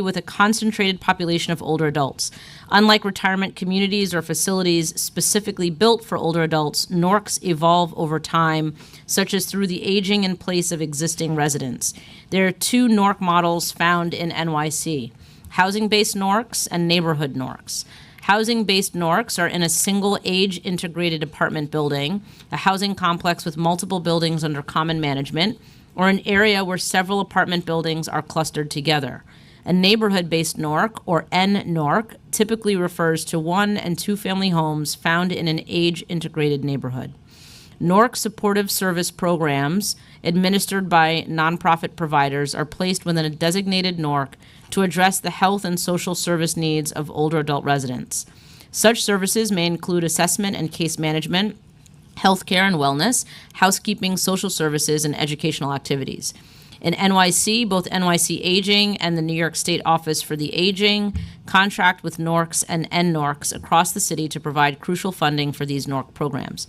with a concentrated population of older adults. Unlike retirement communities or facilities specifically built for older adults, NORCs evolve over time, such as through the aging in place of existing residents. There are two NORC models found in NYC: housing-based NORCs and neighborhood NORCs. Housing-based NORCs are in a single age-integrated apartment building, a housing complex with multiple buildings under common management, or an area where several apartment buildings are clustered together. A neighborhood-based NORC, or NNORC, typically refers to one- and two-family homes found in an age-integrated neighborhood. NORC supportive service programs administered by nonprofit providers are placed within a designated NORC to address the health and social service needs of older adult residents. Such services may include assessment and case management, healthcare and wellness, housekeeping, social services, and educational activities. In NYC, both NYC Aging and the New York State Office for the Aging contract with NORCs and NNORCs across the city to provide crucial funding for these NORC programs.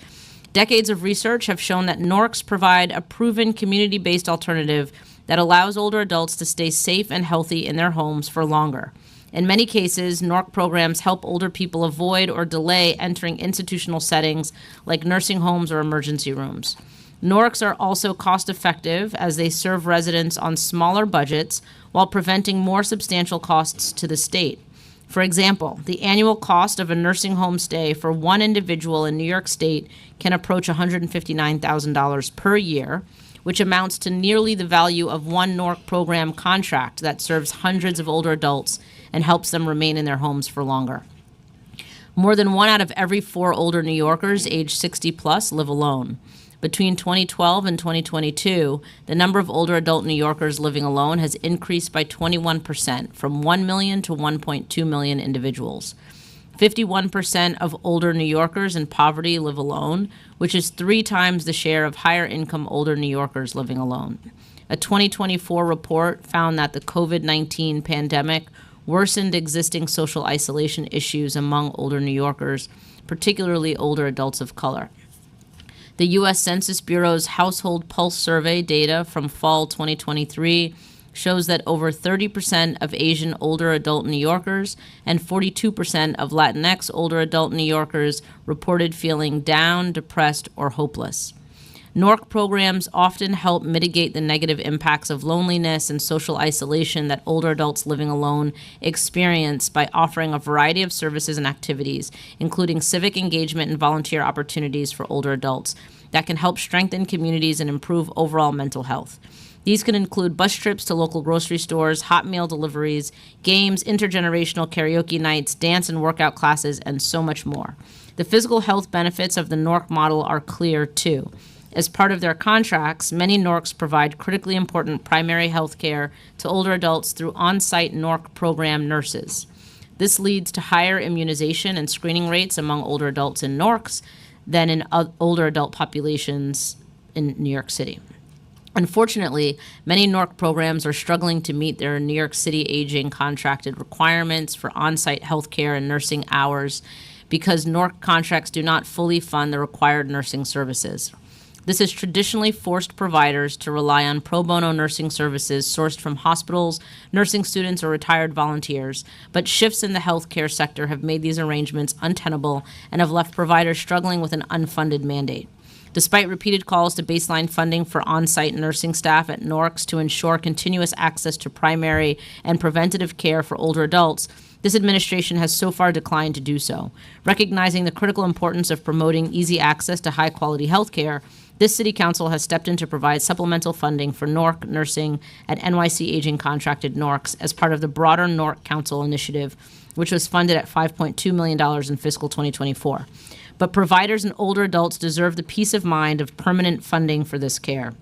Decades of research have shown that NORCs provide a proven community-based alternative that allows older adults to stay safe and healthy in their homes for longer. In many cases, NORC programs help older people avoid or delay entering institutional settings like nursing homes or emergency rooms. NORCs are also cost-effective as they serve residents on smaller budgets while preventing more substantial costs to the state. For example, the annual cost of a nursing home stay for one individual in New York State can approach $159,000 per year, which amounts to nearly the value of one NORC program contract that serves hundreds of older adults and helps them remain in their homes for longer. More than 1 out of every 4 older New Yorkers age 60 plus live alone. Between 2012 and 2022, the number of older adult New Yorkers living alone has increased by 21%, from 1 million to 1.2 million individuals. 51% of older New Yorkers in poverty live alone, which is 3 times the share of higher income older New Yorkers living alone. A 2024 report found that the COVID-19 pandemic worsened existing social isolation issues among older New Yorkers, particularly older adults of color. The U.S. Census Bureau's Household Pulse Survey data from fall 2023 shows that over 30% of Asian older adult New Yorkers and 42% of Latinx older adult New Yorkers reported feeling down, depressed, or hopeless. NORC programs often help mitigate the negative impacts of loneliness and social isolation that older adults living alone experience by offering a variety of services and activities, including civic engagement and volunteer opportunities for older adults that can help strengthen communities and improve overall mental health. These can include bus trips to local grocery stores, hot meal deliveries, games, intergenerational karaoke nights, dance and workout classes, and so much more. The physical health benefits of the NORC model are clear, too. As part of their contracts, many NORCs provide critically important primary health care to older adults through on-site NORC program nurses. This leads to higher immunization and screening rates among older adults in NORCs than in older adult populations in New York City. Unfortunately, many NORC programs are struggling to meet their New York City aging contracted requirements for on-site health care and nursing hours because NORC contracts do not fully fund the required nursing services. This has traditionally forced providers to rely on pro bono nursing services sourced from hospitals, nursing students, or retired volunteers, but shifts in the healthcare sector have made these arrangements untenable and have left providers struggling with an unfunded mandate. Despite repeated calls to baseline funding for on-site nursing staff at NORCs to ensure continuous access to primary and preventative care for older adults, this administration has so far declined to do so. Recognizing the critical importance of promoting easy access to high-quality health care, this City Council has stepped in to provide supplemental funding for NORC nursing at NYC Aging contracted NORCs as part of the broader NORC Council initiative, which was funded at $5.2 million in fiscal 2024. But providers and older adults deserve the peace of mind of permanent funding for this care.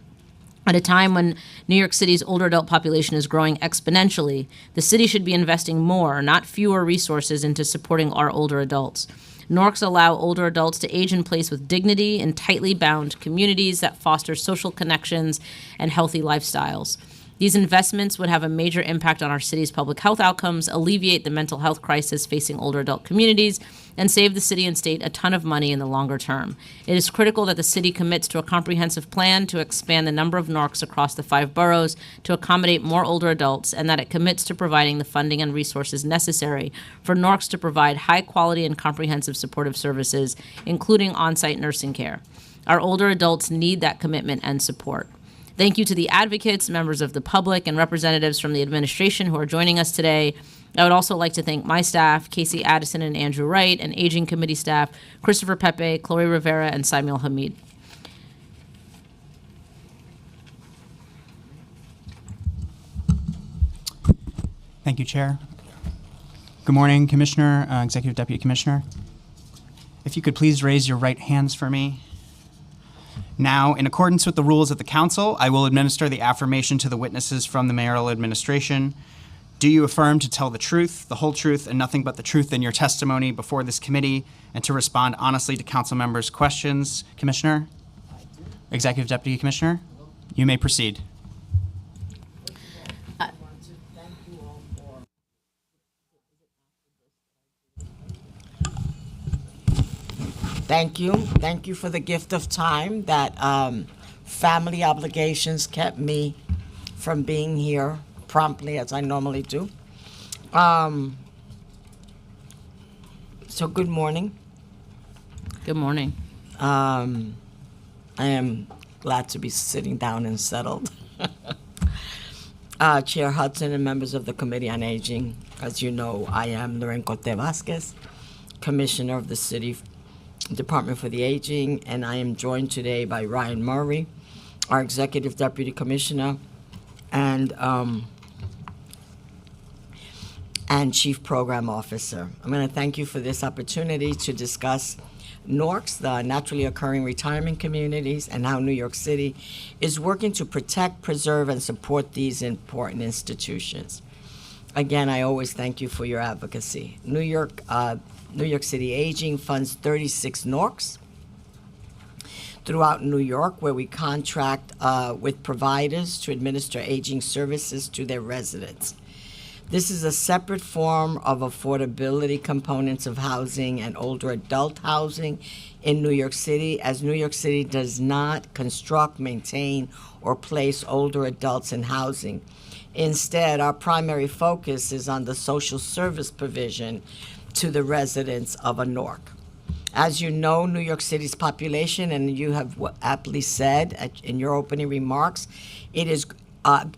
At a time when New York City's older adult population is growing exponentially, the city should be investing more, not fewer, resources into supporting our older adults. NORCs allow older adults to age in place with dignity in tightly bound communities that foster social connections and healthy lifestyles. These investments would have a major impact on our city's public health outcomes, alleviate the mental health crisis facing older adult communities, and save the city and state a ton of money in the longer term. It is critical that the city commits to a comprehensive plan to expand the number of NORCs across the 5 boroughs to accommodate more older adults, and that it commits to providing the funding and resources necessary for NORCs to provide high-quality and comprehensive supportive services, including on-site nursing care. Our older adults need that commitment and support. Thank you to the advocates, members of the public, and representatives from the administration who are joining us today. I would also like to thank my staff, Casey Addison and Andrew Wright, and Aging Committee staff, Christopher Pepe, Chloe Rivera, and Samuel Hamid. Thank you, Chair. Good morning, Commissioner, Executive Deputy Commissioner. If you could please raise your right hands for me. Now, in accordance with the rules of the Council, I will administer the affirmation to the witnesses from the mayoral administration. Do you affirm to tell the truth, the whole truth, and nothing but the truth in your testimony before this committee, and to respond honestly to council members' questions? Commissioner? Executive Deputy Commissioner? You may proceed. Thank you. Thank you for the gift of time that family obligations kept me from being here promptly as I normally do. So good morning. Good morning. I am glad to be sitting down and settled. Chair Hudson and members of the Committee on Aging, as you know, I am Loren Corte Vasquez, Commissioner of the City Department for the Aging, and I am joined today by Ryan Murray, our Executive Deputy Commissioner and Chief Program Officer. I'm going to thank you for this opportunity to discuss NORCs, the naturally occurring retirement communities, and how New York City is working to protect, preserve, and support these important institutions. Again, I always thank you for your advocacy. New York City Aging funds 36 NORCs throughout New York, where we contract with providers to administer aging services to their residents. This is a separate form of affordability components of housing and older adult housing in New York City, as New York City does not construct, maintain, or place older adults in housing. Instead, our primary focus is on the social service provision to the residents of a NORC. As you know, New York City's population, and you have aptly said in your opening remarks, it is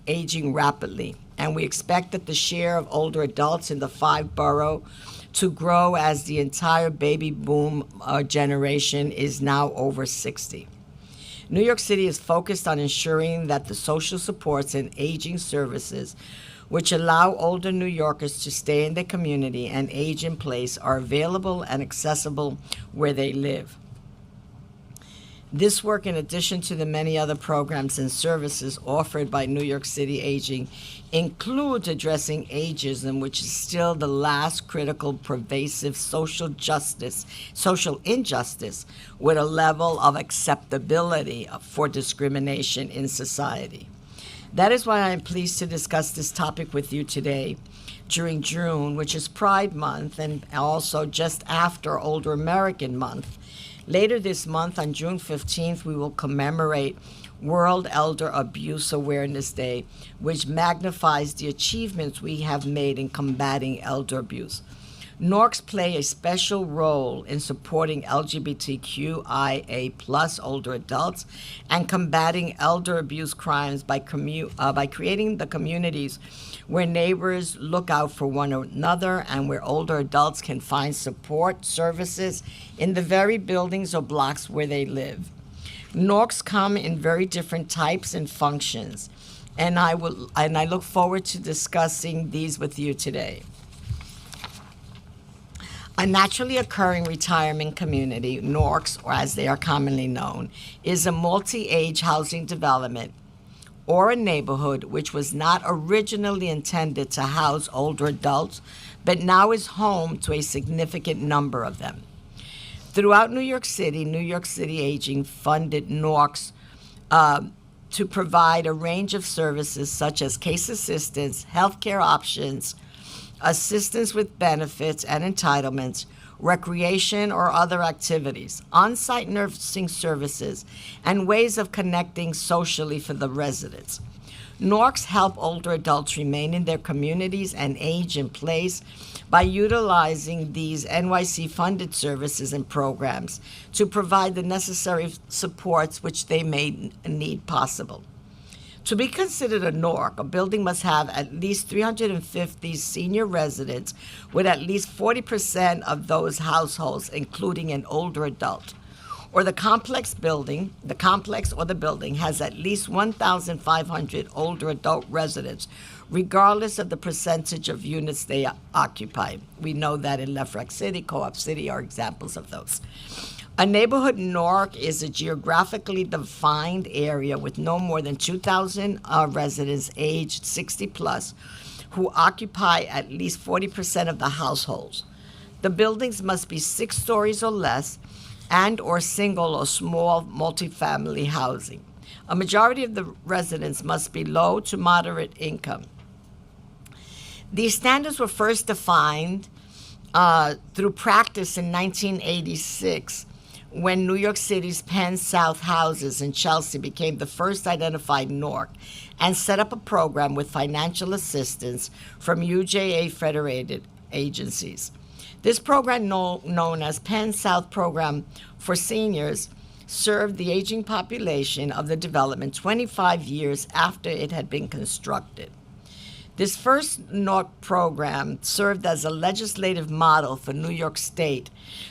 aging rapidly. And we expect that the share of older adults in the 5 borough to grow as the entire baby boom generation is now over 60. New York City is focused on ensuring that the social supports and aging services which allow older New Yorkers to stay in their community and age in place are available and accessible where they live. This work, in addition to the many other programs and services offered by New York City Aging, includes addressing ageism, which is still the last critical pervasive social injustice with a level of acceptability for discrimination in society. That is why I am pleased to discuss this topic with you today during June, which is Pride Month, and also just after Older American Month. Later this month, on June 15th, we will commemorate World Elder Abuse Awareness Day, which magnifies the achievements we have made in combating elder abuse. NORCs play a special role in supporting LGBTQIA+ older adults and combating elder abuse crimes by creating the communities where neighbors look out for one another and where older adults can find support services in the very buildings or blocks where they live. NORCs come in very different types and functions, and I look forward to discussing these with you today. A naturally occurring retirement community, NORCs, or as they are commonly known, is a multi-age housing development or a neighborhood which was not originally intended to house older adults, but now is home to a significant number of them. Throughout New York City Aging funded NORCs to provide a range of services such as case assistance, healthcare options, assistance with benefits and entitlements, recreation or other activities, on-site nursing services, and ways of connecting socially for the residents. NORCs help older adults remain in their communities and age in place by utilizing these NYC-funded services and programs to provide the necessary supports which they may need possible. To be considered a NORC, a building must have at least 350 senior residents, with at least 40% of those households including an older adult. Or the complex or the building has at least 1,500 older adult residents, regardless of the percentage of units they occupy. We know that in Lefrak City, Co-op City are examples of those. A neighborhood NORC is a geographically defined area with no more than 2,000 residents aged 60 plus who occupy at least 40% of the households. The buildings must be 6 stories or less and or single or small multifamily housing. A majority of the residents must be low to moderate income. These standards were first defined through practice in 1986 when New York City's Penn South houses in Chelsea became the first identified NORC and set up a program with financial assistance from UJA federated agencies. This program, known as Penn South Program for Seniors, served the aging population of the development 25 years after it had been constructed. This first NORC program served as a legislative model for New York State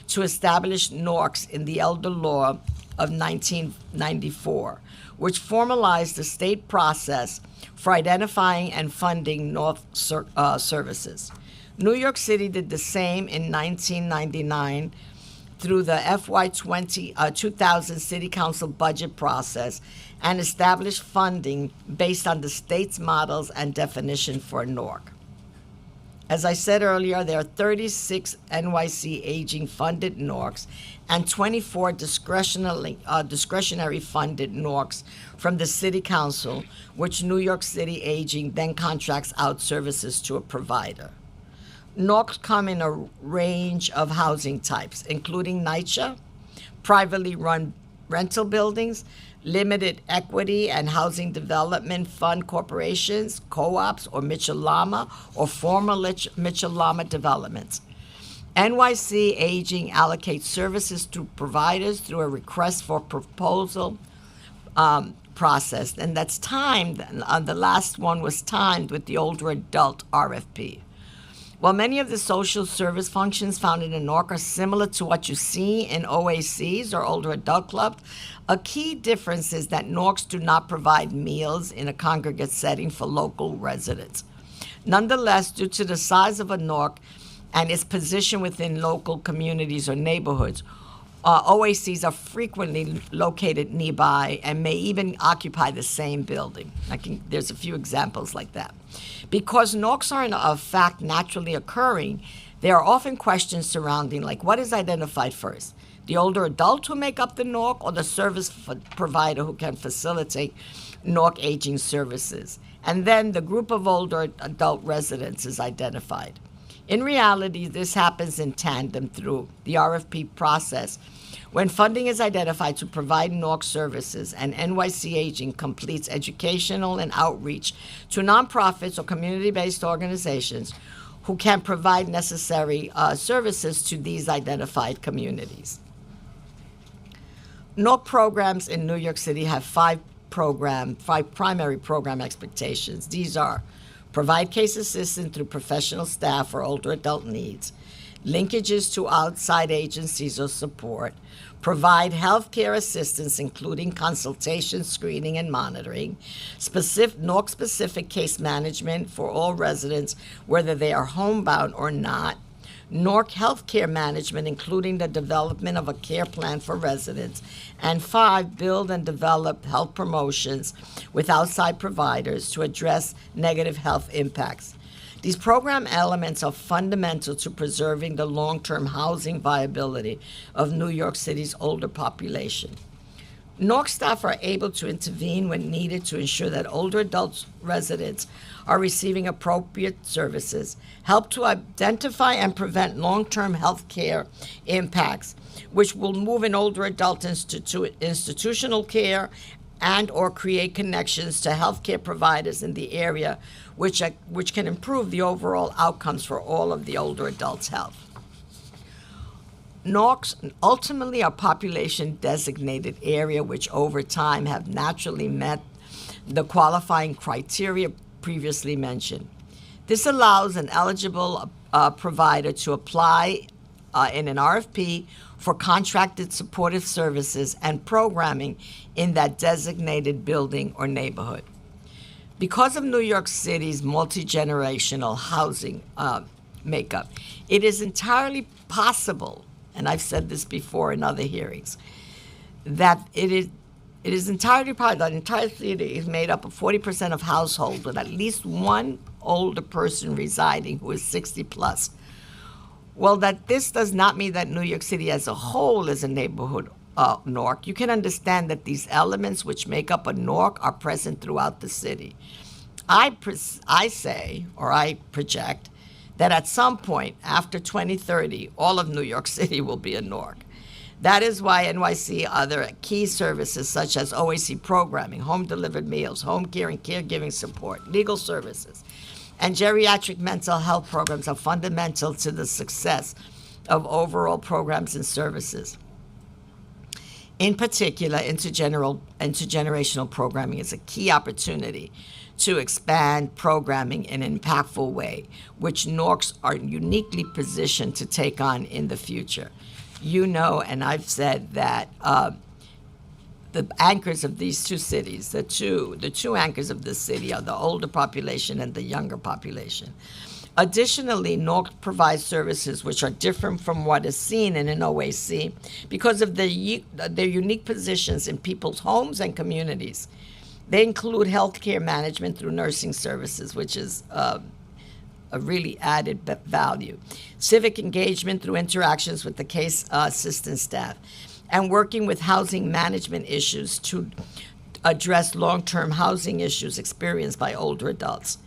to establish NORCs in the Elder Law of 1994, which formalized the state process for identifying and funding NORC services. New York City did the same in 1999 through the FY 2000 City Council budget process and established funding based on the state's models and definition for NORC. As I said earlier, there are 36 NYC aging funded NORCs and 24 discretionary funded NORCs from the City Council, which New York City Aging then contracts out services to a provider. NORCs come in a range of housing types, including NYCHA, privately run rental buildings, limited equity and housing development fund corporations, co-ops, or Mitchell-Lama, or former Mitchell-Lama developments. NYC Aging allocates services to providers through a request for proposal process, and that's timed. The last one was timed with the older adult RFP. While many of the social service functions found in a NORC are similar to what you see in OACs or older adult clubs, a key difference is that NORCs do not provide meals in a congregate setting for local residents. Nonetheless, due to the size of a NORC and its position within local communities or neighborhoods, OACs are frequently located nearby and may even occupy the same building. There's a few examples like that. Because NORCs are in fact naturally occurring, there are often questions surrounding, like, what is identified first? The older adult who make up the NORC, or the service provider who can facilitate NORC aging services? And then the group of older adult residents is identified. In reality, this happens in tandem through the RFP process. When funding is identified to provide NORC services, and NYC Aging completes educational and outreach to nonprofits or community-based organizations who can provide necessary services to these identified communities. NORC programs in New York City have five primary program expectations. These are: provide case assistance through professional staff for older adult needs, linkages to outside agencies or support, provide health care assistance, including consultation, screening, and monitoring, NORC-specific case management for all residents, whether they are homebound or not, NORC health care management, including the development of a care plan for residents, and 5, build and develop health promotions with outside providers to address negative health impacts. These program elements are fundamental to preserving the long-term housing viability of New York City's older population. NORC staff are able to intervene when needed to ensure that older adult residents are receiving appropriate services, help to identify and prevent long-term health care impacts, which will move an older adult into institutional care and or create connections to healthcare providers in the area, which can improve the overall outcomes for all of the older adults' health. NORCs ultimately are population-designated area which over time have naturally met the qualifying criteria previously mentioned. This allows an eligible provider to apply in an RFP for contracted supportive services and programming in that designated building or neighborhood. Because of New York City's multi-generational housing makeup, it is entirely possible, and I've said this before in other hearings, that it is entirely possible that the entire city is made up of 40% of households with at least one older person residing who is 60 plus. Well, that this does not mean that New York City as a whole is a neighborhood NORC. You can understand that these elements which make up a NORC are present throughout the city. I project that at some point after 2030, all of New York City will be a NORC. That is why NYC other key services such as OAC programming, home-delivered meals, home care and caregiving support, legal services, and geriatric mental health programs are fundamental to the success of overall programs and services. In particular, intergenerational programming is a key opportunity to expand programming in an impactful way, which NORCs are uniquely positioned to take on in the future. You know, and I've said that the anchors of these two cities, the two anchors of this city are the older population and the younger population. Additionally, NORC provides services which are different from what is seen in an OAC because of their unique positions in people's homes and communities. They include healthcare management through nursing services, which is a really added value, civic engagement through interactions with the case assistance staff, and working with housing management issues to address long-term housing issues experienced by older adults.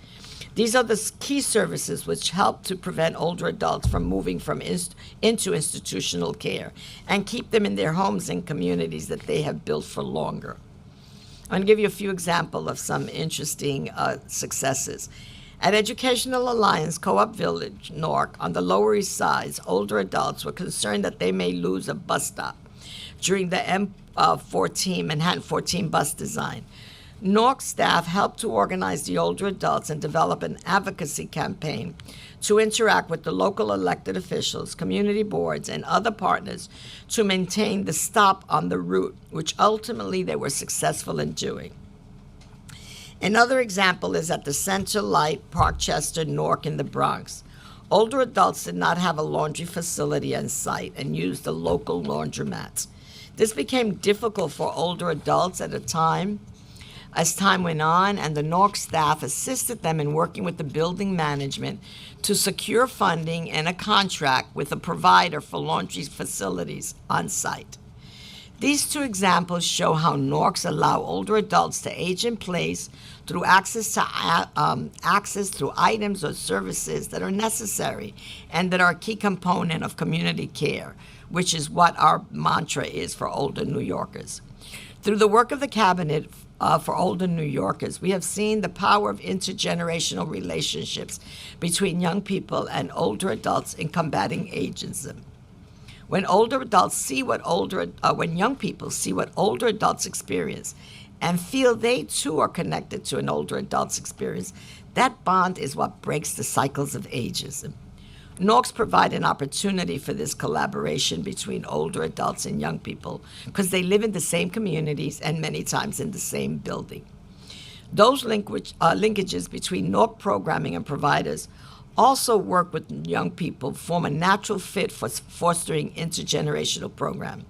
These are the key services which help to prevent older adults from moving into institutional care and keep them in their homes and communities that they have built for longer. I'm going to give you a few examples of some interesting successes. At Educational Alliance Co-op Village, NORC, on the Lower East Side, older adults were concerned that they may lose a bus stop during the Manhattan 14 bus design. NORC staff helped to organize the older adults and develop an advocacy campaign to interact with the local elected officials, community boards, and other partners to maintain the stop on the route, which ultimately they were successful in doing. Another example is at the Center Light Parkchester NORC in the Bronx. Older adults did not have a laundry facility on site and used the local laundromats. This became difficult for older adults at a time. As time went on, and the NORC staff assisted them in working with the building management to secure funding and a contract with a provider for laundry facilities on site. These two examples show how NORCs allow older adults to age in place through access through items or services that are necessary and that are a key component of community care, which is what our mantra is for older New Yorkers. Through the work of the Cabinet for older New Yorkers, we have seen the power of intergenerational relationships between young people and older adults in combating ageism. When young people see what older adults experience and feel they too are connected to an older adult's experience, that bond is what breaks the cycles of ageism. NORCs provide an opportunity for this collaboration between older adults and young people because they live in the same communities and many times in the same building. Those linkages between NORC programming and providers also work with young people, form a natural fit for fostering intergenerational programming.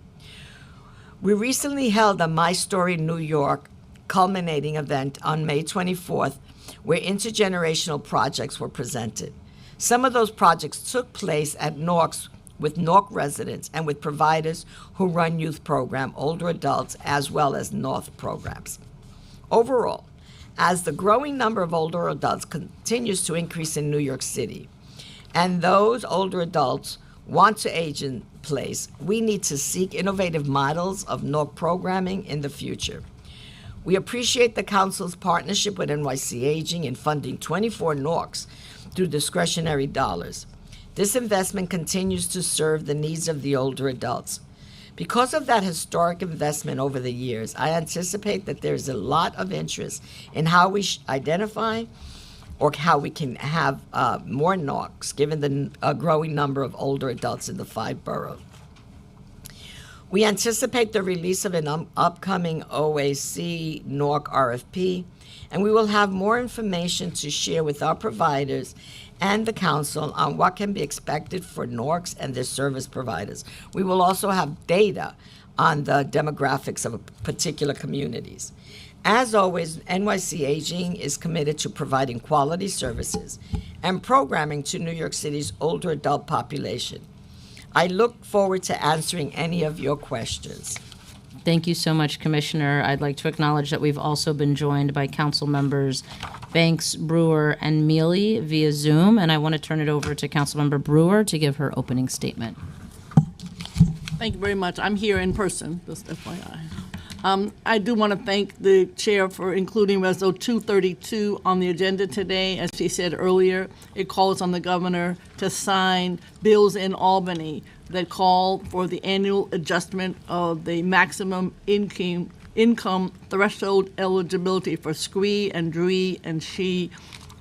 We recently held a My Story New York culminating event on May 24th where intergenerational projects were presented. Some of those projects took place at NORCs with North residents and with providers who run youth program, older adults, as well as North programs. Overall, as the growing number of older adults continues to increase in New York City, and those older adults want to age in place, we need to seek innovative models of NORC programming in the future. We appreciate the Council's partnership with NYC Aging in funding 24 NORCs through discretionary dollars. This investment continues to serve the needs of the older adults. Because of that historic investment over the years, I anticipate that there's a lot of interest in how we identify or how we can have more NORCs, given the growing number of older adults in the 5 boroughs. We anticipate the release of an upcoming OAC NORC RFP, and we will have more information to share with our providers and the Council on what can be expected for NORCs and their service providers. We will also have data on the demographics of particular communities. As always, NYC Aging is committed to providing quality services and programming to New York City's older adult population. I look forward to answering any of your questions. Thank you so much, Commissioner. I'd like to acknowledge that we've also been joined by Council members Banks, Brewer, and Mealy via Zoom, and I want to turn it over to Councilmember Brewer to give her opening statement. Thank you very much. I'm here in person, just FYI. I do want to thank the chair for including Resolution 232 on the agenda today. As she said earlier, it calls on the governor to sign bills in Albany that call for the annual adjustment of the maximum income threshold eligibility for SCRIE and DRIE and SCHE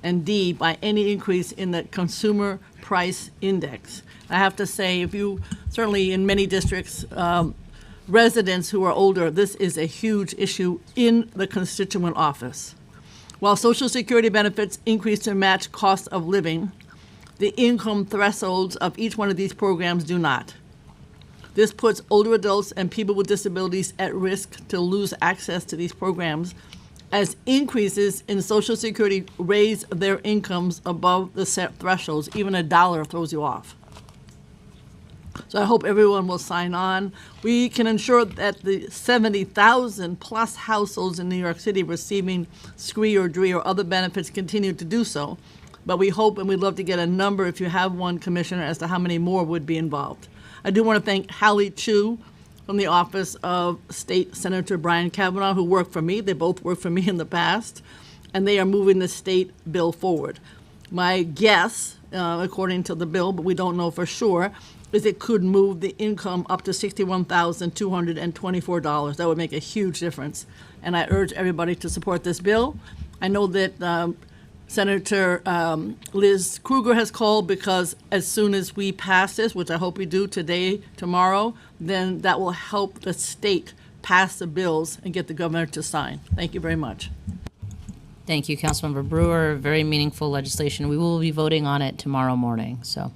and D by any increase in the consumer price index. I have to say, if you, certainly in many districts, residents who are older, this is a huge issue in the constituent office. While Social Security benefits increase to match cost of living, the income thresholds of each one of these programs do not. This puts older adults and people with disabilities at risk to lose access to these programs as increases in Social Security raise their incomes above the set thresholds. Even $1 throws you off. So I hope everyone will sign on. We can ensure that the 70,000 plus households in New York City receiving SCRIE or DRIE or other benefits continue to do so. But we hope and we'd love to get a number, if you have one, Commissioner, as to how many more would be involved. I do want to thank Hallie Chu from the office of State Senator Brian Kavanaugh, who worked for me. They both worked for me in the past, and they are moving the state bill forward. My guess, according to the bill, but we don't know for sure, is it could move the income up to $61,224. That would make a huge difference. And I urge everybody to support this bill. I know that Senator Liz Kruger has called, because as soon as we pass this, which I hope we do today, tomorrow, then that will help the state pass the bills and get the governor to sign. Thank you very much. Thank you, Councilmember Brewer. Very meaningful legislation. We will be voting on it tomorrow morning. So,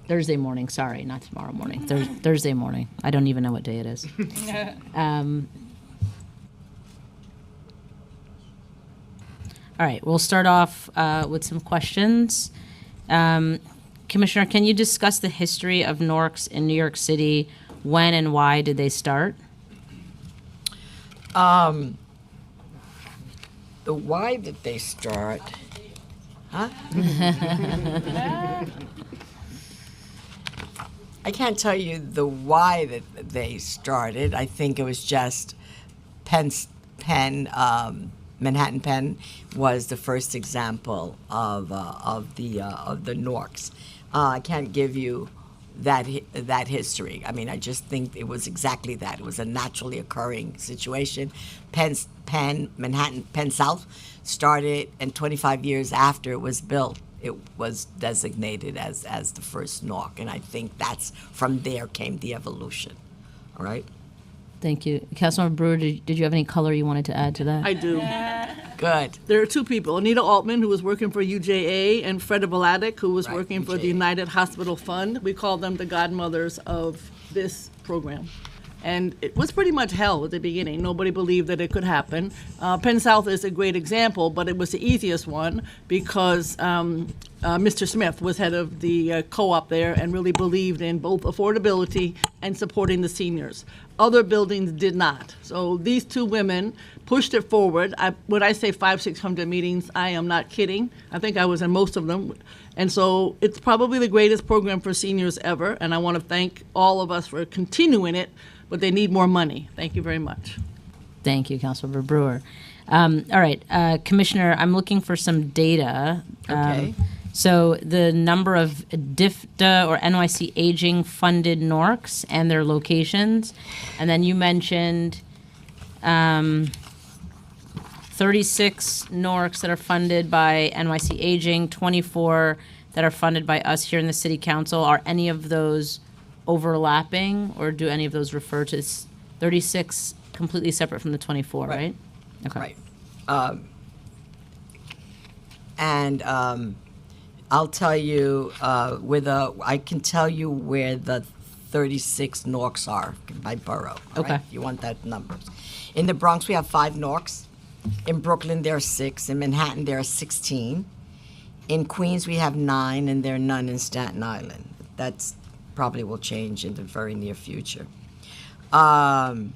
Thursday morning. Sorry, not tomorrow morning. Thursday morning. I don't even know what day it is. All right, we'll start off with some questions. Commissioner, can you discuss the history of NORCs in New York City? When and why did they start? The why did they start? Huh? I can't tell you the why that they started. I think it was just Manhattan Penn was the first example of the NORCs. I can't give you that history. I mean, I just think it was exactly that. It was a naturally occurring situation. Manhattan Penn South started, and 25 years after it was built, it was designated as the first NORC, and I think that's from there came the evolution. All right. Thank you. Councilmember Brewer, did you have any color you wanted to add to that? I do. Good. There are two people, Anita Altman, who was working for UJA, and Freda Vladik, who was working for the United Hospital Fund. We call them the godmothers of this program. And it was pretty much hell at the beginning. Nobody believed that it could happen. Penn South is a great example, but it was the easiest one because Mr. Smith was head of the co-op there and really believed in both affordability and supporting the seniors. Other buildings did not. So these two women pushed it forward. When I say 500-600 meetings, I am not kidding. I think I was in most of them. And so it's probably the greatest program for seniors ever, and I want to thank all of us for continuing it, but they need more money. Thank you very much. Thank you, Councilmember Brewer. All right, Commissioner, I'm looking for some data. Okay. So the number of DFTA or NYC aging funded NORCs and their locations, and then you mentioned 36 NORCs that are funded by NYC Aging, 24 that are funded by us here in the City Council. Are any of those overlapping, or do any of those refer to 36 completely separate from the 24, right? Okay. Right. I'll tell you I can tell you where the 36 NORCs are by borough. Okay. Right? If you want that numbers. In the Bronx, we have 5 NORCs. In Brooklyn, there are 6. In Manhattan, there are 16. In Queens, we have 9, and there are none in Staten Island. That's probably will change in the very near future. The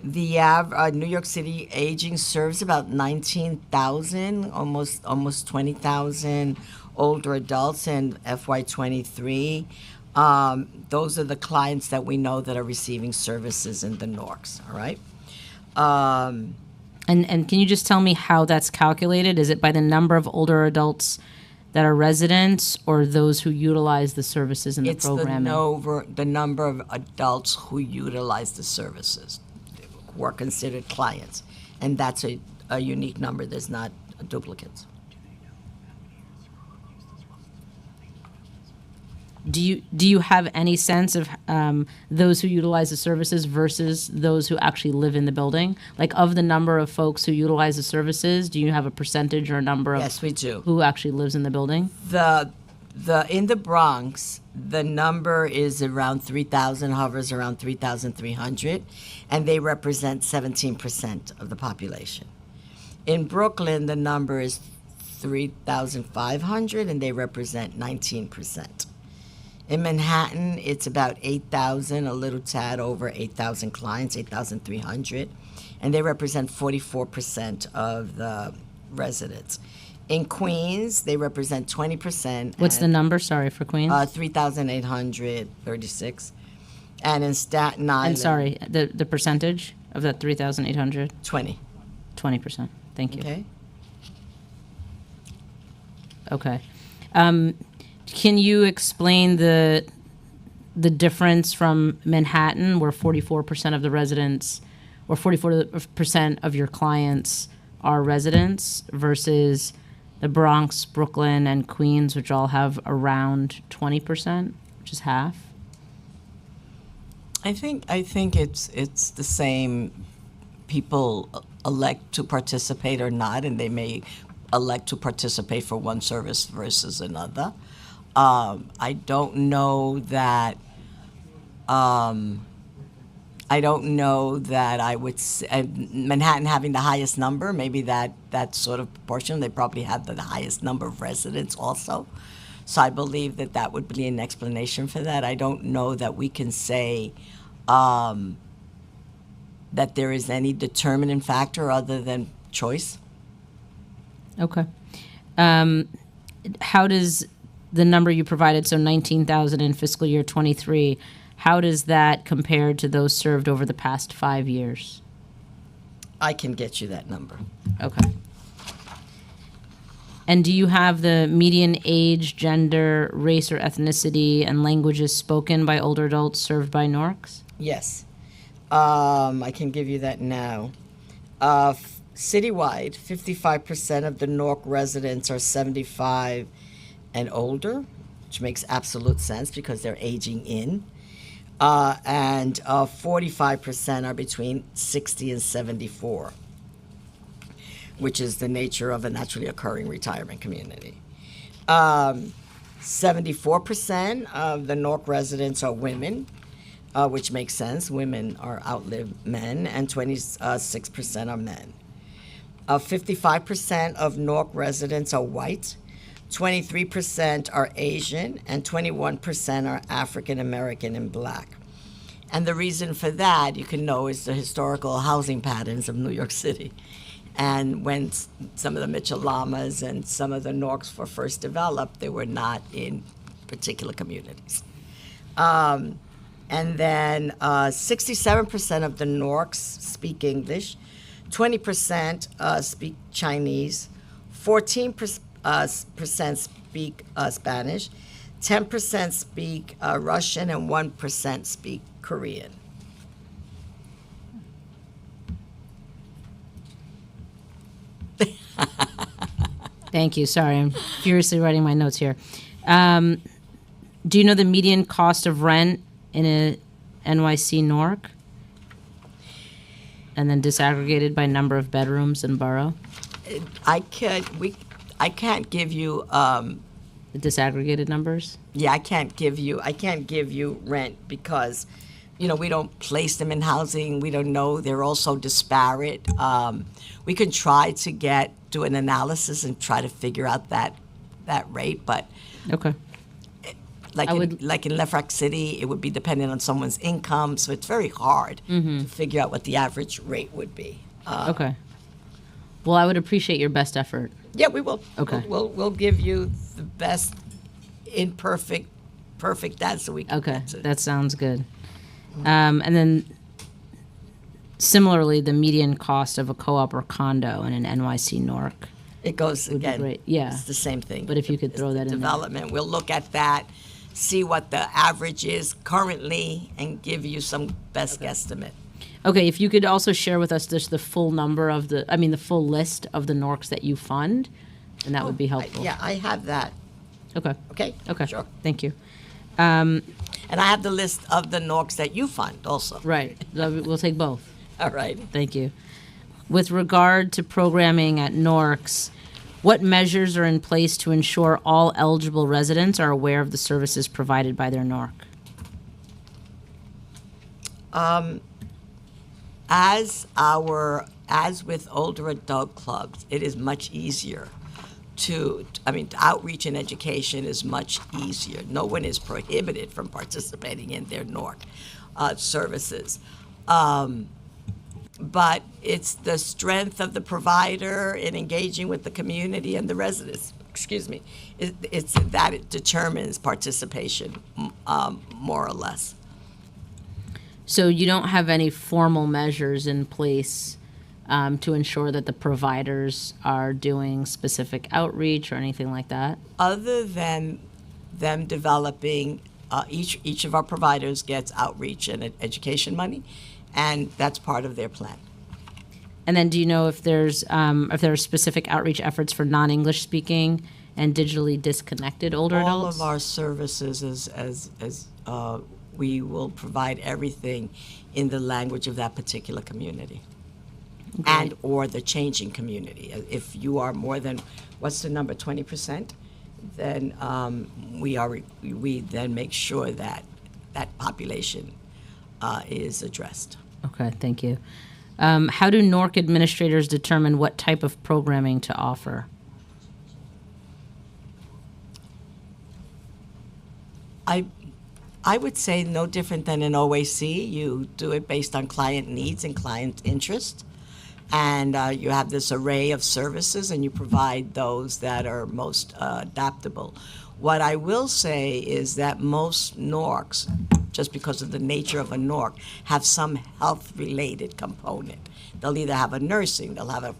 New York City Aging serves about 19,000, almost 20,000 older adults in FY23. Those are the clients that we know that are receiving services in the NORCs. All right. And can you just tell me how that's calculated? Is it by the number of older adults that are residents, or those who utilize the services in the program? It's the number of adults who utilize the services, who are considered clients. And that's a unique number. There's not duplicates. Do you have any sense of those who utilize the services versus those who actually live in the building? Like, of the number of folks who utilize the services, do you have a percentage or a number of Yes, we do. who actually lives in the building? In the Bronx, the number is around 3,000, hovers around 3,300, and they represent 17% of the population. In Brooklyn, the number is 3,500, and they represent 19%. In Manhattan, it's about 8,000, a little tad over 8,000 clients, 8,300, and they represent 44% of the residents. In Queens, they represent 20%. What's the number, sorry, for Queens? 3,836. And in Staten Island... And sorry, the percentage of that 3,800? 20. 20%. Thank you. Okay. Okay. Can you explain the difference from Manhattan, where 44% of the residents, or 44% of your clients are residents, versus the Bronx, Brooklyn, and Queens, which all have around 20%, which is half? I think it's the same. People elect to participate or not, and they may elect to participate for one service versus another. I don't know that I would say Manhattan having the highest number, maybe that sort of proportion. They probably have the highest number of residents also. So I believe that would be an explanation for that. I don't know that we can say that there is any determining factor other than choice. Okay. How does the number you provided, so 19,000 in fiscal year 23, how does that compare to those served over the past 5 years? I can get you that number. Okay. And do you have the median age, gender, race or ethnicity, and languages spoken by older adults served by NORCs? Yes. I can give you that now. Citywide, 55% of the NORC residents are 75 and older, which makes absolute sense because they're aging in. And 45% are between 60 and 74, which is the nature of a naturally occurring retirement community. 74% of the NORC residents are women. which makes sense. Women are outlive men, and 26% are men. 55% of Newark residents are white, 23% are Asian, and 21% are African American and Black. And the reason for that, you can know, is the historical housing patterns of New York City. And when some of the Mitchell Lamas and some of the Norks were first developed, they were not in particular communities. And then 67% of the Norks speak English, 20% speak Chinese, 14% speak Spanish, 10% speak Russian, and 1% speak Korean. Thank you. Sorry, I'm furiously writing my notes here. Do you know the median cost of rent in a NYC Newark? And then disaggregated by number of bedrooms and borough? I can't give you. The disaggregated numbers? Yeah, I can't give you rent because, we don't place them in housing. We don't know. They're also disparate. We can try to do an analysis and try to figure out that rate, but Okay. like in Lefrak City, it would be dependent on someone's income, so it's very hard to figure out what the average rate would be. Okay. Well, I would appreciate your best effort. Yeah, we will. Okay. We'll give you the best perfect answer we can Okay, get to. that sounds good. And then similarly, the median cost of a co-op or condo in an NYC Newark. It goes be again. great. Yeah. It's the same thing. But if you could It's throw the that in there. development, we'll look at that, see what the average is currently, and give you some best guesstimate. Okay, if you could also share with us just the full number of the full list of the Norks that you fund, then that would be helpful. Yeah, I have that. Okay. Okay. Okay. Sure. Thank you. And I have the list of the Norks that you fund also. Right. We'll take both. All right. Thank you. With regard to programming at Norks, what measures are in place to ensure all eligible residents are aware of the services provided by their Nork? As with older adult clubs, it is much easier outreach and education is much easier. No one is prohibited from participating in their NORC services. But it's the strength of the provider in engaging with the community and the residents. It's that it determines participation, more or less. So you don't have any formal measures in place to ensure that the providers are doing specific outreach or anything like that? Other than them developing, each of our providers gets outreach and education money, and that's part of their plan. And then do you know if there are specific outreach efforts for non-English speaking and digitally disconnected older All adults? of our services as we will provide everything in the language of that particular community. Great. And or the changing community. If you are more than, what's the number, 20%, then we then make sure that that population is addressed. Okay, thank you. How do NORC administrators determine what type of programming to offer? I would say no different than an OAC. You do it based on client needs and client interest. And you have this array of services, and you provide those that are most adaptable. What I will say is that most NORCs, just because of the nature of a NORC, have some health-related component. They'll either have a nursing, they'll have a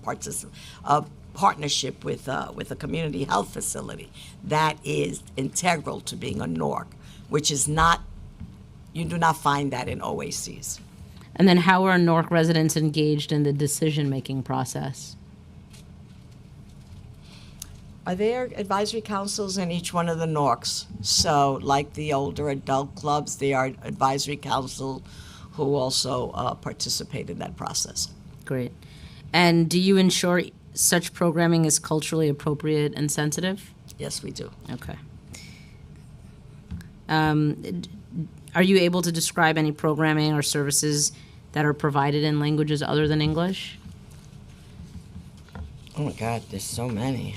partnership with a community health facility. That is integral to being a NORC, which is not, you do not find that in OACs. And then how are NORC residents engaged in the decision-making process? There are advisory councils in each one of the NORCs. So like the older adult clubs, there are advisory council who also participate in that process. Great. And do you ensure such programming is culturally appropriate and sensitive? Yes, we do. Okay. Are you able to describe any programming or services that are provided in languages other than English? Oh my God, there's so many.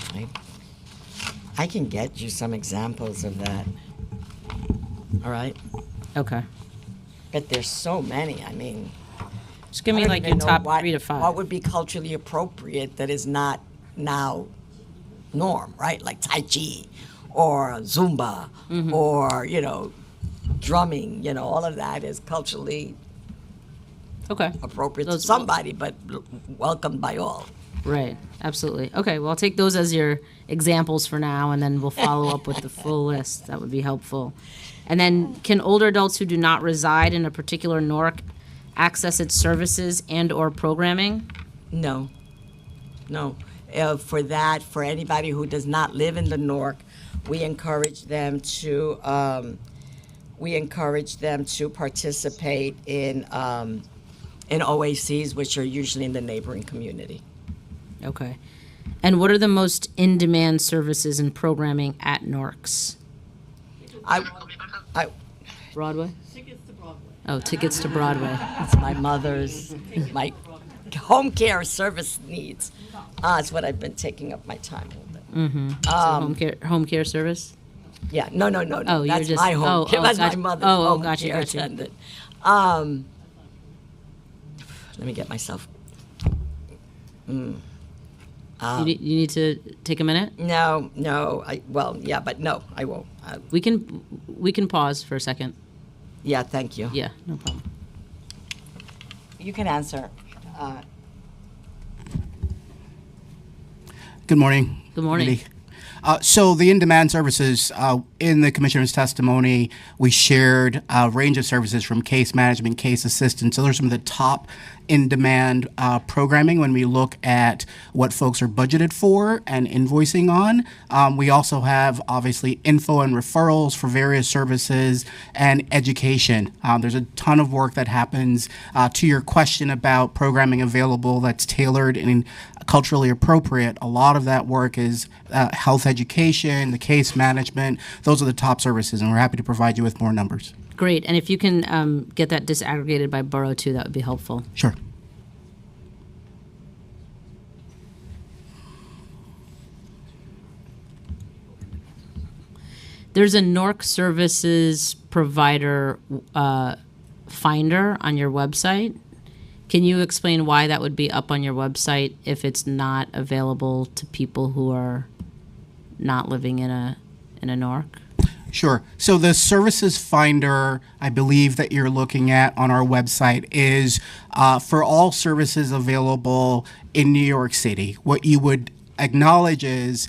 I can get you some examples of that. All right? Okay. But there's so many. I mean, Just give I me don't like even your know top what, 3 to 5. What would be culturally appropriate that is not now norm, right? Like Tai Chi or Zumba or, drumming, all of that is culturally Okay. appropriate to Those- somebody, but welcomed by all. Right, absolutely. Okay, well, I'll take those as your examples for now, and then we'll follow up with the full list. That would be helpful. And then, can older adults who do not reside in a particular NORC access its services and/or programming? No. For anybody who does not live in the NORC, we encourage them to participate in OACs, which are usually in the neighboring community. Okay. And what are the most in-demand services and programming at NORCs? I Broadway? Tickets to Broadway. Oh, tickets to Broadway. It's my mother's, my home care service needs. It's what I've been taking up my time with. Home care service? Yeah, no. Oh, you're That's just- my home. oh, That's gotcha. my mother's Oh, home gotcha, care gotcha. attendant. Let me get myself. You need to take a minute? No. I won't. We can pause for a second. Yeah, thank you. Yeah, no problem. You can answer. Good morning. Good morning. Committee. So the in-demand services, in the commissioner's testimony, we shared a range of services from case management, case assistance. So those are some of the top in-demand programming when we look at what folks are budgeted for and invoicing on. We also have, obviously, info and referrals for various services and education. There's a ton of work that happens. To your question about programming available that's tailored and culturally appropriate, a lot of that work is health education, the case management. Those are the top services, and we're happy to provide you with more numbers. Great, and if you can get that disaggregated by borough too, that would be helpful. Sure. There's a NORC services provider finder on your website. Can you explain why that would be up on your website if it's not available to people who are not living in a NORC? Sure. So the services finder, I believe that you're looking at on our website is for all services available in New York City. What you would acknowledge is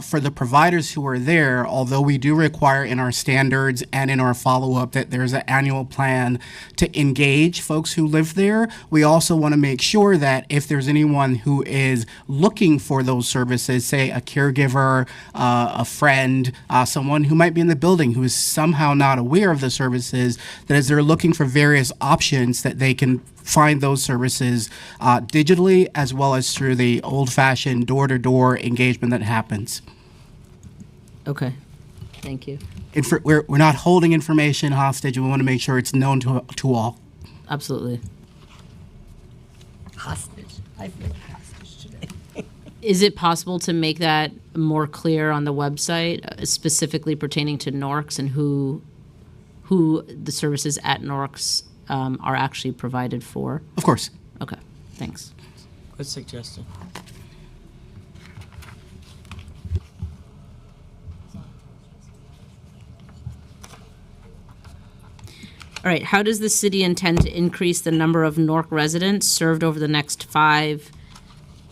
for the providers who are there, although we do require in our standards and in our follow-up that there's an annual plan to engage folks who live there, we also want to make sure that if there's anyone who is looking for those services, say a caregiver, a friend, someone who might be in the building who is somehow not aware of the services, that as they're looking for various options that they can find those services digitally as well as through the old-fashioned door-to-door engagement that happens. Okay, thank you. We're not holding information hostage. We want to make sure it's known to all. Absolutely. Hostage. I feel like hostage today. Is it possible to make that more clear on the website, specifically pertaining to NORCs and who the services at NORCs are actually provided for? Of course. Okay, thanks. Good suggestion. All right, how does the city intend to increase the number of NORC residents served over the next 5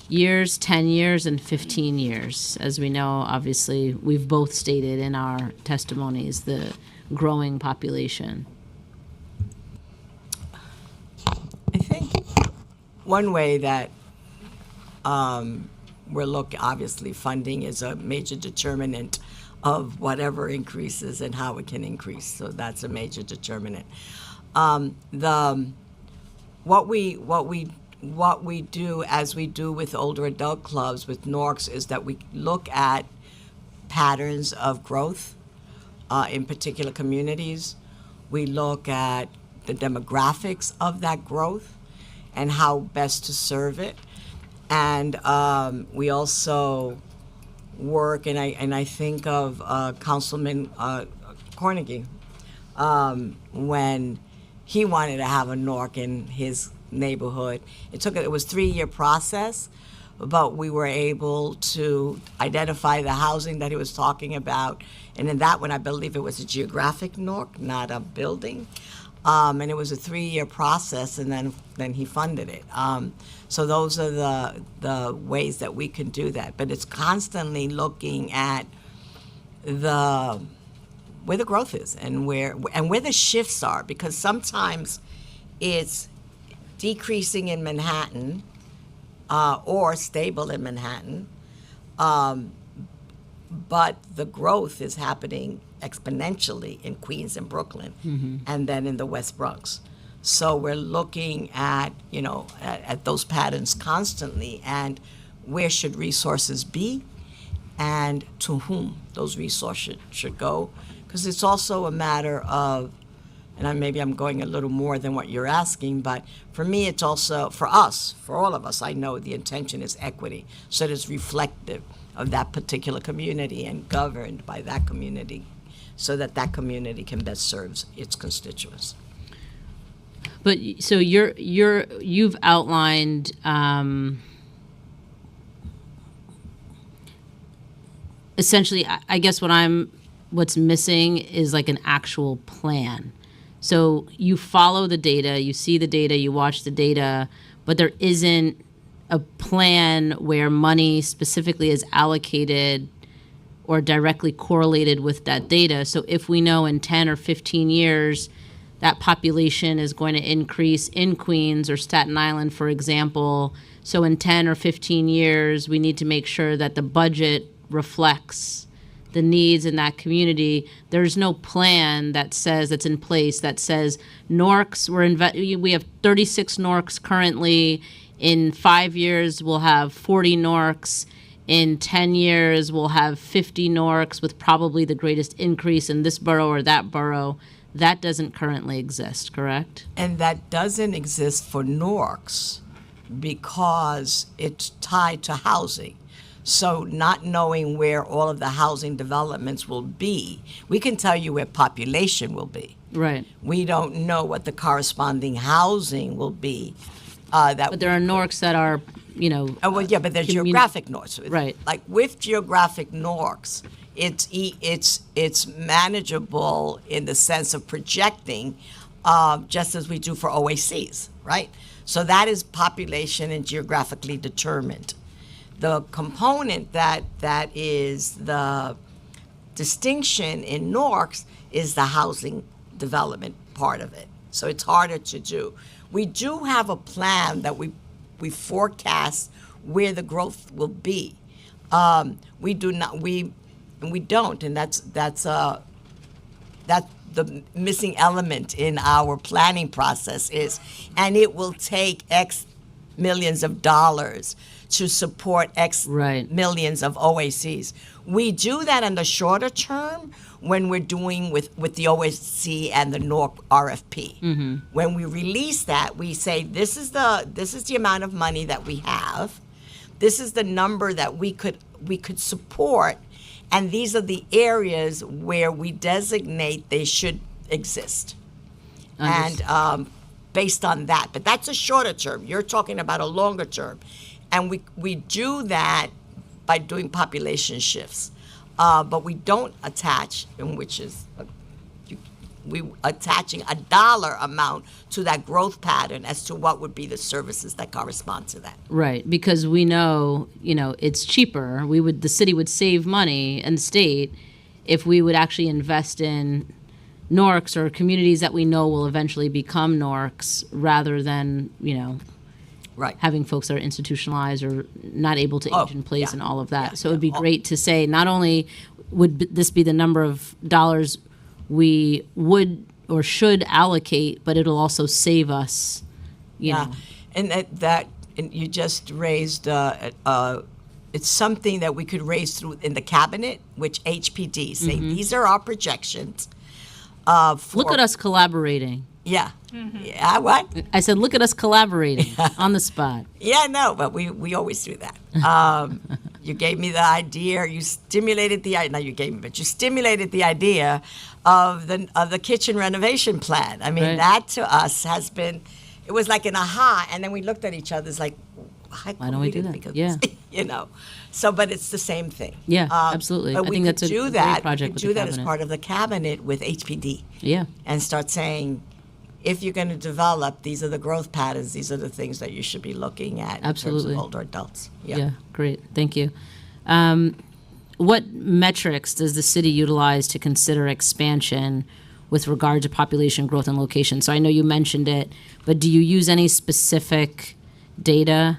years, 10 years, and 15 years? As we know, obviously, we've both stated in our testimonies the growing population. I think one way that obviously funding is a major determinant of whatever increases and how it can increase. So that's a major determinant. What we do, as we do with older adult clubs, with NORCs, is that we look at patterns of growth in particular communities. We look at the demographics of that growth and how best to serve it. And we also work, and I think of Councilman Cornegie, when he wanted to have a NORC in his neighborhood. It was a 3-year process, but we were able to identify the housing that he was talking about. And in that one, I believe it was a geographic NORC, not a building. And it was a 3-year process, and then he funded it. So those are the ways that we can do that. But it's constantly looking at where the growth is and where the shifts are, because sometimes it's decreasing in Manhattan or stable in Manhattan, but the growth is happening exponentially in Queens and Brooklyn, and then in the West Bronx. So we're looking at at those patterns constantly, and where should resources be, and to whom those resources should go, because it's also a matter of, and maybe I'm going a little more than what you're asking, but for me, it's also, for us, for all of us, I know the intention is equity, so that it's reflective of that particular community and governed by that community, so that that community can best serve its constituents. But so you've outlined essentially, I guess what's missing is like an actual plan. So you follow the data, you see the data, you watch the data, but there isn't a plan where money specifically is allocated or directly correlated with that data. So if we know in 10 or 15 years that population is going to increase in Queens or Staten Island, for example, so in 10 or 15 years, we need to make sure that the budget reflects the needs in that community. There's no plan that's in place that says NORCs, we have 36 NORCs currently. In 5 years, we'll have 40 NORCs. In 10 years, we'll have 50 NORCs with probably the greatest increase in this borough or that borough. That doesn't currently exist, correct? And that doesn't exist for NORCs because it's tied to housing. So not knowing where all of the housing developments will be, we can tell you where population will be. Right. We don't know what the corresponding housing will be. But there are NORCs that are, but they're geographic NORCs. Right. Like with geographic NORCs, it's manageable in the sense of projecting, just as we do for OACs, right? So that is population and geographically determined. The component that is the distinction in NORCs is the housing development part of it. So it's harder to do. We do have a plan that we forecast where the growth will be. We don't, and that's the missing element in our planning process is, and it will take X millions of dollars to support X millions of OACs. We do that in the shorter term when we're doing with the OAC and the NORC RFP. Mm-hmm. When we release that, we say this is the amount of money that we have. This is the number that we could support, and these are the areas where we designate they should exist. And based on that, but that's a shorter term. You're talking about a longer term. And we do that by doing population shifts, but we don't attach, we attaching a dollar amount to that growth pattern as to what would be the services that correspond to that. Right, because we know, it's cheaper. The city would save money, and the state, if we would actually invest in NORCs or communities that we know will eventually become NORCs, rather than, Right. having folks that are institutionalized or not able to age in place and all of that. So it would be great to say, not only would this be the number of dollars we would or should allocate, but it'll also save us, know. And and you just raised, it's something that we could raise through in the cabinet, which HPD say, these are our projections. Look at us collaborating. Yeah. Yeah, what? I said, look at us collaborating on the spot. Yeah, no, but we always do that. You gave me the idea. You stimulated the idea. Not you gave me, but you stimulated the idea of the kitchen renovation plan. I mean, Right. that to us has been. It was like an aha, and then we looked at each other. It's like, why don't we do that? Because, Yeah. you know. So, but it's the same thing. Yeah, absolutely. But I we think could that's a do great that. project We with could the do that as cabinet. part of the cabinet with HPD, Yeah. and start saying, if you're going to develop, these are the growth patterns. These are the things that you should be looking at in Absolutely. terms of older adults. Yeah, great. Thank you. What metrics does the city utilize to consider expansion with regard to population growth and location? So I know you mentioned it, but do you use any specific data,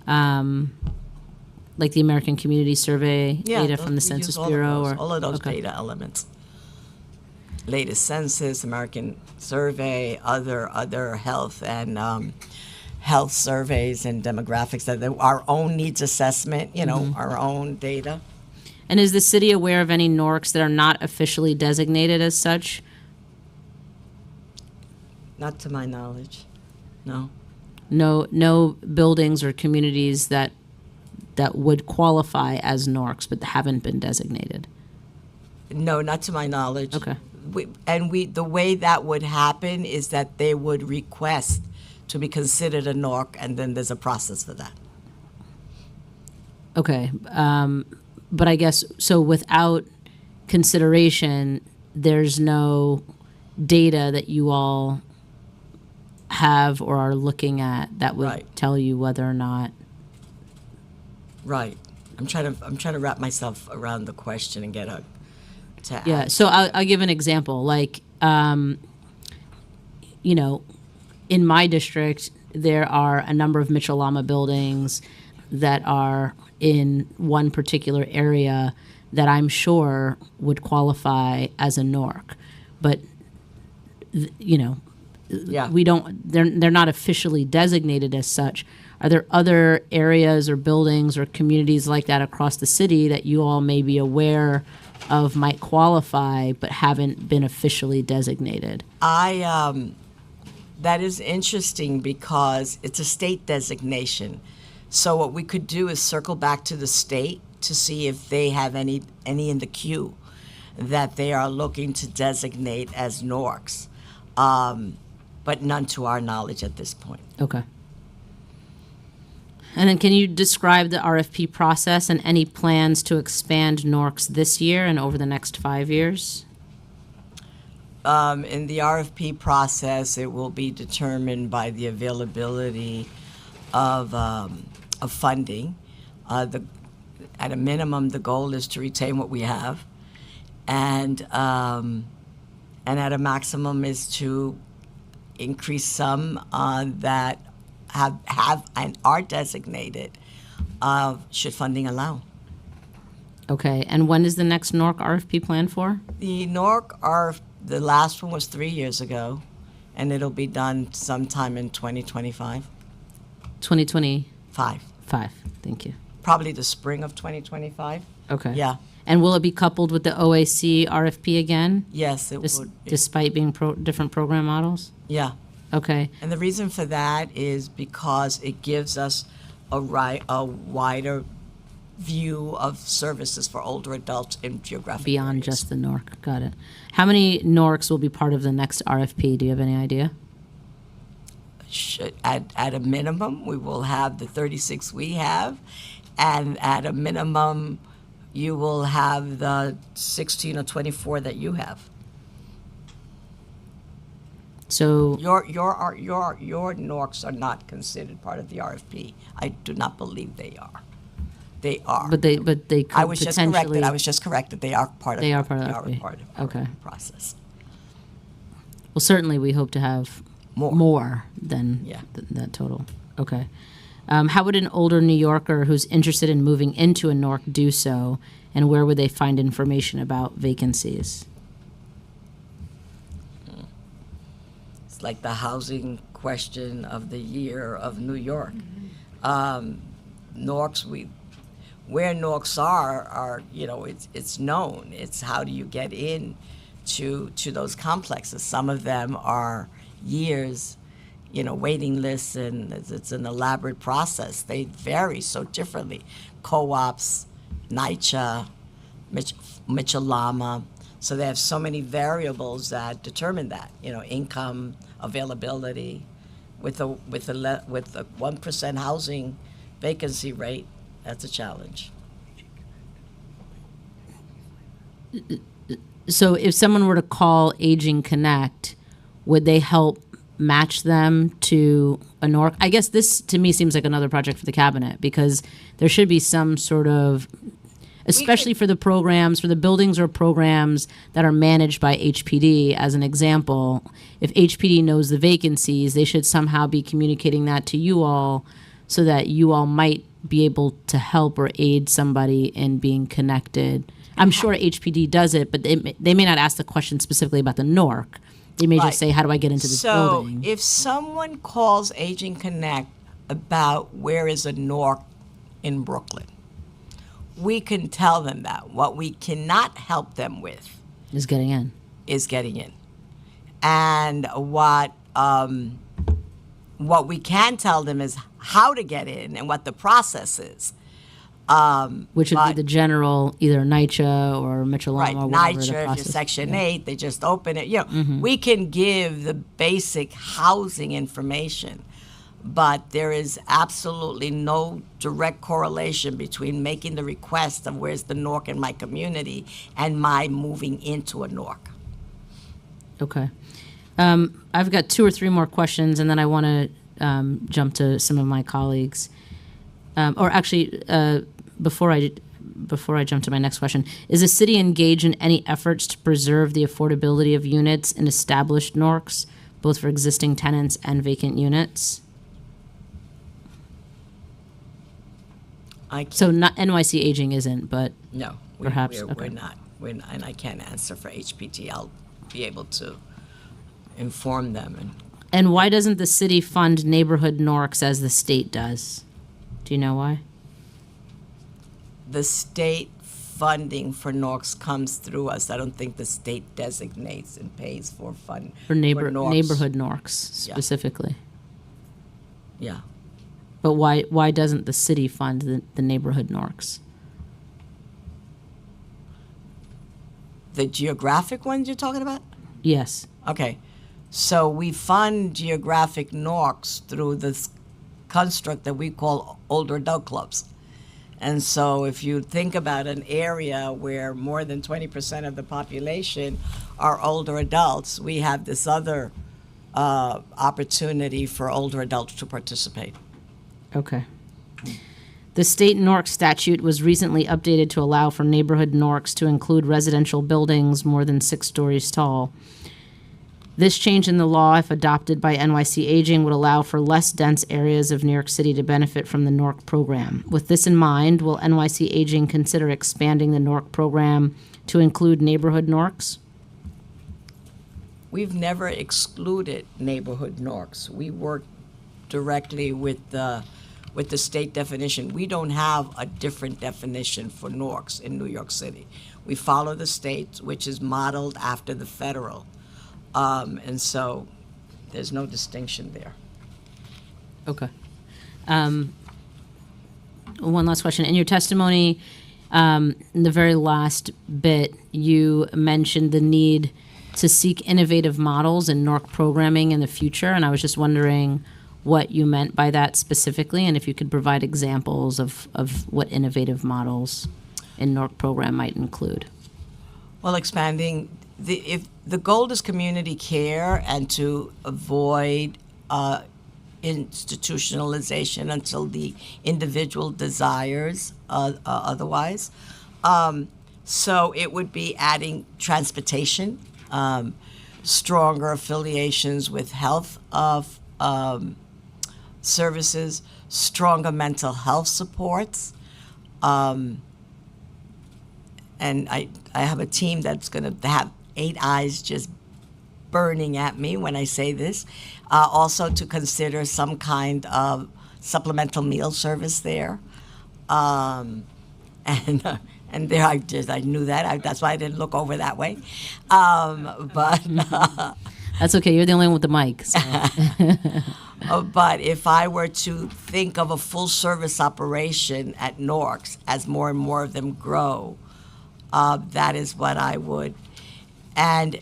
like the American Community Survey data from the we use Census all of Bureau? those, Or all of those okay. data elements. Latest census, American survey, other health and health surveys and demographics, our own needs assessment, Mm-hmm. our own data. And is the city aware of any NORCs that are not officially designated as such? Not to my knowledge, no. No buildings or communities that would qualify as NORCs but haven't been designated. No, not to my knowledge. Okay. The way that would happen is that they would request to be considered a NORC, and then there's a process for that. Okay, but I guess, so without consideration, there's no data that you all have or are looking at that would Right. tell you whether or not. Right. I'm trying to wrap myself around the question and get to Yeah, so I'll give an example. Like, in my district, there are a number of Mitchell-Lama buildings that are in one particular area that I'm sure would qualify as a NORC. But, Yeah. we don't, they're not officially designated as such. Are there other areas or buildings or communities like that across the city that you all may be aware of might qualify but haven't been officially designated? That is interesting because it's a state designation. So what we could do is circle back to the state to see if they have any in the queue that they are looking to designate as NORCs, but none to our knowledge at this point. Okay. And then can you describe the RFP process and any plans to expand NORCs this year and over the next 5 years? In the RFP process, it will be determined by the availability of funding. At a minimum, the goal is to retain what we have, and at a maximum is to increase some that have and are designated, should funding allow. Okay, and when is the next NORC RFP planned for? The NORC the last one was 3 years ago, and it'll be done sometime in 2025. 2025. Five. Thank you. Probably the spring of 2025. Okay. Yeah. And will it be coupled with the OAC RFP again, Yes, it would. despite being different program models? Yeah. Okay. And the reason for that is because it gives us a wider view of services for older adults in geographic Beyond areas. just the NORC. Got it. How many NORCs will be part of the next RFP? Do you have any idea? At a minimum, we will have the 36 we have, and at a minimum, you will have the 16 or 24 that you have. So, Your NORCs are not considered part of the RFP. I do not believe they are. They are. but they could I was just potentially. corrected. They are part of. They are part of the They are RFP. part of the Okay. process. Well, certainly we hope to have More. than Yeah. that total. Okay. How would an older New Yorker who's interested in moving into a NORC do so, and where would they find information about vacancies? It's like the housing question of the year of New York. NORCs, where NORCs are it's known. It's how do you get in to those complexes. Some of them are years, waiting lists, and it's an elaborate process. They vary so differently. Co-ops, NYCHA, Mitchell-Lama. So they have so many variables that determine that, income, availability. With a 1% housing vacancy rate, that's a challenge. So if someone were to call Aging Connect, would they help match them to a NORC? I guess this, to me, seems like another project for the cabinet, because there should be some sort of, especially for the programs, for the buildings or programs that are managed by HPD, as an example. If HPD knows the vacancies, they should somehow be communicating that to you all, so that you all might be able to help or aid somebody in being connected. I'm sure HPD does it, but they may not ask the question specifically about the NORC. They may Right. just say, how do I get into this building? So if someone calls Aging Connect about where is a NORC in Brooklyn, we can tell them that. What we cannot help them with Is getting in. is getting in. And what we can tell them is how to get in and what the process is. Which would be But- the general, either NYCHA or Right, Mitchell-Lama or whatever the NYCHA, if you're process. Section 8, they just open it. We can give the basic housing information, but there is absolutely no direct correlation between making the request of where's the NORC in my community and my moving into a NORC. Okay. I've got 2 or 3 more questions, and then I want to jump to some of my colleagues. Or actually, before I jump to my next question, is the city engaged in any efforts to preserve the affordability of units in established NORCs, both for existing tenants and vacant units? So not NYC Aging isn't, but No, Perhaps, we're okay. not. We're not, and I can't answer for HPT. I'll be able to inform them. and why doesn't the city fund neighborhood NORCs as the state does? Do you know why? The state funding for NORCs comes through us. I don't think the state designates and pays for fund For NORCs. neighborhood NORCs Yeah. specifically. Yeah. But why doesn't the city fund the neighborhood NORCs? The geographic ones you're talking about? Yes. Okay. So we fund geographic NORCs through this construct that we call older adult clubs. And so if you think about an area where more than 20% of the population are older adults, we have this other opportunity for older adults to participate. Okay. The state NORC statute was recently updated to allow for neighborhood NORCs to include residential buildings more than 6 stories tall. This change in the law, if adopted by NYC Aging, would allow for less dense areas of New York City to benefit from the NORC program. With this in mind, will NYC Aging consider expanding the NORC program to include neighborhood NORCs? We've never excluded neighborhood NORCs. We work directly with the state definition. We don't have a different definition for NORCs in New York City. We follow the state, which is modeled after the federal. And so there's no distinction there. Okay. One last question. In your testimony, in the very last bit, you mentioned the need to seek innovative models in NORC programming in the future, and I was just wondering what you meant by that specifically, and if you could provide examples of what innovative models in NORC program might include. Well, expanding, if the goal is community care and to avoid institutionalization until the individual desires otherwise. So it would be adding transportation, stronger affiliations with health of services, stronger mental health supports. And I have a team that's going to have 8 eyes just burning at me when I say this. Also to consider some kind of supplemental meal service there. And And there I knew that. That's why I didn't look over that way. But That's okay. You're the only one with the mic. So. but if I were to think of a full service operation at Norks as more and more of them grow, that is what I would. And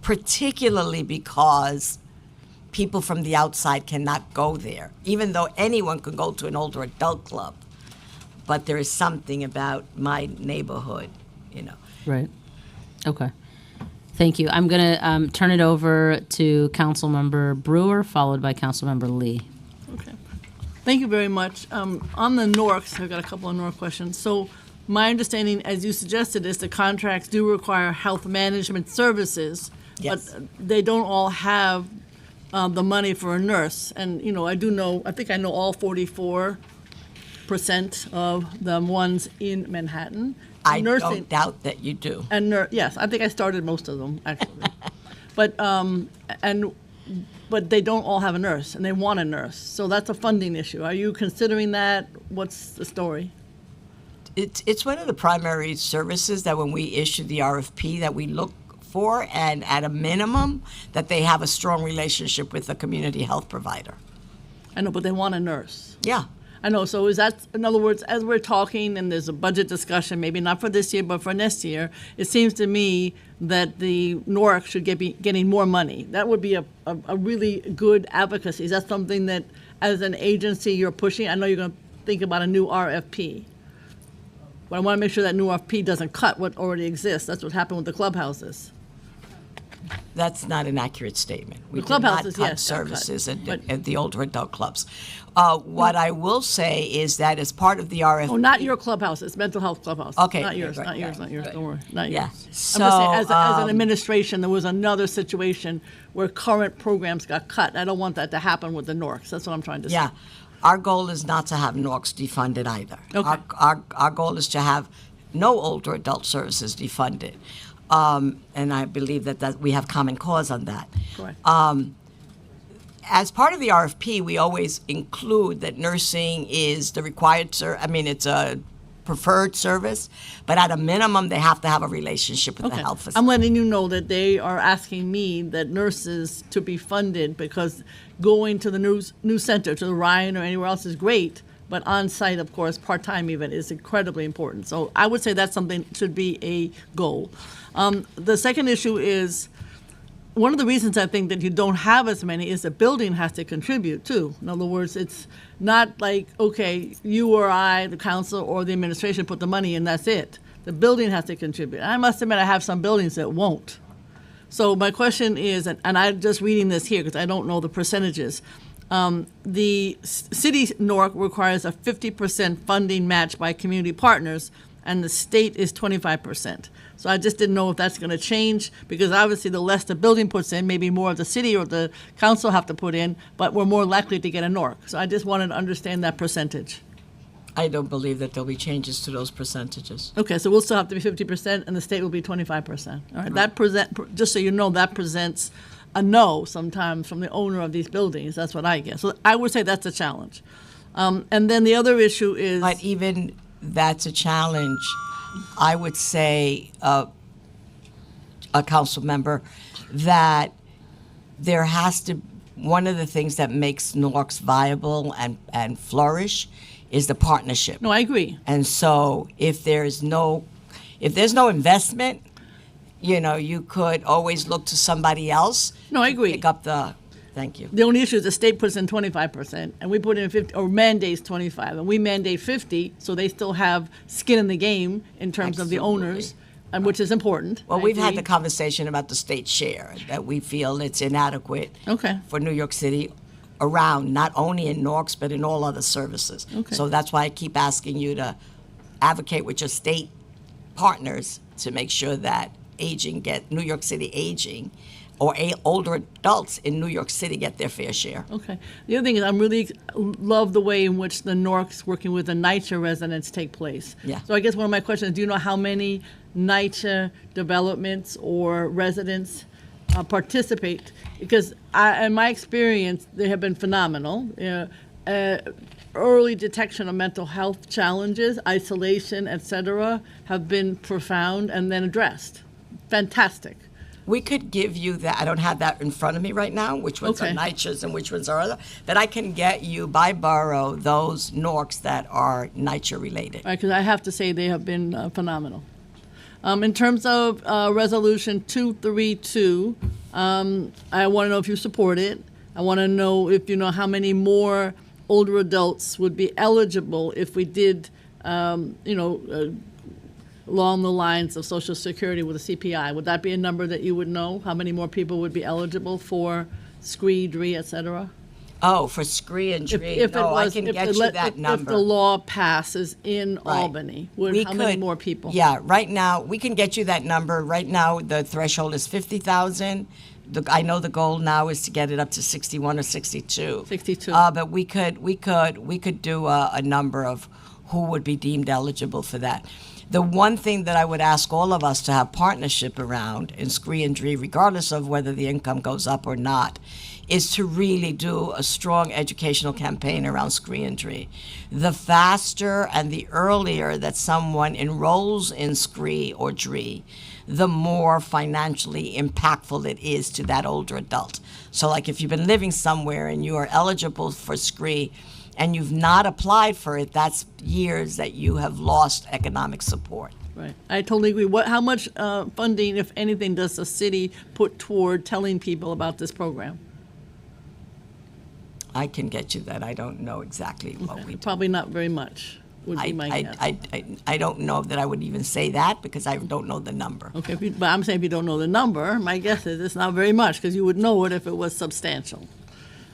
particularly because people from the outside cannot go there, even though anyone can go to an older adult club. But there is something about my neighborhood, Right. Okay. Thank you. I'm going to turn it over to Councilmember Brewer, followed by Councilmember Lee. Okay. Thank you very much. On the Norks, I've got a couple of Nork questions. So my understanding, as you suggested, is the contracts do require health management services, Yes. but they don't all have the money for a nurse. And, I think I know all 44% of the ones in Manhattan. I don't doubt that you do. And yes, I think I started most of them actually, but they don't all have a nurse, and they want a nurse. So that's a funding issue. Are you considering that? What's the story? It's one of the primary services that when we issue the RFP that we look for, and at a minimum that they have a strong relationship with a community health provider. I know, but they want a nurse. Yeah. I know. So is that, in other words, as we're talking and there's a budget discussion, maybe not for this year, but for next year, it seems to me that the NORC should be getting more money. That would be a really good advocacy. Is that something that, as an agency, you're pushing? I know you're going to think about a new RFP, but I want to make sure that new RFP doesn't cut what already exists. That's what happened with the clubhouses. That's not an accurate statement. We The clubhouses, did not cut yes, got cut, services but- at the older adult clubs. What I will say is that as part of the RFP. Oh, not your clubhouse. It's mental health clubhouse. Okay, Not yours. right, Not yours. right, Not yours. right. Don't worry. Not Yeah. yours. So, I'm just saying, as an administration, there was another situation where current programs got cut. I don't want that to happen with the NORCs. That's what I'm trying to say. Yeah, our goal is not to have NORCs defunded either. Okay. Our goal is to have no older adult services defunded. And I believe that we have common cause on that. Correct. As part of the RFP, we always include that nursing is the required it's a preferred service, but at a minimum, they have to have a relationship with the health facility. I'm letting you know that they are asking me that nurses to be funded because going to the new center, to the Ryan or anywhere else is great, but on-site, of course, part-time even, is incredibly important. So I would say that's something should be a goal. The second issue is, one of the reasons I think that you don't have as many is the building has to contribute too. In other words, it's not like, okay, you or I, the council or the administration put the money in, that's it. The building has to contribute. I must admit I have some buildings that won't. So my question is, and I'm just reading this here because I don't know the percentages, the city NORC requires a 50% funding match by community partners, and the state is 25%. So I just didn't know if that's going to change, because obviously the less the building puts in, maybe more of the city or the council have to put in, but we're more likely to get a NORC. So I just wanted to understand that percentage. I don't believe that there'll be changes to those percentages. Okay, so we'll still have to be 50%, and the state will be 25%. All right, that just so you know, that presents a no sometimes from the owner of these buildings. That's what I get. So I would say that's a challenge. And then the other issue is... But even that's a challenge. I would say, a council member, that there has to, one of the things that makes NORCs viable and flourish is the partnership. No, I agree. And so if there's no investment, you could always look to somebody else. No, I agree. Pick up the, thank you. The only issue is the state puts in 25%, and we put in 50, or mandates 25, and we mandate 50, so they still have skin in the game in terms of the owners, and which is important. Well, I we've had agree. the conversation about the state share, that we feel it's inadequate Okay. for New York City around, not only in NORCs, but in all other services. Okay. So that's why I keep asking you to advocate with your state partners to make sure that New York City aging, or older adults in New York City get their fair share. Okay. The other thing is, I really love the way in which the NORCs working with the NYCHA residents take place. Yeah. So I guess one of my questions, do you know how many NYCHA developments or residents participate? Because in my experience, they have been phenomenal. early detection of mental health challenges, isolation, et cetera, have been profound and then addressed. Fantastic. We could give you that. I don't have that in front of me right now, which ones Okay. are NYCHAs and which ones are other. But I can get you by borough those NORCs that are NYCHA related. Right, because I have to say they have been phenomenal. In terms of Resolution 232, I want to know if you support it. I want to know if you know how many more older adults would be eligible if we did, along the lines of Social Security with a CPI. Would that be a number that you would know? How many more people would be eligible for SCRIE, DRIE, et cetera? Oh, for SCRIE and DRIE. I can get you that number. If the law passes in Albany, how many more people? Yeah, right now, we can get you that number. Right now, the threshold is 50,000. I know the goal now is to get it up to 61 or 62. 62. But we could do a number of who would be deemed eligible for that. The one thing that I would ask all of us to have partnership around in SCRIE and DRIE, regardless of whether the income goes up or not, is to really do a strong educational campaign around SCRIE and DRIE. The faster and the earlier that someone enrolls in SCRIE or DRIE, the more financially impactful it is to that older adult. So like if you've been living somewhere and you are eligible for SCRIE and you've not applied for it, that's years that you have lost economic support. Right. I totally agree. How much funding, if anything, does the city put toward telling people about this program? I can get you that. I don't know exactly what we do. Probably not very much, would be my guess. I don't know that I would even say that because I don't know the number. Okay, but I'm saying if you don't know the number, my guess is it's not very much because you would know it if it was substantial.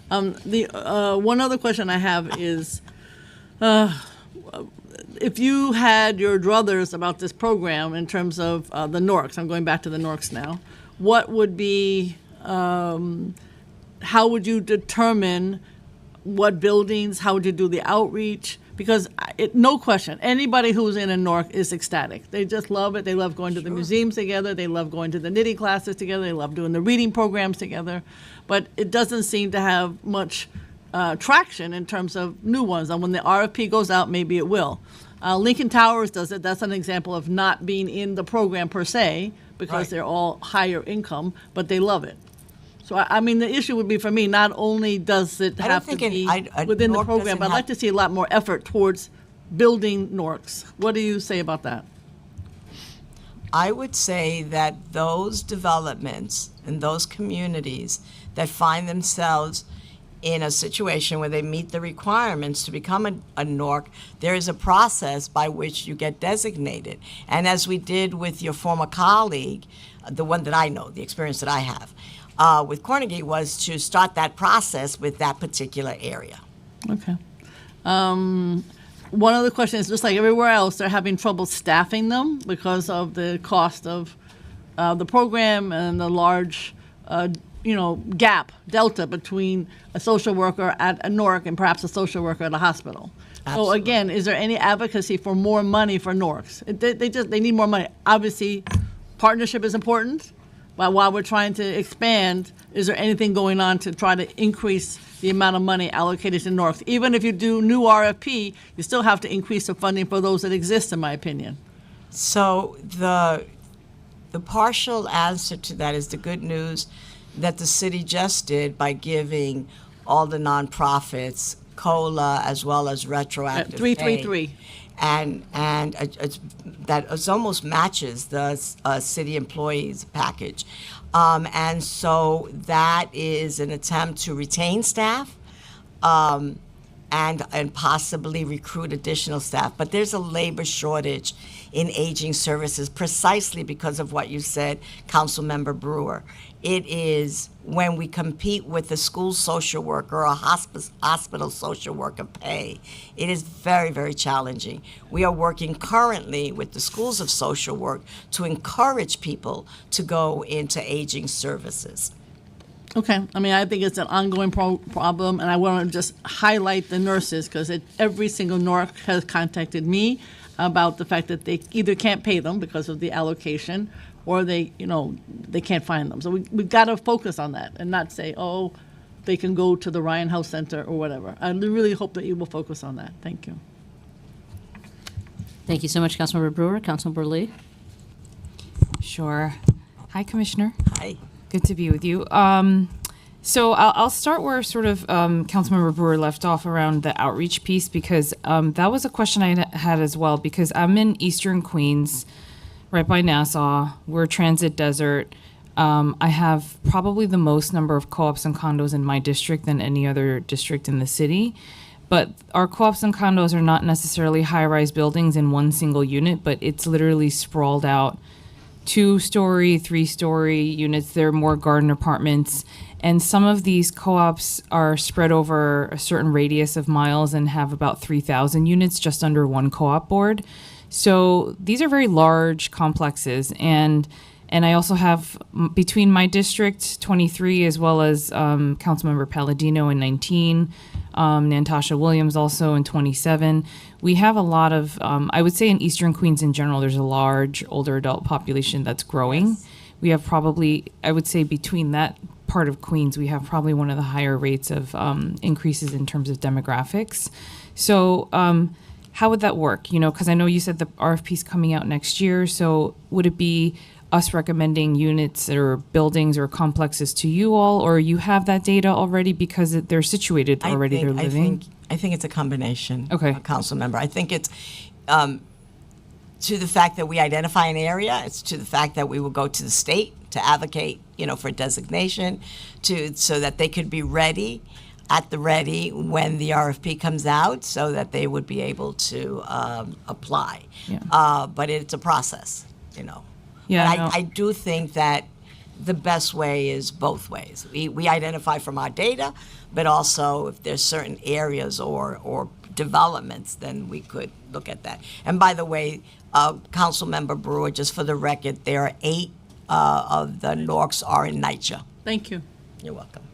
The one other question I have is, if you had your druthers about this program in terms of the NORCs, I'm going back to the NORCs now, what would be, how would you determine what buildings, how would you do the outreach? Because no question, anybody who's in a NORC is ecstatic. They just love it. They love going to the museums together. They love going to the knitting classes together. They love doing the reading programs together. But it doesn't seem to have much traction in terms of new ones. And when the RFP goes out, maybe it will. Lincoln Towers does it. That's an example of not being in the program per se because they're all higher income, but they love it. So, I mean, the issue would be for me, not only does it have to be within the program, but I'd like to see a lot more effort towards building NORCs. What do you say about that? I would say that those developments and those communities that find themselves in a situation where they meet the requirements to become a NORC, there is a process by which you get designated. And as we did with your former colleague, the one that I know, the experience that I have, with Carnegie was to start that process with that particular area. Okay. One other question is, just like everywhere else, they're having trouble staffing them because of the cost of the program and the large, delta between a social worker at a NORC and perhaps a social worker at a hospital. Absolutely. So again, is there any advocacy for more money for NORCs? They need more money. Obviously, partnership is important. But while we're trying to expand, is there anything going on to try to increase the amount of money allocated to NORCs? Even if you do new RFP, you still have to increase the funding for those that exist, in my opinion. So the partial answer to that is the good news that the city just did by giving all the nonprofits COLA as well as retroactive 333. pay. And that almost matches the city employees package. And so that is an attempt to retain staff and possibly recruit additional staff. But there's a labor shortage in aging services precisely because of what you said, Councilmember Brewer. It is when we compete with the school social worker or hospital social worker pay, it is very, very challenging. We are working currently with the schools of social work to encourage people to go into aging services. Okay. I mean, I think it's an ongoing problem, and I want to just highlight the nurses because every single NORC has contacted me about the fact that they either can't pay them because of the allocation or they can't find them. So we've got to focus on that and not say, they can go to the Ryan House Center or whatever. I really hope that you will focus on that. Thank you. Thank you so much, Councilmember Brewer. Councilmember Lee? Sure. Hi, Commissioner. Hi. Good to be with you. So I'll start where sort of Councilmember Brewer left off around the outreach piece, because that was a question I had as well, because I'm in Eastern Queens, right by Nassau. We're transit desert. I have probably the most number of co-ops and condos in my district than any other district in the city. But our co-ops and condos are not necessarily high-rise buildings in one single unit, but it's literally sprawled out 2-story, 3-story units. They're more garden apartments. And some of these co-ops are spread over a certain radius of miles and have about 3,000 units just under one co-op board. So these are very large complexes. And I also have, between my district, 23, as well as Councilmember Palladino in 19, Natasha Williams also in 27. We have a lot of, I would say in Eastern Queens in general, there's a large older adult population that's growing. Yes. We have probably, I would say between that part of Queens, we have probably one of the higher rates of increases in terms of demographics. So how would that work? You know, because I know you said the RFP is coming out next year. So would it be us recommending units or buildings or complexes to you all, or you have that data already because they're situated already, they're living? I think it's a combination, okay. Council member. I think it's to the fact that we identify an area, it's to the fact that we will go to the state to advocate, you know, for designation, so that they could be ready, at the ready when the RFP comes out, so that they would be able to apply. Yeah. But it's a process, you know. Yeah, but I do think that the best way is both ways. We identify from our data, but also if there's certain areas or developments, then we could look at that. And by the way, Councilmember Brewer, just for the record, there are 8 of the NORCs are in NYCHA. Thank you. You're welcome.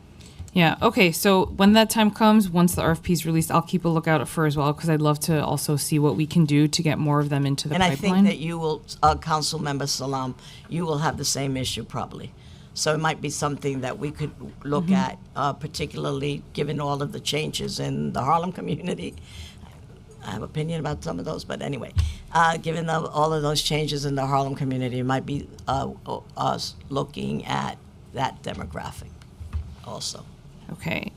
Yeah, okay, so when that time comes, once the RFP is released, I'll keep a lookout for as well, because I'd love to also see what we can do to get more of them into the pipeline. And I think that you will, Councilmember Salam, you will have the same issue probably. So it might be something that we could look at, particularly given all of the changes in the Harlem community. I have opinion about some of those, but anyway, given all of those changes in the Harlem community, it might be us looking at that demographic also. Okay.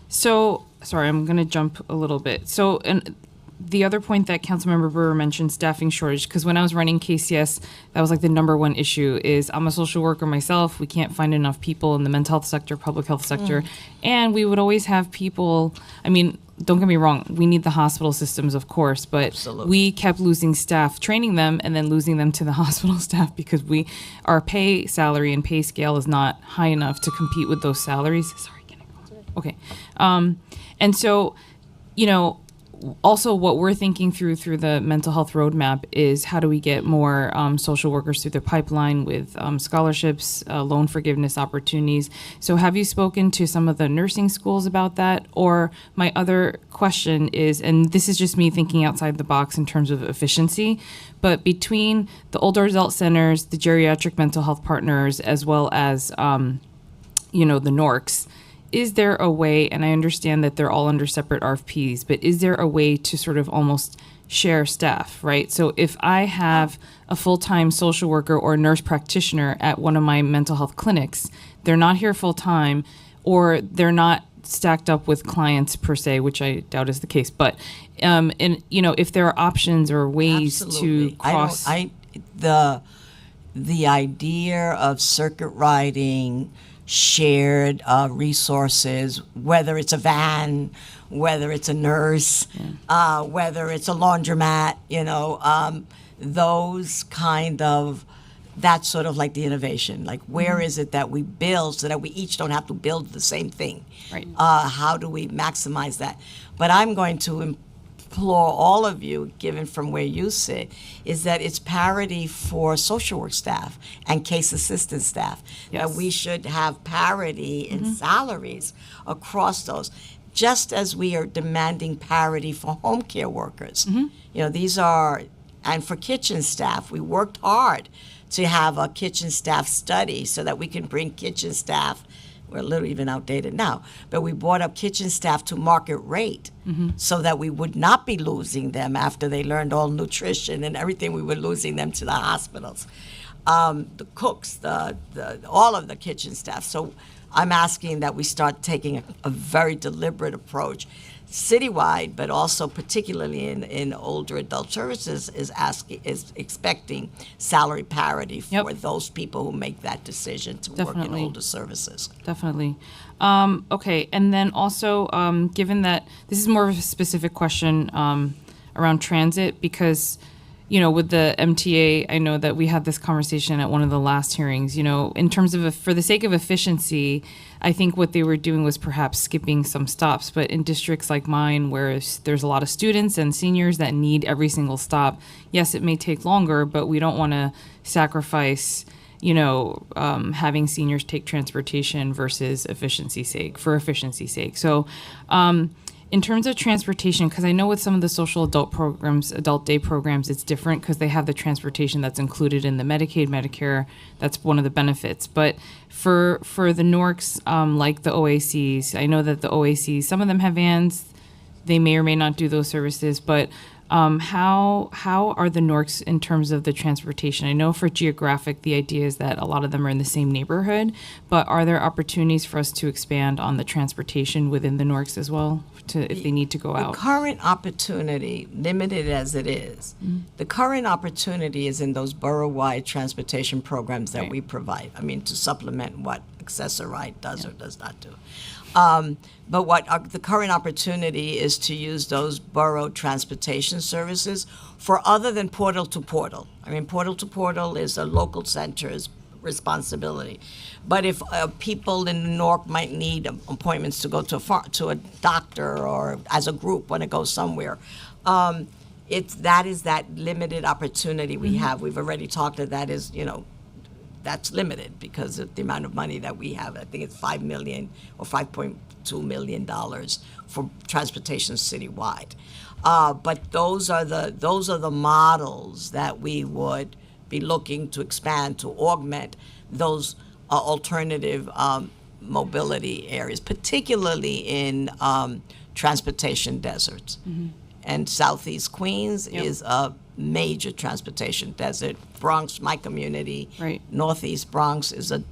So, sorry, I'm going to jump a little bit. So, and the other point that Councilmember Brewer mentioned, staffing shortage, because when I was running KCS, that was like the number one issue is I'm a social worker myself. We can't find enough people in the mental health sector, public health sector. And we would always have people, I mean, don't get me wrong, we need the hospital systems, of course, but Absolutely. We kept losing staff, training them, and then losing them to the hospital staff because our pay salary and pay scale is not high enough to compete with those salaries. Sorry, can I go? Okay. And so, you know, also what we're thinking through the mental health roadmap is how do we get more social workers through the pipeline with scholarships, loan forgiveness opportunities. So have you spoken to some of the nursing schools about that? Or my other question is, and this is just me thinking outside the box in terms of efficiency, but between the older adult centers, the geriatric mental health partners, as well as, you know, the NORCs, is there a way, and I understand that they're all under separate RFPs, but is there a way to sort of almost share staff, right? So if I have a full-time social worker or nurse practitioner at one of my mental health clinics, they're not here full-time, or they're not stacked up with clients per se, which I doubt is the case. But, and you know, if there are options or ways Absolutely. to cross. The idea of circuit riding, shared resources, whether it's a van, whether it's a nurse, whether it's a laundromat, you know, those kind of, that's sort of like the innovation. Like, where is it that we build so that we each don't have to build the same thing? Right. How do we maximize that? But I'm going to implore all of you, given from where you sit, is that it's parity for social work staff and case assistant staff. Yes. That we should have parity in salaries across those, just as we are demanding parity for home care workers. You know, these are, and for kitchen staff, we worked hard to have a kitchen staff study so that we can bring kitchen staff we're a little even outdated now, but we brought up kitchen staff to market rate so that we would not be losing them after they learned all nutrition and everything. We were losing them to the hospitals. The cooks, all of the kitchen staff. So I'm asking that we start taking a very deliberate approach citywide, but also particularly in older adult services, is expecting salary parity for Yep. those people who make that decision to work Definitely. in older services. Definitely. Okay, and then also, given that this is more of a specific question around transit, because, you know, with the MTA, I know that we had this conversation at one of the last hearings, you know, in terms of, for the sake of efficiency, I think what they were doing was perhaps skipping some stops, but in districts like mine, where there's a lot of students and seniors that need every single stop, yes, it may take longer, but we don't want to sacrifice, you know, having seniors take transportation versus efficiency's sake. So, in terms of transportation, because I know with some of the social adult programs, adult day programs, it's different because they have the transportation that's included in the Medicaid, Medicare. That's one of the benefits. But for the NORCs, like the OACs, I know that the OACs, some of them have vans. They may or may not do those services, but how are the NORCs in terms of the transportation? I know for geographic, the idea is that a lot of them are in the same neighborhood, but are there opportunities for us to expand on the transportation within the NORCs as well, if they need to go out? The current opportunity, limited as it is, the current opportunity is in those borough-wide transportation programs that Right. we provide. I mean, to supplement what SCRIE does or does not do. But the current opportunity is to use those borough transportation services for other than portal to portal. I mean, portal to portal is a local center's responsibility. But if people in Newark might need appointments to go to a doctor or as a group want to go somewhere, that is that limited opportunity we have. We've already talked that is, you know, that's limited because of the amount of money that we have. I think it's $5 million or $5.2 million for transportation citywide. But those are the models that we would be looking to expand to augment those alternative mobility areas, particularly in transportation deserts. And Southeast Queens is a major transportation desert. Bronx, my community, Right. Northeast Bronx is a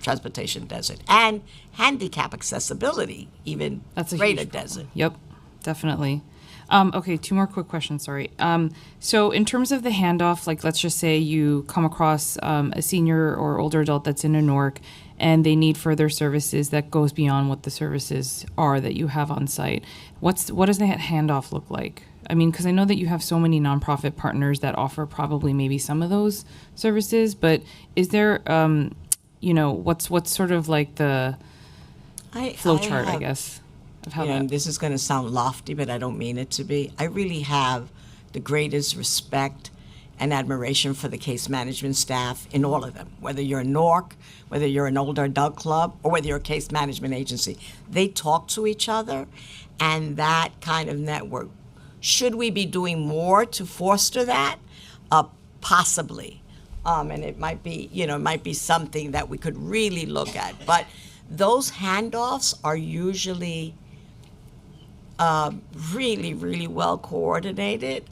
transportation desert. And handicap accessibility, even That's a greater huge problem. desert. Yep, definitely. Okay, two more quick questions, sorry. So in terms of the handoff, like let's just say you come across a senior or older adult that's in a NORC and they need further services that goes beyond what the services are that you have on site. What does that handoff look like? I mean, because I know that you have so many nonprofit partners that offer probably maybe some of those services, but is there, you know, what's sort of like the flow chart, I guess, of how And that... this is going to sound lofty, but I don't mean it to be. I really have the greatest respect and admiration for the case management staff in all of them, whether you're a NORC, whether you're an older adult club, or whether you're a case management agency. They talk to each other, and that kind of network. Should we be doing more to foster that? Possibly. And it might be, you know, it might be something that we could really look at. But those handoffs are usually really, really well coordinated,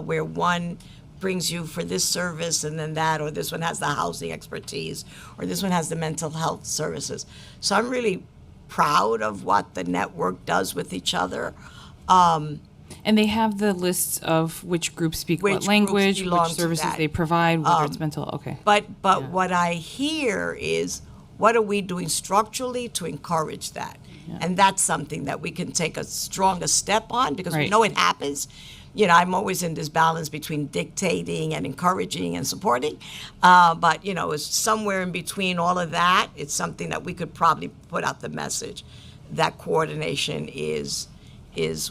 where one brings you for this service and then that, or this one has the housing expertise, or this one has the mental health services. So I'm really proud of what the network does with each other. And they have the lists of which groups speak Which what groups language, belong which to services that. they provide, whether it's mental. Okay. But what I hear is, what are we doing structurally to encourage that? And that's something that we can take a stronger step on, because we Right. know it happens. You know, I'm always in this balance between dictating and encouraging and supporting. But, you know, it's somewhere in between all of that. It's something that we could probably put out the message that coordination is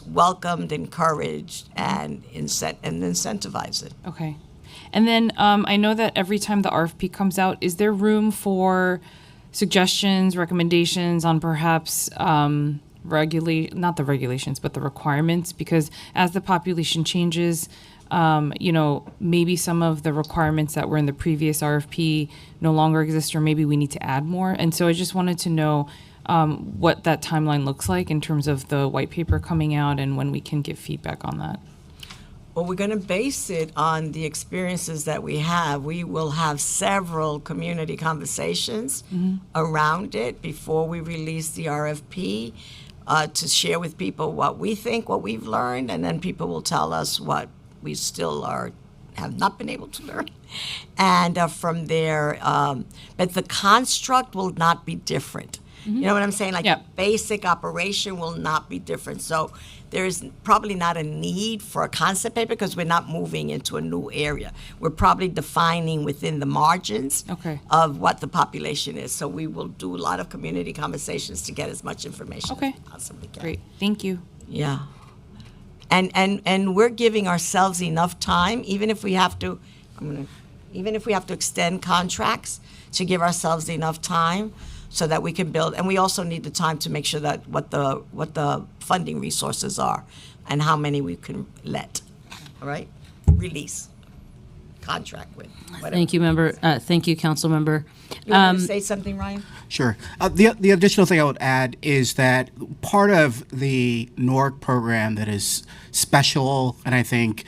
welcomed, encouraged, and incentivized. Okay. And then I know that every time the RFP comes out, is there room for suggestions, recommendations on perhaps not the regulations, but the requirements? Because as the population changes, maybe some of the requirements that were in the previous RFP no longer exist, or maybe we need to add more. And so I just wanted to know what that timeline looks like in terms of the white paper coming out and when we can give feedback on that. Well, we're going to base it on the experiences that we have. We will have several community conversations around it before we release the RFP to share with people what we think, what we've learned, and then people will tell us what we still have not been able to learn. And from there, but the construct will not be different. You know what I'm saying? Like Yeah. basic operation will not be different. So there's probably not a need for a concept paper because we're not moving into a new area. We're probably defining within the margins Okay. of what the population is. So we will do a lot of community conversations to get as much information Okay. as we possibly can. Great. Thank you. Yeah. And we're giving ourselves enough time, even if we have to extend contracts, to give ourselves enough time so that we can build. And we also need the time to make sure that what the funding resources are and how many we can release, contract with, whatever. Thank you, member. Thank you, council member. You want to say something, Ryan? Sure. The additional thing I would add is that part of the NORC program that is special, and I think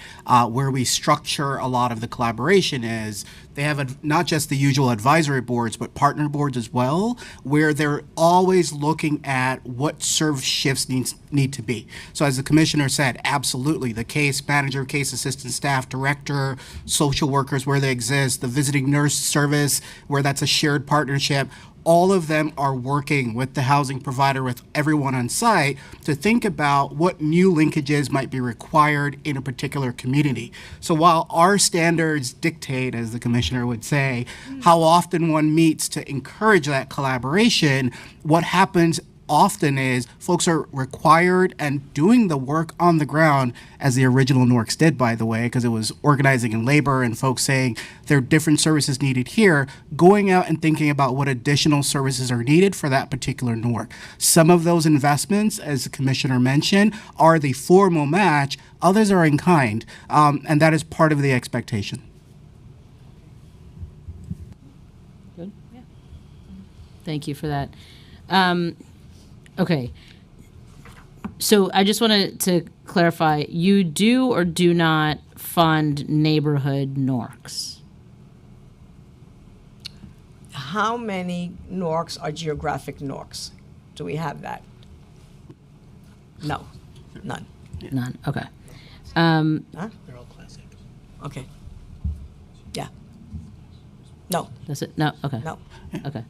where we structure a lot of the collaboration is they have not just the usual advisory boards, but partner boards as well, where they're always looking at what service shifts need to be. So as the commissioner said, absolutely, the case manager, case assistant staff, director, social workers where they exist, the visiting nurse service where that's a shared partnership, all of them are working with the housing provider, with everyone on site, to think about what new linkages might be required in a particular community. So while our standards dictate, as the commissioner would say, how often one meets to encourage that collaboration, what happens often is folks are required and doing the work on the ground, as the original NORCs did, by the way, because it was organizing in labor and folks saying there are different services needed here, going out and thinking about what additional services are needed for that particular NORC. Some of those investments, as the commissioner mentioned, are the formal match, others are in kind, and that is part of the expectation. Good. Yeah. Thank you for that. Okay. So I just wanted to clarify, you do or do not fund neighborhood NORCs? How many NORCs are geographic NORCs? Do we have that? No, none. None. Okay. Huh? They're all classic. Okay. Yeah. No, That's it? No? Okay. no. Okay.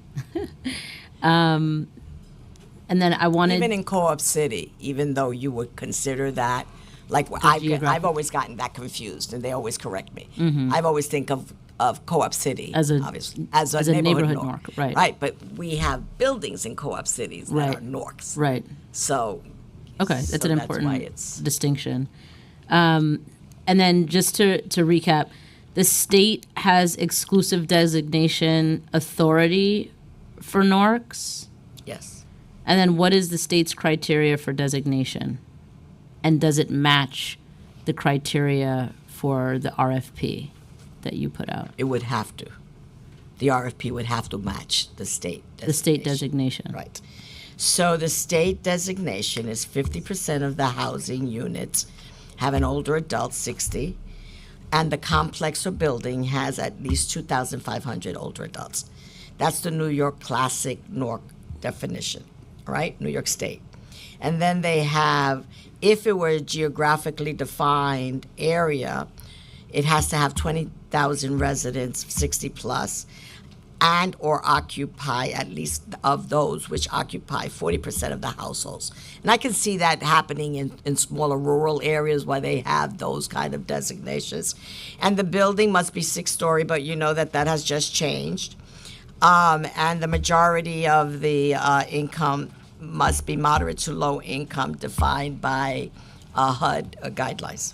And then I wanted... Even in Co-op City, even though you would consider that, like I've geographic- always gotten that confused, and they always correct me. I've always think of Co-op City As a- obviously, as a neighborhood NORC. NORC, right. Right, but we have buildings in Co-op cities that Right. are NORCs. Right. So. Okay, that's so an why important it's distinction. And then just to recap, the state has exclusive designation authority for NORCs. yes. And then what is the state's criteria for designation? And does it match the criteria for the RFP that you put out? It would have to. The RFP would have to match the state designation. The state designation. Right. So the state designation is 50% of the housing units have an older adult, 60, and the complex or building has at least 2,500 older adults. That's the New York Classic NORC definition, right? New York State. And then they have, if it were a geographically defined area, it has to have 20,000 residents, 60 plus, and or occupy at least of those which occupy 40% of the households. And I can see that happening in smaller rural areas where they have those kind of designations. And the building must be 6-story, but you know that has just changed. And the majority of the income must be moderate to low income defined by HUD guidelines.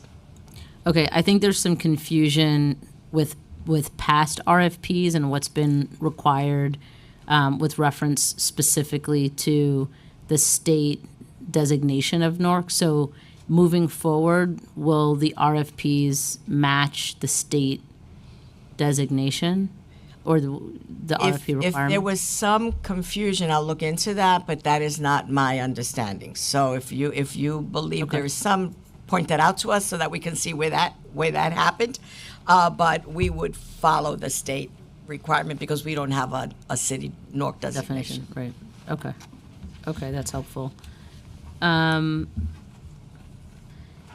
Okay, I think there's some confusion with past RFPs and what's been required with reference specifically to the state designation of NORC. So moving forward, will the RFPs match the state designation or the RFP If requirement? there was some confusion, I'll look into that, but that is not my understanding. So if you believe there is some, point that out to us so that we can see where that happened. But we would follow the state requirement because we don't have a city Newark designation. Definition, right. Okay. Okay, that's helpful. And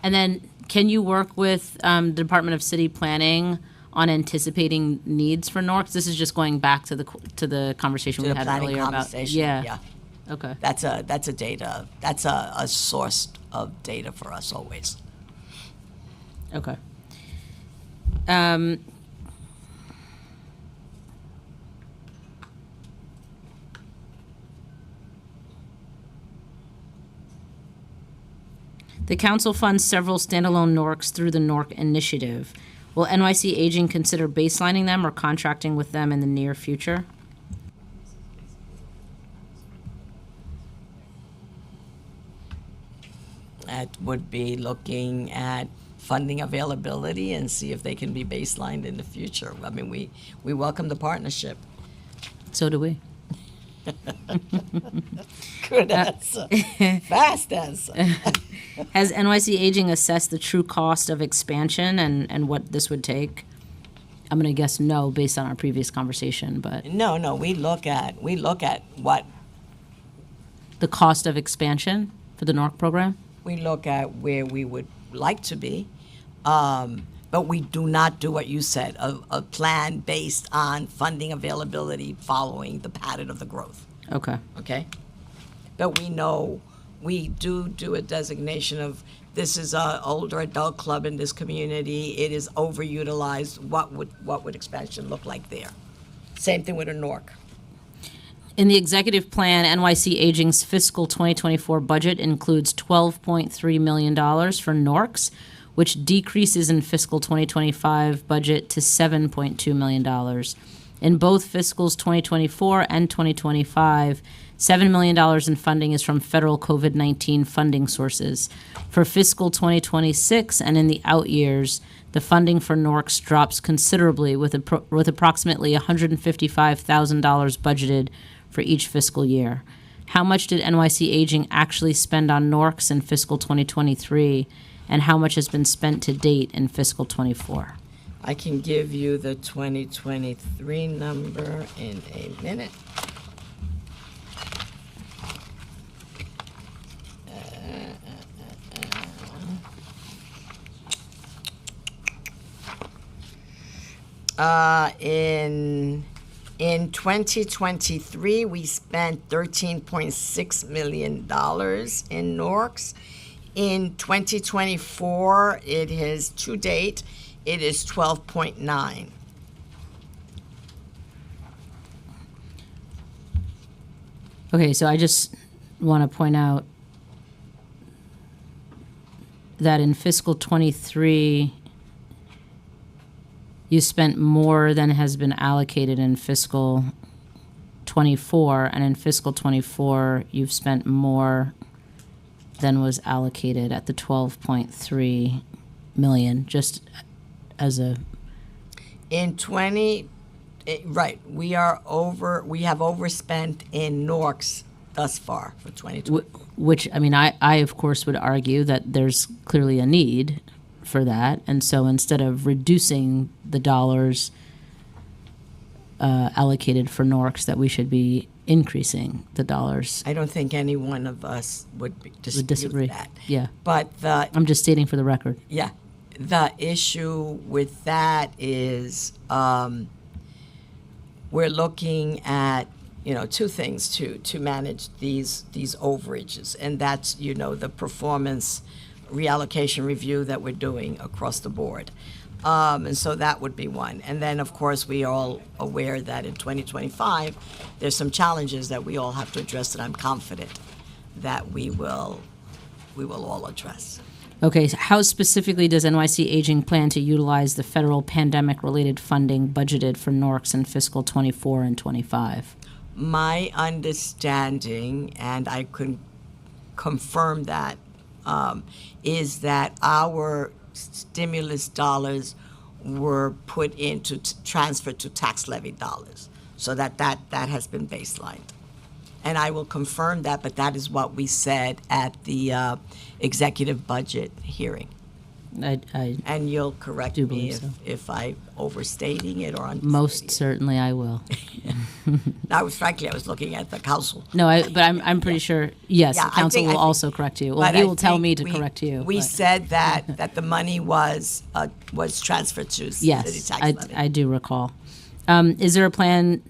then can you work with the Department of City Planning on anticipating needs for Newark? This is just going back to the conversation we The had planning earlier about. conversation, Yeah. Okay. That's a source of data for us always. Okay. The council funds several standalone NORCs through the NORC initiative. Will NYC Aging consider baselining them or contracting with them in the near future? That would be looking at funding availability and see if they can be baselined in the future. I mean, we welcome the partnership. So do we. Good answer. Fast answer. Has NYC Aging assessed the true cost of expansion and what this would take? I'm going to guess no based on our previous conversation, but No, we look at what the cost of expansion for the NORC program? we look at where we would like to be, but we do not do what you said, a plan based on funding availability following the pattern of the growth. Okay. Okay? But we know we do a designation of this is an older adult club in this community. It is overutilized. What would expansion look like there? Same thing with a NORC. In the executive plan, NYC Aging's fiscal 2024 budget includes $12.3 million for NORCs, which decreases in fiscal 2025 budget to $7.2 million. In both fiscals 2024 and 2025, $7 million in funding is from federal COVID-19 funding sources. For fiscal 2026 and in the out years, the funding for NORCs drops considerably with approximately $155,000 budgeted for each fiscal year. How much did NYC Aging actually spend on NORCs in fiscal 2023, and how much has been spent to date in fiscal 24? I can give you the 2023 number in a minute. In 2023, we spent $13.6 million in NORCs. In 2024, it is to date, it is 12.9. Okay, so I just want to point out that in fiscal 23, you spent more than has been allocated in fiscal 24, and in fiscal 24, you've spent more than was allocated at the 12.3 million, just as a... In 20, right, we have overspent in NORCs thus far for 2020. Which, I mean, I of course would argue that there's clearly a need for that, and so instead of reducing the dollars allocated for NORCs, that we should be increasing the dollars. I don't think any one of us would disagree with that. Yeah, But I'm just stating for the record. yeah, the issue with that is we're looking at two things to manage these overages, and that's the performance reallocation review that we're doing across the board. And so that would be one. And then, of course, we are all aware that in 2025, there's some challenges that we all have to address that I'm confident that we will all address. Okay, so how specifically does NYC Aging plan to utilize the federal pandemic-related funding budgeted for NORCs in fiscal 24 and 25? My understanding, and I could confirm that is that our stimulus dollars were put into transferred to tax levy dollars, so that has been baselined. And I will confirm that, but that is what we said at the executive budget hearing. I And you'll correct Do me believe so. if I'm overstating it or understating most it. certainly I will. Frankly, I was looking at the council. No, but I'm pretty sure. Yes, Yeah, the council I will think- also correct you. Well, But he I will tell think me to correct you. We but- said that the money was transferred to city Yes, tax I levy. do recall. Is there a plan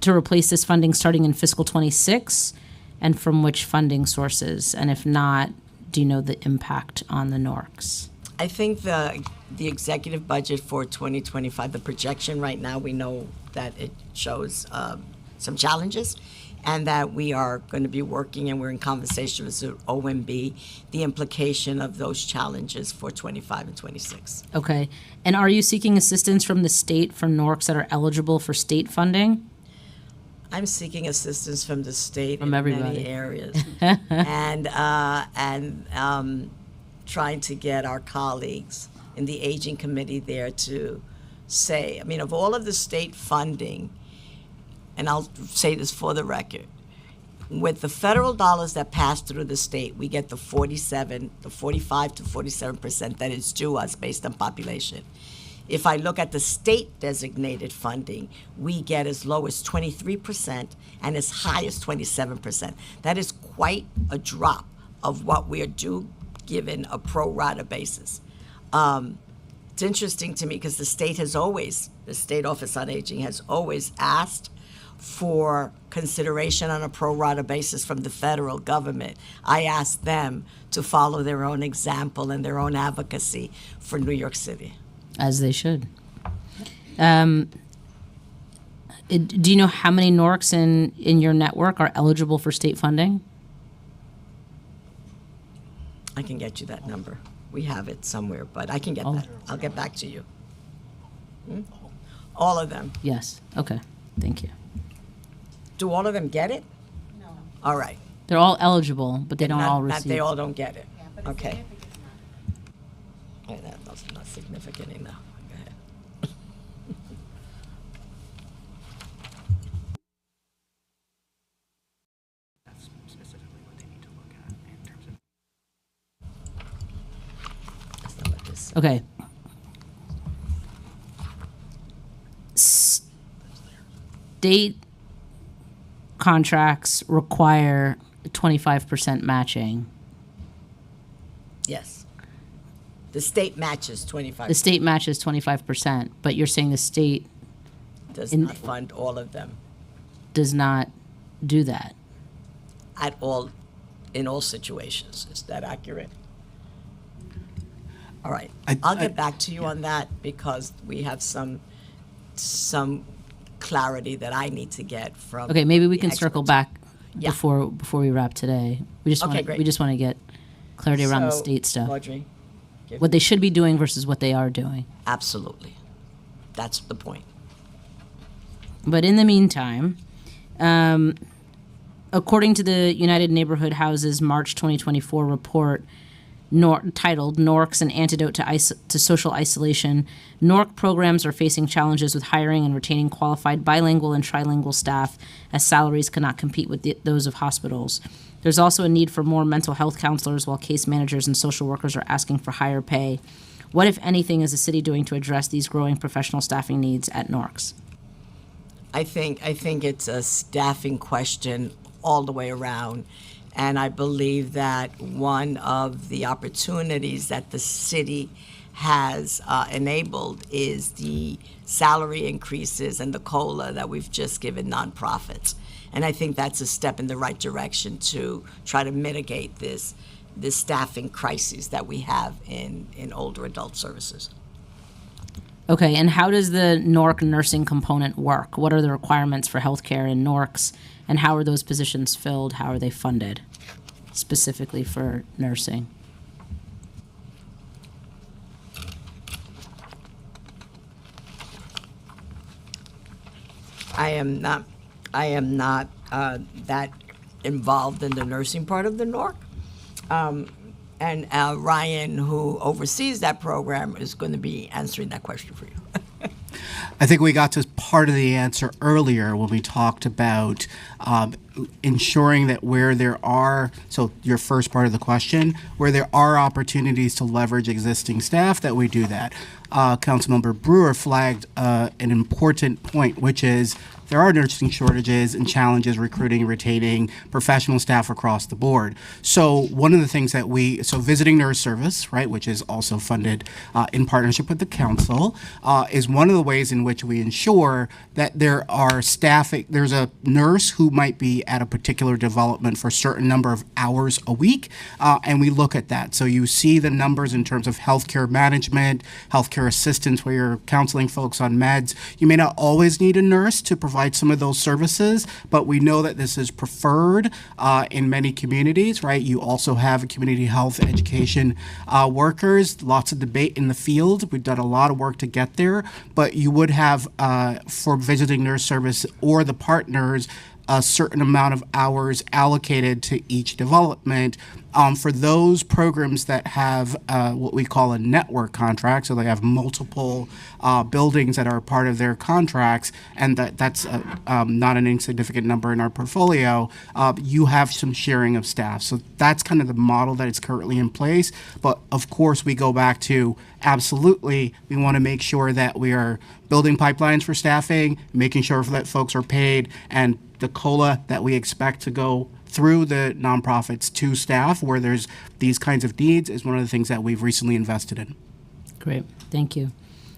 to replace this funding starting in fiscal '26, and from which funding sources? And if not, do you know the impact on the NORCs? I think the executive budget for 2025, the projection right now, we know that it shows some challenges, and that we are going to be working, and we're in conversation with the OMB, the implication of those challenges for 25 and 26. Okay. And are you seeking assistance from the state for NORCs that are eligible for state funding? I'm seeking assistance from the state From in everybody. many areas, and trying to get our colleagues in the aging committee there to say, I mean, of all of the state funding, and I'll say this for the record, with the federal dollars that pass through the state, we get the 45 to 47% that is due us based on population. If I look at the state designated funding, we get as low as 23% and as high as 27%. That is quite a drop of what we are due given a pro rata basis. It's interesting to me because the state Office on Aging has always asked for consideration on a pro rata basis from the federal government. I asked them to follow their own example and their own advocacy for New York City. As they should. Do you know how many NORCs in your network are eligible for state funding? I can get you that number. We have it somewhere, but I can get that. I'll get back to you. All of them. Yes. Okay. Thank you. Do all of them get it? No. All right. They're all eligible, but they don't all Not receive. they all don't get it. Okay. Yeah, that's not significant enough. Go ahead. That's not what this. Okay. State contracts require 25% matching. Yes. The state matches 25. The state matches 25%, but you're saying the state does in- not fund all of them does not do that. at all, in all situations. Is that accurate? All right. I'll get back to you on that because we have some clarity that I need to get from. Okay, maybe we the can circle experts. back Yeah. before we wrap today. We just Okay, want great. we just want to get clarity around the So, state stuff. Audrey, What they should be doing versus what they are doing. absolutely. That's the point. But in the meantime, according to the United Neighborhood Houses March 2024 report titled "NORCs: An Antidote to Social Isolation," NORC programs are facing challenges with hiring and retaining qualified bilingual and trilingual staff, as salaries cannot compete with those of hospitals. There's also a need for more mental health counselors, while case managers and social workers are asking for higher pay. What, if anything, is the city doing to address these growing professional staffing needs at NORCs? I think it's a staffing question all the way around. And I believe that one of the opportunities that the city has enabled is the salary increases and the COLA that we've just given nonprofits. And I think that's a step in the right direction to try to mitigate this staffing crisis that we have in older adult services. Okay, and how does the NORC nursing component work? What are the requirements for healthcare in NORCs, and how are those positions filled? How are they funded, specifically for nursing? I am not that involved in the nursing part of the NORC. And Ryan, who oversees that program, is going to be answering that question for you. I think we got to part of the answer earlier when we talked about ensuring that where there are, so your first part of the question, where there are opportunities to leverage existing staff, that we do that. Councilmember Brewer flagged an important point, which is there are nursing shortages and challenges recruiting and retaining professional staff across the board. So one of the things that visiting nurse service, right, which is also funded in partnership with the council, is one of the ways in which we ensure that there are staffing. There's a nurse who might be at a particular development for a certain number of hours a week, and we look at that. So you see the numbers in terms of healthcare management, healthcare assistance, where you're counseling folks on meds. You may not always need a nurse to provide some of those services, but we know that this is preferred in many communities, right? You also have community health education workers, lots of debate in the field. We've done a lot of work to get there, but you would have for visiting nurse service or the partners a certain amount of hours allocated to each development. For those programs that have what we call a network contract, so they have multiple buildings that are part of their contracts, and that's not an insignificant number in our portfolio, you have some sharing of staff. So that's kind of the model that is currently in place. But of course, we go back to absolutely, we want to make sure that we are building pipelines for staffing, making sure that folks are paid, and the COLA that we expect to go through the nonprofits to staff where there's these kinds of needs is one of the things that we've recently invested in. Great, thank you.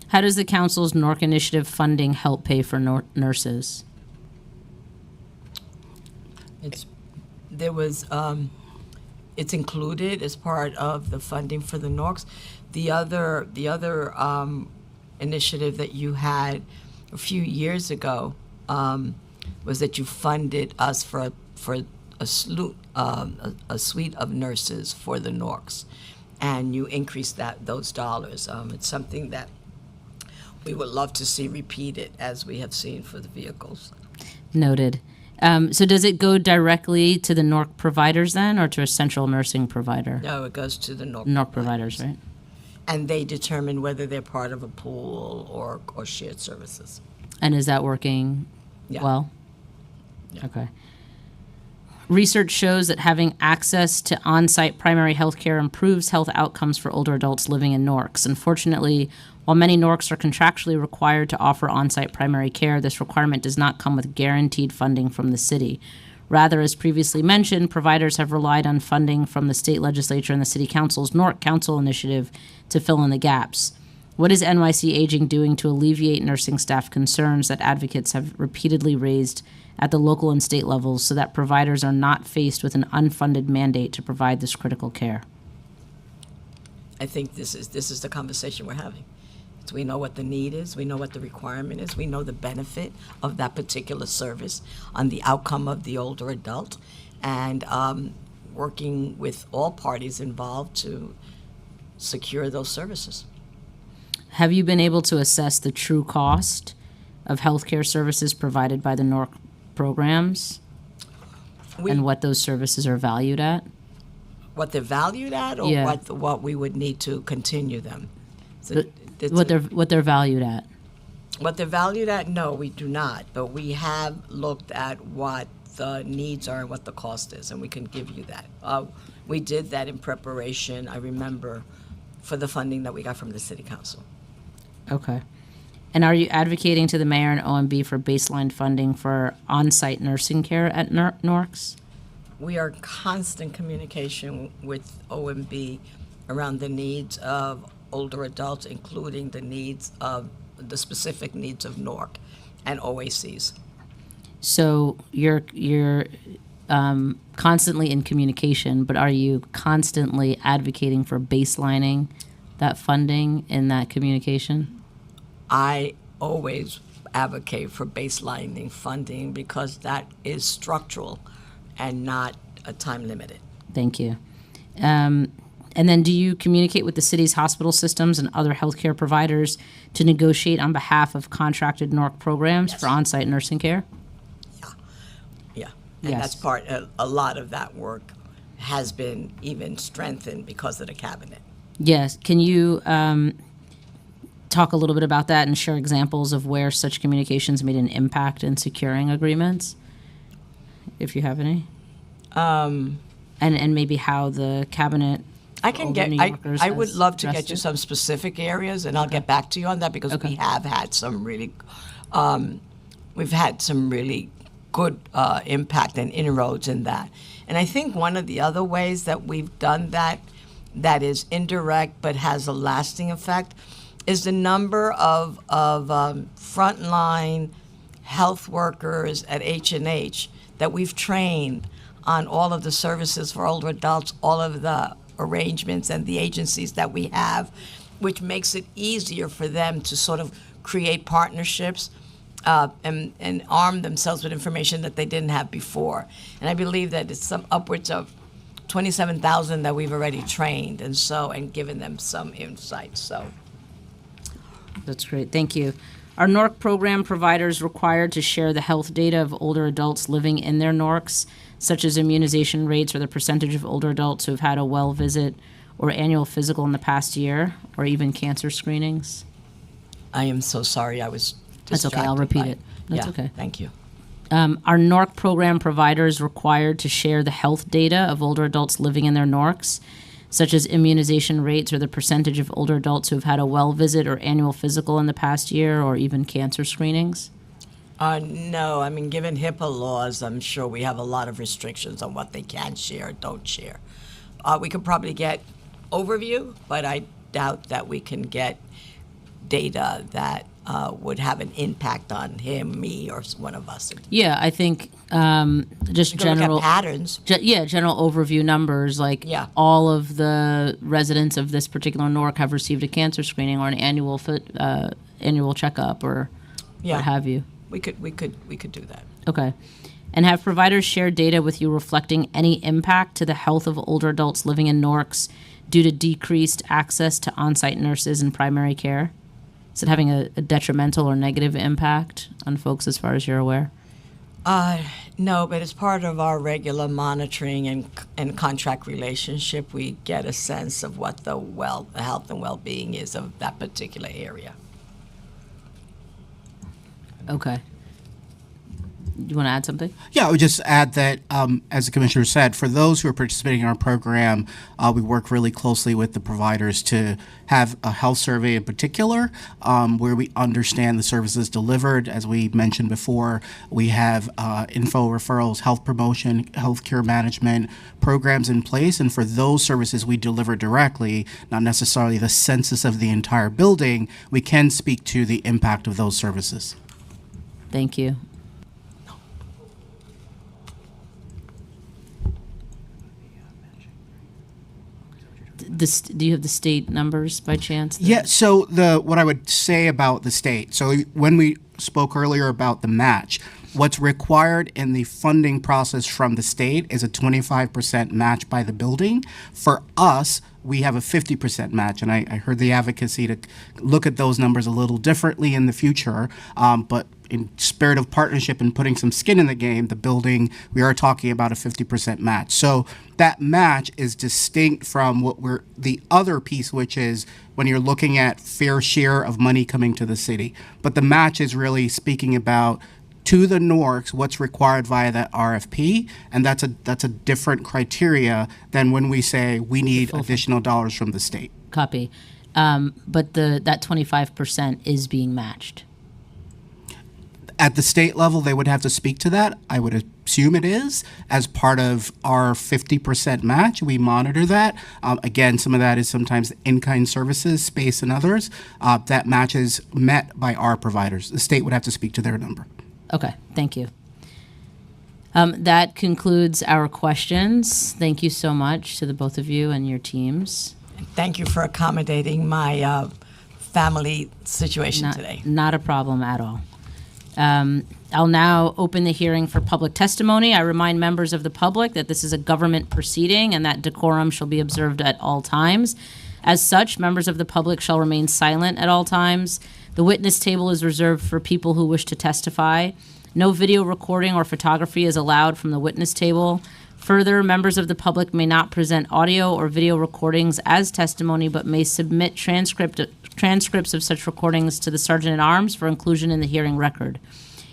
How does the council's NORC initiative funding help pay for nurses? It's included as part of the funding for the NORCs. The other initiative that you had a few years ago was that you funded us for a suite of nurses for the NORCs, and you increased those dollars. It's something that we would love to see repeated, as we have seen for the vehicles. Noted. So does it go directly to the NORC providers then, or to a central nursing provider? No, it goes to the NORC providers, right? And they determine whether they're part of a pool or shared services. And is that working well? Yeah. Okay. Research shows that having access to on-site primary health care improves health outcomes for older adults living in NORCs. Unfortunately, while many NORCs are contractually required to offer on-site primary care, this requirement does not come with guaranteed funding from the city. Rather, as previously mentioned, providers have relied on funding from the state legislature and the city council's NORC Council initiative to fill in the gaps. What is NYC Aging doing to alleviate nursing staff concerns that advocates have repeatedly raised at the local and state levels so that providers are not faced with an unfunded mandate to provide this critical care? I think this is the conversation we're having. So we know what the need is, we know what the requirement is, we know the benefit of that particular service on the outcome of the older adult, and working with all parties involved to secure those services. Have you been able to assess the true cost of healthcare services provided by the NORC programs and what those services are valued at? What they're valued at, or Yeah. what we would need to continue them? So What they're valued at? What they're valued at, no, we do not. But we have looked at what the needs are and what the cost is, and we can give you that. We did that in preparation, I remember, for the funding that we got from the city council. Okay. And are you advocating to the mayor and OMB for baseline funding for on-site nursing care at NORCs? We are in constant communication with OMB around the needs of older adults, including the specific needs of NORC and OACs. So you're constantly in communication, but are you constantly advocating for baselining that funding in that communication? I always advocate for baselining funding because that is structural and not a time limited. Thank you. And then do you communicate with the city's hospital systems and other healthcare providers to negotiate on behalf of contracted NORC programs for on-site nursing care? Yeah. And Yes. that's a lot of that work has been even strengthened because of the cabinet. Yes. Can you talk a little bit about that and share examples of where such communications made an impact in securing agreements, if you have any? And maybe how the cabinet. I can over get. New Yorkers I would has love to get addressed you it? some specific areas, and I'll get back to you on that because we have had some really, we've had some really good impact and inroads in that. And I think one of the other ways that we've done that, that is indirect but has a lasting effect, is the number of frontline health workers at H&H that we've trained on all of the services for older adults, all of the arrangements and the agencies that we have, which makes it easier for them to sort of create partnerships and arm themselves with information that they didn't have before. And I believe that it's some upwards of 27,000 that we've already trained and given them some insight. So That's great. Thank you. Are NORC program providers required to share the health data of older adults living in their NORCs, such as immunization rates or the percentage of older adults who have had a well visit or annual physical in the past year, or even cancer screenings? I am so sorry I was That's okay. I'll distracted repeat by- it. That's Yeah, okay. Thank you. Are NORC program providers required to share the health data of older adults living in their NORCs, such as immunization rates or the percentage of older adults who have had a well visit or annual physical in the past year, or even cancer screenings? No, I mean, given HIPAA laws, I'm sure we have a lot of restrictions on what they can share or don't share. We could probably get overview, but I doubt that we can get data that would have an impact on him, me, or one of us. Yeah, I think just We can look general. at patterns. General overview numbers, like Yeah. all of the residents of this particular NORC have received a cancer screening or an annual checkup or Yeah. what have you. We could do that. Okay. And have providers shared data with you reflecting any impact to the health of older adults living in NORCs due to decreased access to on-site nurses and primary care? Is it having a detrimental or negative impact on folks as far as you're aware? No, but as part of our regular monitoring and contract relationship, we get a sense of what the health and well-being is of that particular area. Okay. You want to add something? Yeah, I would just add that, as the commissioner said, for those who are participating in our program, we work really closely with the providers to have a health survey in particular, where we understand the services delivered. As we mentioned before, we have info referrals, health promotion, healthcare management programs in place. And for those services we deliver directly, not necessarily the census of the entire building, we can speak to the impact of those services. Thank you. Do you have the state numbers by chance? Yeah, so what I would say about the state, so when we spoke earlier about the match, what's required in the funding process from the state is a 25% match by the building. For us, we have a 50% match, and I heard the advocacy to look at those numbers a little differently in the future, but in spirit of partnership and putting some skin in the game, the building, we are talking about a 50% match. So that match is distinct from the other piece, which is when you're looking at fair share of money coming to the city. But the match is really speaking about to the NORCs what's required via that RFP, and that's a different criteria than when we say we need additional dollars from the state. Copy. But that 25% is being matched. At the state level, they would have to speak to that. I would assume it is as part of our 50% match. We monitor that. Again, some of that is sometimes in-kind services, space, and others. That match is met by our providers. The state would have to speak to their number. Okay, thank you. That concludes our questions. Thank you so much to the both of you and your teams. Thank you for accommodating my family situation today. Not a problem at all. I'll now open the hearing for public testimony. I remind members of the public that this is a government proceeding and that decorum shall be observed at all times. As such, members of the public shall remain silent at all times. The witness table is reserved for people who wish to testify. No video recording or photography is allowed from the witness table. Further, members of the public may not present audio or video recordings as testimony, but may submit transcripts of such recordings to the Sergeant-at-Arms for inclusion in the hearing record.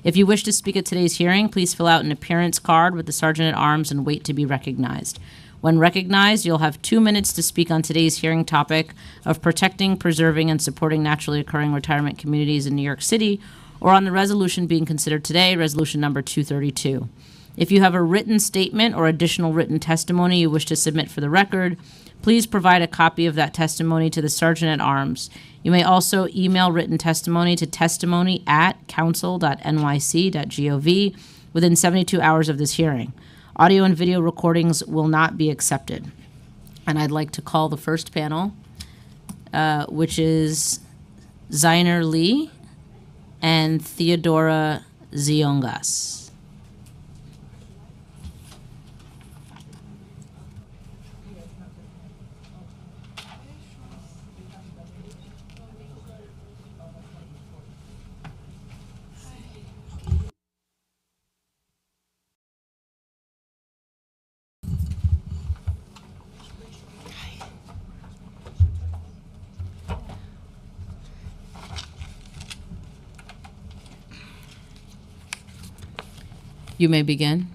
If you wish to speak at today's hearing, please fill out an appearance card with the Sergeant-at-Arms and wait to be recognized. When recognized, you'll have 2 minutes to speak on today's hearing topic of protecting, preserving, and supporting naturally occurring retirement communities in New York City, or on the resolution being considered today, resolution number 232. If you have a written statement or additional written testimony you wish to submit for the record, please provide a copy of that testimony to the Sergeant-at-Arms. You may also email written testimony to testimony@council.nyc.gov within 72 hours of this hearing. Audio and video recordings will not be accepted. And I'd like to call the first panel, which is Zainer Lee and Theodora Ziongas. You may begin.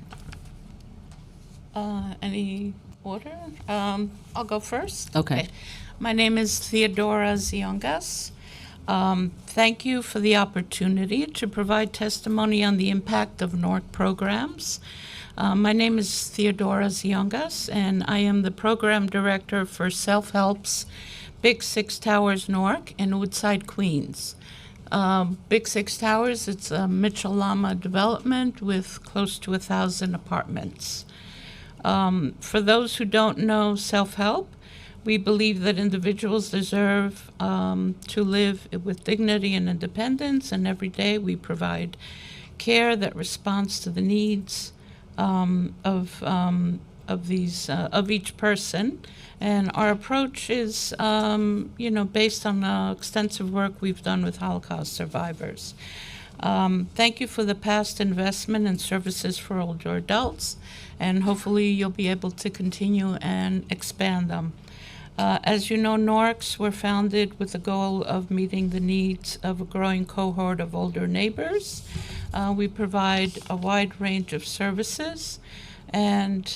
Any order? I'll go first. Okay. My name is Theodora Ziongas. Thank you for the opportunity to provide testimony on the impact of NORC programs. My name is Theodora Ziongas, and I am the program director for Self-Help's Big Six Towers NORC in Woodside, Queens. Big Six Towers, it's a Mitchell-Lama development with close to 1,000 apartments. For those who don't know Self-Help, we believe that individuals deserve to live with dignity and independence, and every day we provide care that responds to the needs of each person. And our approach is, based on extensive work we've done with Holocaust survivors. Thank you for the past investment in services for older adults, and hopefully you'll be able to continue and expand them. As you know, NORCs were founded with the goal of meeting the needs of a growing cohort of older neighbors. We provide a wide range of services, and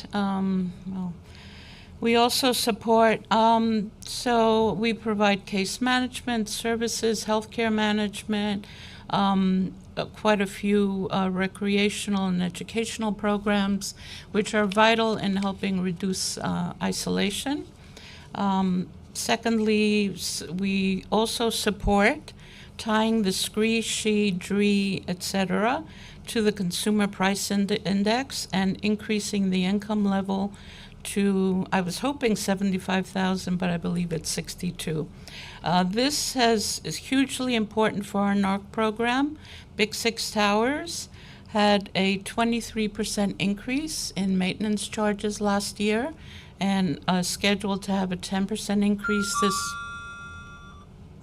we also support, so we provide case management services, healthcare management, quite a few recreational and educational programs, which are vital in helping reduce isolation. Secondly, we also support tying the SCRIE, SCHE, DRIE, etc., to the consumer price index and increasing the income level to, I was hoping 75,000, but I believe it's 62. This is hugely important for our NARC program. Big Six Towers had a 23% increase in maintenance charges last year, and scheduled to have a 10% increase this.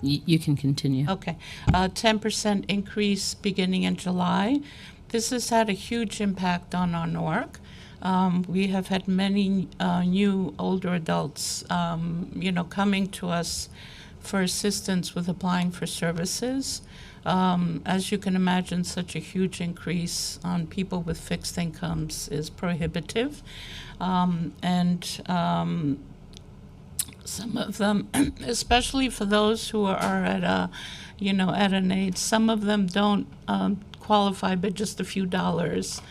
You can continue. Okay, 10% increase beginning in July. This has had a huge impact on our NORC. We have had many new older adults, coming to us for assistance with applying for services. As you can imagine, such a huge increase on people with fixed incomes is prohibitive. Some of them, especially for those who are at an age, some of them don't qualify by just a few dollars,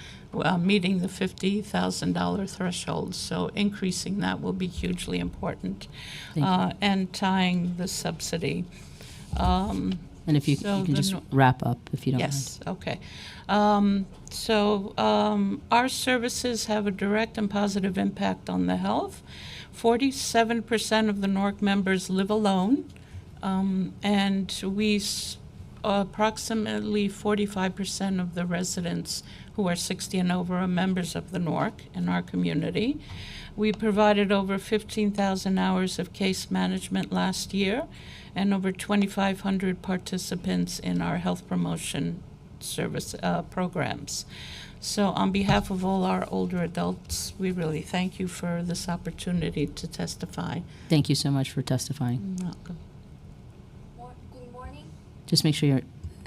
meeting the $50,000 threshold. So increasing that will be hugely important, and tying the subsidy. And if you can just wrap up, if you don't mind. Yes, okay. Our services have a direct and positive impact on the health. 47% of the NORC members live alone, and approximately 45% of the residents who are 60 and over are members of the NORC in our community. We provided over 15,000 hours of case management last year, and over 2,500 participants in our health promotion service programs. So on behalf of all our older adults, we really thank you for this opportunity to testify. Thank you so much for testifying. Welcome. Good morning. Just make sure you're,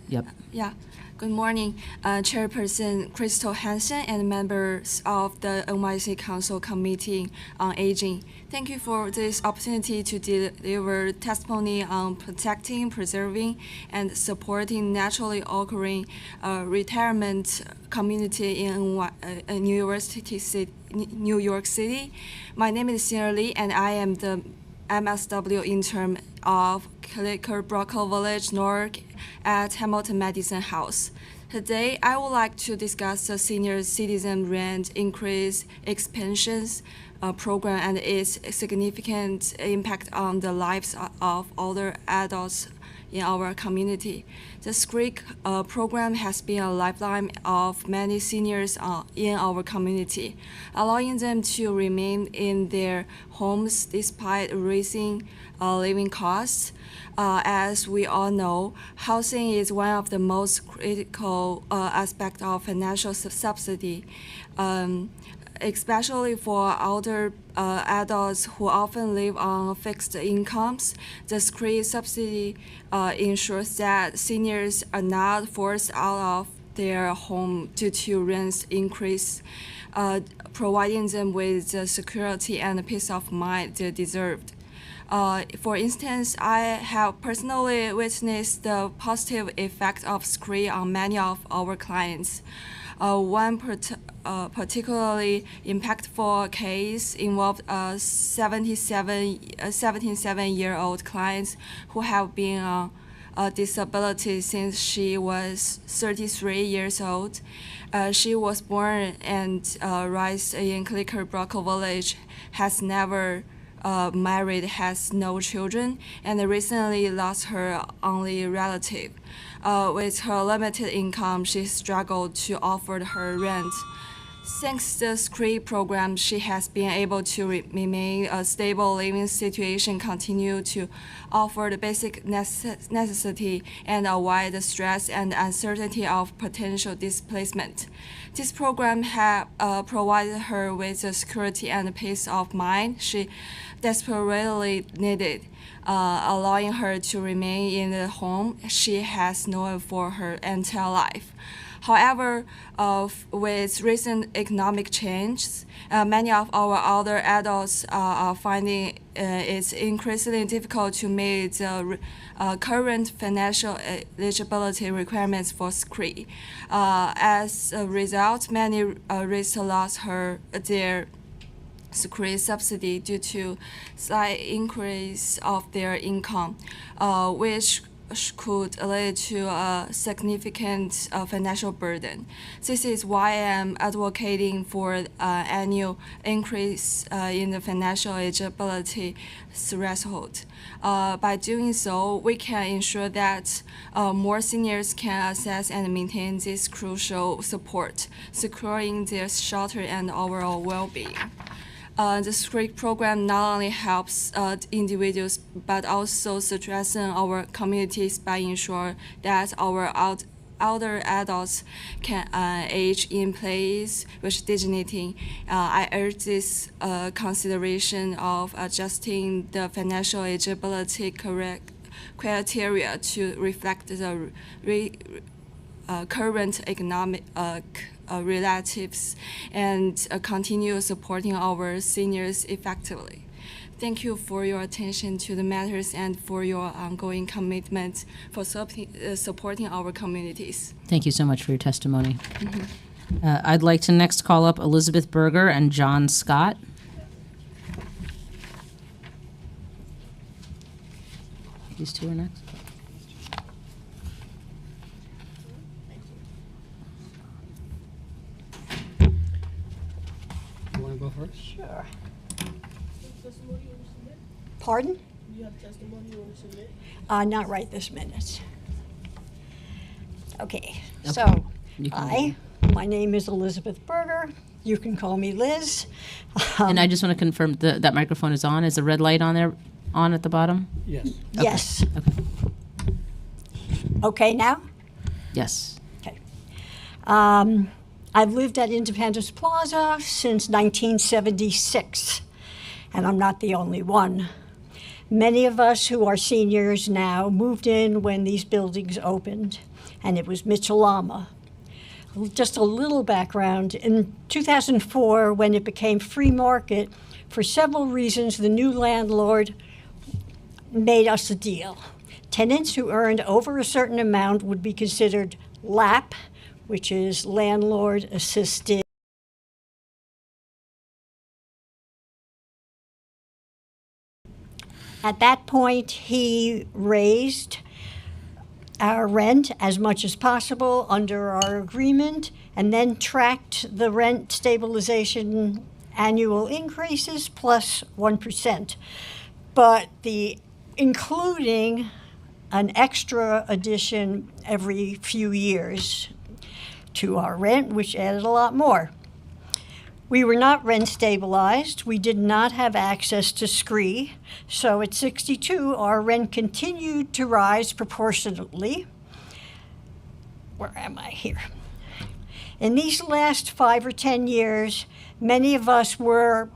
yep. Yeah. Good morning, Chairperson Crystal Hansen and members of the NYC Council Committee on Aging. Thank you for this opportunity to deliver testimony on protecting, preserving, and supporting naturally occurring retirement community in New York City. My name is Sierra Lee, and I am the MSW intern of Klickerbrook Village, Newark at Hamilton Medicine House. Today, I would like to discuss the senior citizen rent increase expansions program and its significant impact on the lives of older adults in our community. The SCRIE program has been a lifeline of many seniors in our community, allowing them to remain in their homes despite rising living costs. As we all know, housing is one of the most critical aspects of financial subsidy, especially for older adults who often live on fixed incomes. The SCRIE subsidy ensures that seniors are not forced out of their home due to rent increase, providing them with the security and peace of mind they deserved. For instance, I have personally witnessed the positive effect of SCRIE on many of our clients. One particularly impactful case involved a 77-year-old client who have been on disability since she was 33 years old. She was born and raised in Klickerbrook Village, has never married, has no children, and recently lost her only relative. With her limited income, she struggled to afford her rent. Thanks to the SCRIE program, she has been able to remain a stable living situation, continue to offer the basic necessity, and avoid the stress and uncertainty of potential displacement. This program has provided her with the security and peace of mind she desperately needed, allowing her to remain in the home she has known for her entire life. However, with recent economic changes, many of our older adults are finding it's increasingly difficult to meet the current financial eligibility requirements for SCRIE. As a result, many risk lost their SCRIE subsidy due to slight increase of their income, which could lead to a significant financial burden. This is why I am advocating for annual increase in the financial eligibility threshold. By doing so, we can ensure that more seniors can access and maintain this crucial support, securing their shelter and overall well-being. The SCRIE program not only helps individuals but also strengthens our communities by ensuring that our older adults can age in place with dignity. I urge this consideration of adjusting the financial eligibility criteria to reflect the current economic relatives and continue supporting our seniors effectively. Thank you for your attention to the matters and for your ongoing commitment for supporting our communities. Thank you so much for your testimony. I'd like to next call up Elizabeth Berger and John Scott. These two are next. You want to go first? Sure. Pardon? You have testimony you want to submit? Not right this minute. Okay, so, You can hi, my name is Elizabeth Berger. You can call me Liz. And I just want to confirm that microphone is on. Is the red light on there, on at the bottom? Yes. Yes. Okay. Okay now? Yes. Okay. I've lived at Independence Plaza since 1976, and I'm not the only one. Many of us who are seniors now moved in when these buildings opened, and it was Mitchell-Lama. Just a little background. In 2004, when it became free market, for several reasons, the new landlord made us a deal. Tenants who earned over a certain amount would be considered LAP, which is landlord assisted. At that point, he raised our rent as much as possible under our agreement, and then tracked the rent stabilization annual increases plus 1%. But including an extra addition every few years to our rent, which added a lot more. We were not rent stabilized. We did not have access to SCRIE. So at 62, our rent continued to rise proportionately. Where am I here? In these last 5 or 10 years, many of us were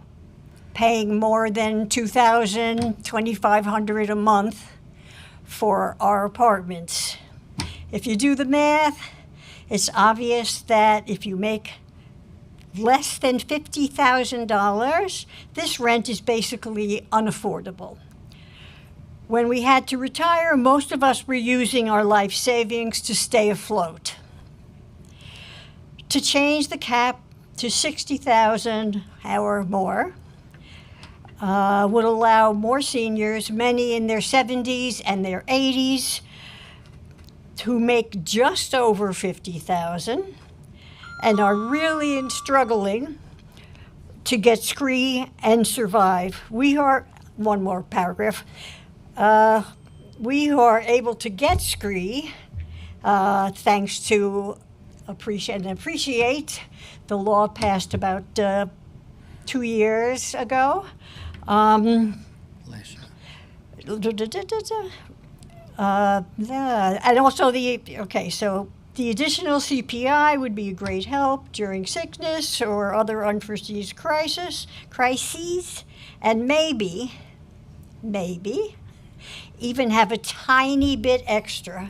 paying more than $2,000, $2,500 a month for our apartments. If you do the math, it's obvious that if you make less than $50,000, this rent is basically unaffordable. When we had to retire, most of us were using our life savings to stay afloat. To change the cap to $60,000 or more would allow more seniors, many in their 70s and their 80s, who make just over $50,000 and are really struggling to get SCRIE and survive. We are, one more paragraph, we are able to get SCRIE thanks to appreciate the law passed about 2 years ago. And also the additional CPI would be a great help during sickness or other unforeseen crises, and maybe even have a tiny bit extra.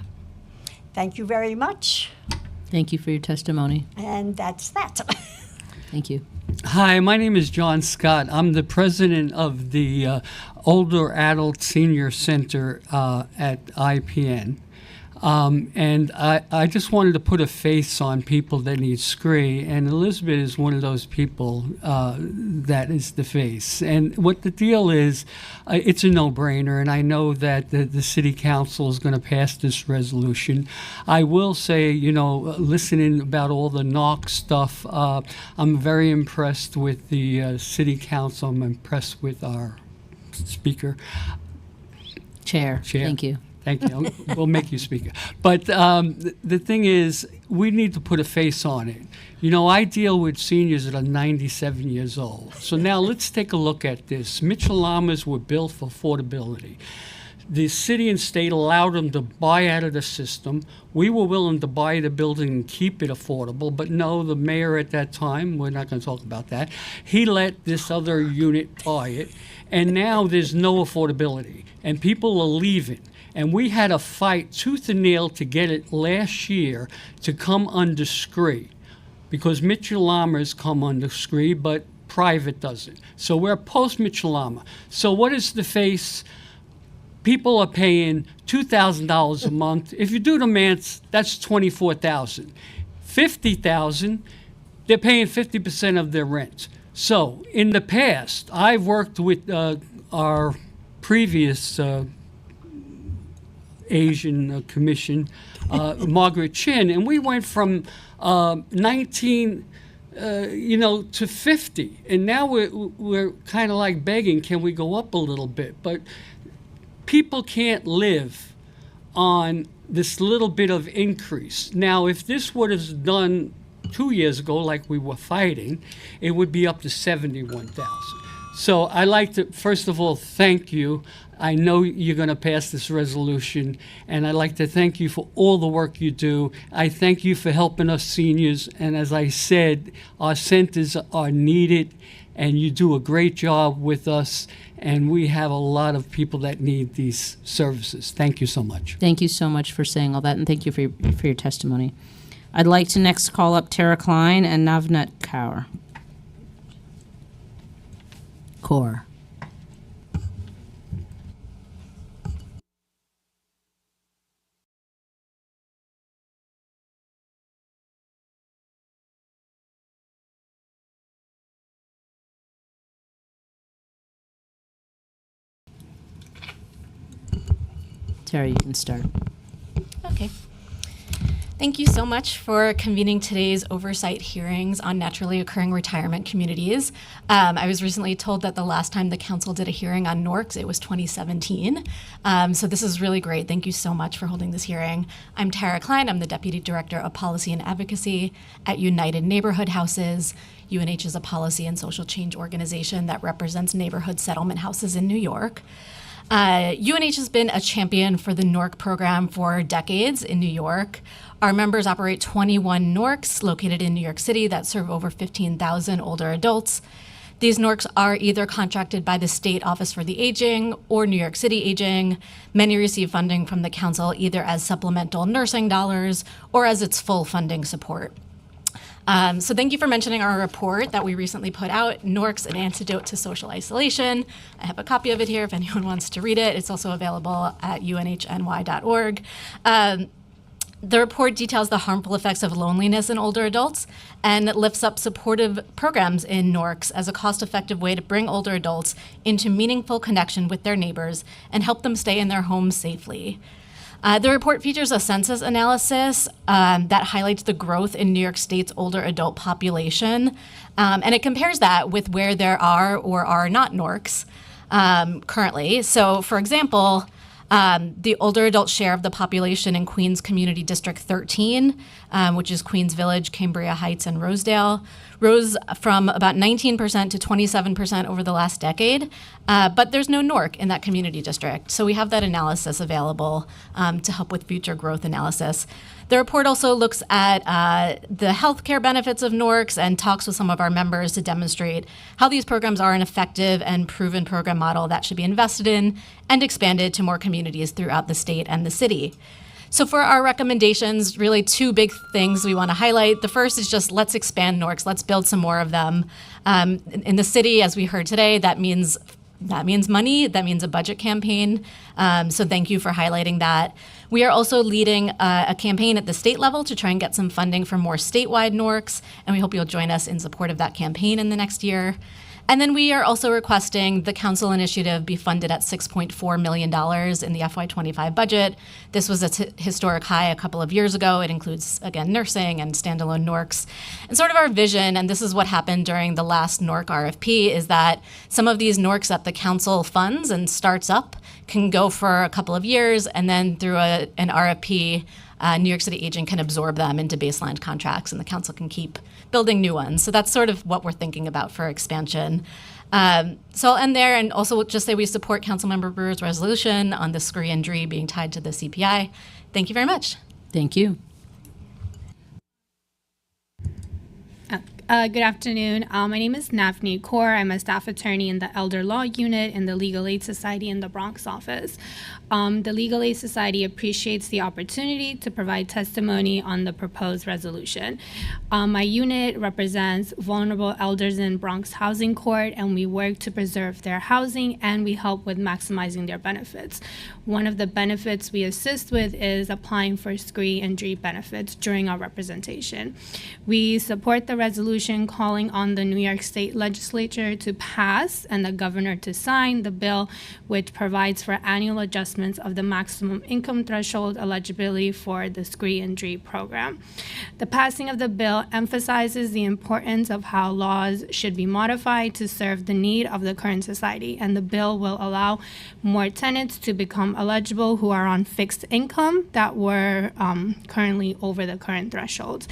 Thank you very much. Thank you for your testimony. And that's that. Thank you. Hi, my name is John Scott. I'm the president of the Older Adult Senior Center at IPN. And I just wanted to put a face on people that need SCRIE, and Elizabeth is one of those people that is the face. And what the deal is, it's a no-brainer, and I know that the City Council is going to pass this resolution. I will say, listening about all the NOx stuff, I'm very impressed with the City Council. I'm impressed with our speaker. Chair. Thank you. Thank you. We'll make you speak. But the thing is, we need to put a face on it. I deal with seniors that are 97 years old. So now let's take a look at this. Mitchell-Lamas were built for affordability. The city and state allowed them to buy out of the system. We were willing to buy the building and keep it affordable, but no, the mayor at that time, we're not going to talk about that, he let this other unit buy it, and now there's no affordability, and people are leaving. And we had a fight tooth and nail to get it last year to come under SCRIE, because Mitchell-Lamas come under SCRIE, but private doesn't. So we're post-Mitchell-Lama. So what is the face? People are paying $2,000 a month. If you do the math, that's $24,000. $50,000, they're paying 50% of their rent. So in the past, I've worked with our previous Asian Commission, Margaret Chin, and we went from 19 to 50, and now we're kind of like begging, can we go up a little bit? But people can't live on this little bit of increase. Now, if this would have done 2 years ago, like we were fighting, it would be up to $71,000. So I'd like to, first of all, thank you. I know you're going to pass this resolution, and I'd like to thank you for all the work you do. I thank you for helping us seniors, and as I said, our centers are needed, and you do a great job with us, and we have a lot of people that need these services. Thank you so much. Thank you so much for saying all that, and thank you for your testimony. I'd like to next call up Tara Klein and Navnet Kaur. Tara, you can start. Okay. Thank you so much for convening today's oversight hearings on naturally occurring retirement communities. I was recently told that the last time the council did a hearing on NORCs, it was 2017. So this is really great. Thank you so much for holding this hearing. I'm Tara Klein. I'm the Deputy Director of Policy and Advocacy at United Neighborhood Houses. UNH is a policy and social change organization that represents neighborhood settlement houses in New York. UNH has been a champion for the NORC program for decades in New York. Our members operate 21 NORCs located in New York City that serve over 15,000 older adults. These NORCs are either contracted by the State Office for the Aging or New York City Aging. Many receive funding from the council either as supplemental nursing dollars or as its full funding support. So thank you for mentioning our report that we recently put out, NORCs, An Antidote to Social Isolation. I have a copy of it here if anyone wants to read it. It's also available at unhny.org. The report details the harmful effects of loneliness in older adults and lifts up supportive programs in NORCs as a cost-effective way to bring older adults into meaningful connection with their neighbors and help them stay in their homes safely. The report features a census analysis that highlights the growth in New York State's older adult population, and it compares that with where there are or are not NORCs currently. So, for example, the older adult share of the population in Queens Community District 13, which is Queens Village, Cambria Heights, and Rosedale, rose from about 19% to 27% over the last decade, but there's no NORC in that community district. So we have that analysis available to help with future growth analysis. The report also looks at the healthcare benefits of NORCs and talks with some of our members to demonstrate how these programs are an effective and proven program model that should be invested in and expanded to more communities throughout the state and the city. So for our recommendations, really two big things we want to highlight. The first is just let's expand NORCs, let's build some more of them. In the city, as we heard today, that means money, that means a budget campaign. So thank you for highlighting that. We are also leading a campaign at the state level to try and get some funding for more statewide NORCs, and we hope you'll join us in support of that campaign in the next year. And then we are also requesting the council initiative be funded at $6.4 million in the FY25 budget. This was a historic high a couple of years ago. It includes, again, nursing and standalone NORCs. And sort of our vision, and this is what happened during the last NORC RFP, is that some of these NORCs that the council funds and starts up can go for a couple of years, and then through an RFP, New York City Aging can absorb them into baseline contracts, and the council can keep building new ones. So that's sort of what we're thinking about for expansion. So I'll end there and also just say we support Councilmember Brewer's resolution on the SCRIE and DRIE being tied to the CPI. Thank you very much. Thank you. Good afternoon. My name is Navneet Kaur. I'm a staff attorney in the Elder Law Unit in the Legal Aid Society in the Bronx office. The Legal Aid Society appreciates the opportunity to provide testimony on the proposed resolution. My unit represents vulnerable elders in Bronx Housing Court, and we work to preserve their housing and we help with maximizing their benefits. One of the benefits we assist with is applying for SCRIE and DRIE benefits during our representation. We support the resolution calling on the New York State Legislature to pass and the governor to sign the bill, which provides for annual adjustments of the maximum income threshold eligibility for the SCRIE and DRIE program. The passing of the bill emphasizes the importance of how laws should be modified to serve the need of the current society, and the bill will allow more tenants to become eligible who are on fixed income that were currently over the current thresholds.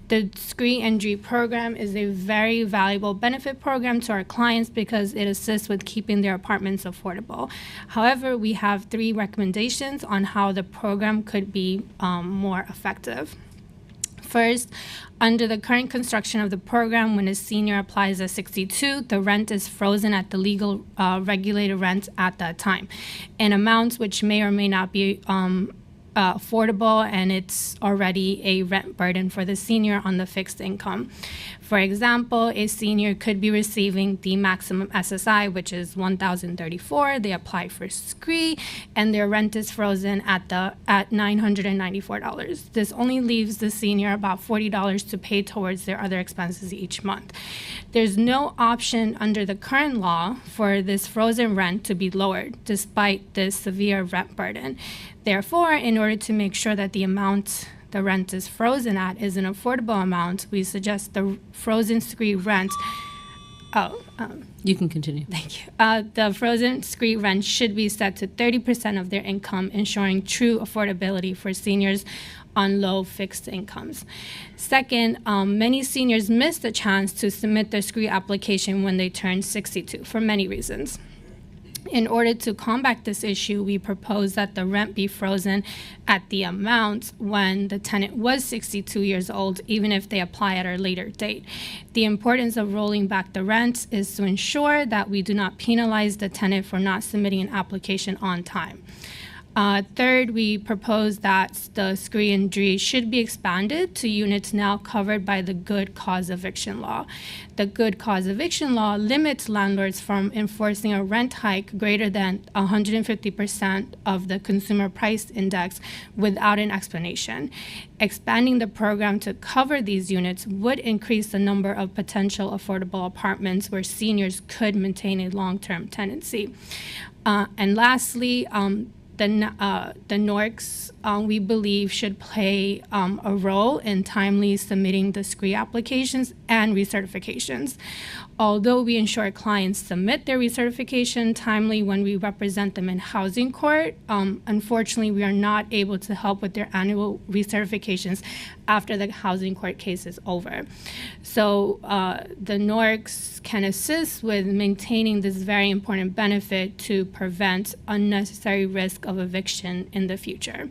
The SCRIE and DRIE program is a very valuable benefit program to our clients because it assists with keeping their apartments affordable. However, we have 3 recommendations on how the program could be more effective. First, under the current construction of the program, when a senior applies at 62, the rent is frozen at the legal regulated rent at that time in amounts which may or may not be affordable, and it's already a rent burden for the senior on the fixed income. For example, a senior could be receiving the maximum SSI, which is $1,034. They apply for SCRIE, and their rent is frozen at $994. This only leaves the senior about $40 to pay towards their other expenses each month. There's no option under the current law for this frozen rent to be lowered, despite this severe rent burden. Therefore, in order to make sure that the amount the rent is frozen at is an affordable amount, we suggest the frozen SCRIE rent. You can continue. Thank you. The frozen SCRIE rent should be set to 30% of their income, ensuring true affordability for seniors on low fixed incomes. Second, many seniors miss the chance to submit their SCRIE application when they turn 62 for many reasons. In order to combat this issue, we propose that the rent be frozen at the amount when the tenant was 62 years old, even if they apply at a later date. The importance of rolling back the rent is to ensure that we do not penalize the tenant for not submitting an application on time. Third, we propose that the SCRIE and DRIE should be expanded to units now covered by the good cause eviction law. The good cause eviction law limits landlords from enforcing a rent hike greater than 150% of the consumer price index without an explanation. Expanding the program to cover these units would increase the number of potential affordable apartments where seniors could maintain a long-term tenancy. And lastly, the NORCs, we believe, should play a role in timely submitting the SCRIE applications and recertifications. Although we ensure clients submit their recertification timely when we represent them in housing court, unfortunately, we are not able to help with their annual recertifications after the housing court case is over. So the NORCs can assist with maintaining this very important benefit to prevent unnecessary risk of eviction in the future.